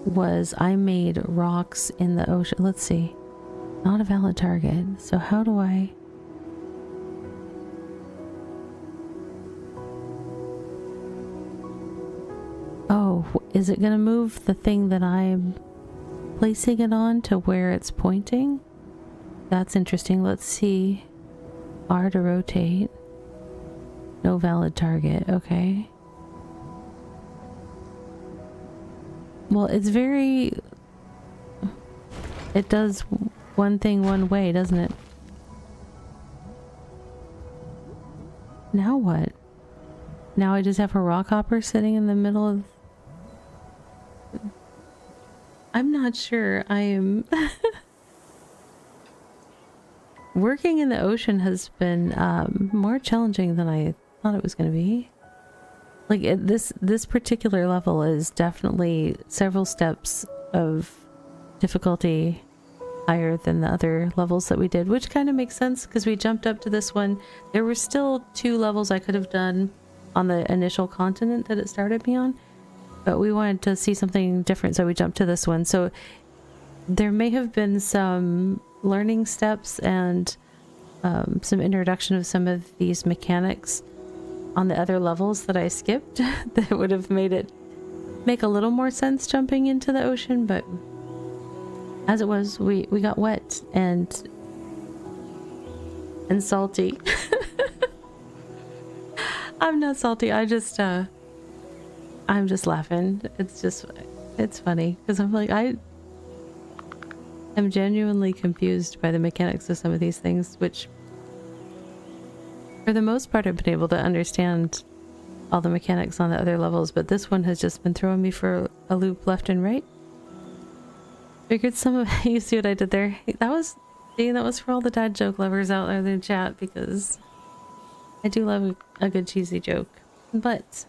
was I made rocks in the ocean. Let's see. Not a valid target. So how do I... Oh, is it going to move the thing that I'm placing it on to where it's pointing? That's interesting. Let's see. R to rotate. No valid target. Okay. Well, it's very... It does one thing one way, doesn't it? Now what? Now I just have a rock hopper sitting in the middle of... I'm not sure. I am... Working in the ocean has been more challenging than I thought it was going to be. Like this particular level is definitely several steps of difficulty higher than the other levels that we did, which kind of makes sense because we jumped up to this one. There were still 2 levels I could have done on the initial continent that it started me on, but we wanted to see something different, so we jumped to this one. So there may have been some learning steps and some introduction of some of these mechanics on the other levels that I skipped that would have made it make a little more sense jumping into the ocean, but as it was, we got wet and salty. I'm not salty. I'm just laughing. It's funny because I'm like, I am genuinely confused by the mechanics of some of these things, which for the most part I've been able to understand all the mechanics on the other levels, but this one has just been throwing me for a loop left and right. Figured some of you see what I did there. That was for all the dad joke lovers out there in the chat, because I do love a good cheesy joke. But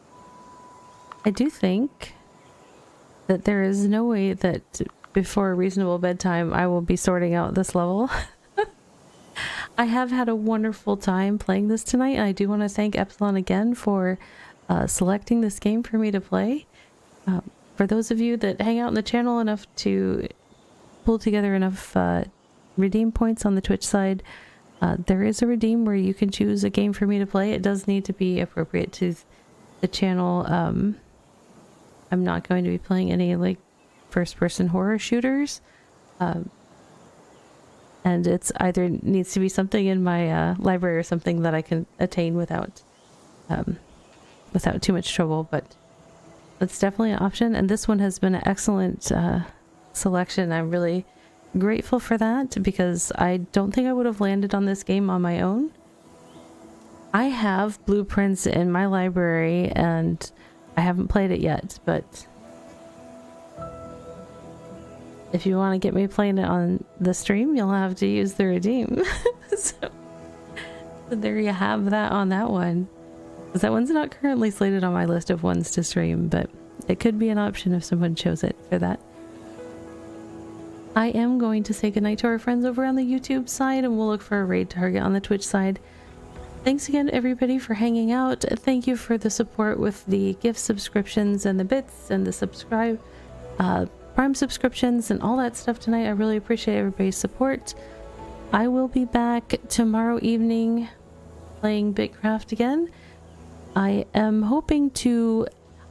I do think that there is no way that before a reasonable bedtime I will be sorting out this level. I have had a wonderful time playing this tonight. I do want to thank Epsilon again for selecting this game for me to play. For those of you that hang out in the channel enough to pull together enough redeem points on the Twitch side, there is a redeem where you can choose a game for me to play. It does need to be appropriate to the channel. I'm not going to be playing any like first-person horror shooters, and it's either needs to be something in my library or something that I can attain without too much trouble. But it's definitely an option, and this one has been an excellent selection. I'm really grateful for that, because I don't think I would have landed on this game on my own. I have blueprints in my library and I haven't played it yet, but if you want to get me playing it on the stream, you'll have to use the redeem. So there you have that on that one, because that one's not currently slated on my list of ones to stream, but it could be an option if someone chose it for that. I am going to say goodnight to our friends over on the YouTube side, and we'll look for a raid target on the Twitch side. Thanks again everybody for hanging out. Thank you for the support with the gift subscriptions and the bits and the Prime subscriptions and all that stuff tonight. I really appreciate everybody's support. I will be back tomorrow evening playing Bitcraft again. I am hoping to...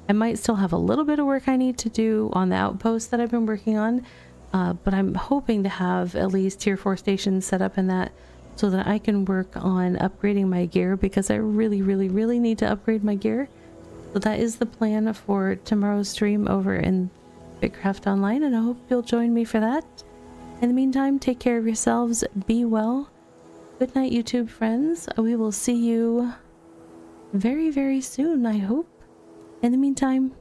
I might still have a little bit of work I need to do on the outpost that I've been working on. But I'm hoping to have at least tier 4 stations set up in that, so that I can work on upgrading my gear, because I really, really, really need to upgrade my gear. So that is the plan for tomorrow's stream over in Bitcraft Online, and I hope you'll join me for that. In the meantime, take care of yourselves, be well. Good night, YouTube friends. We will see you very, very soon, I hope. In the meantime,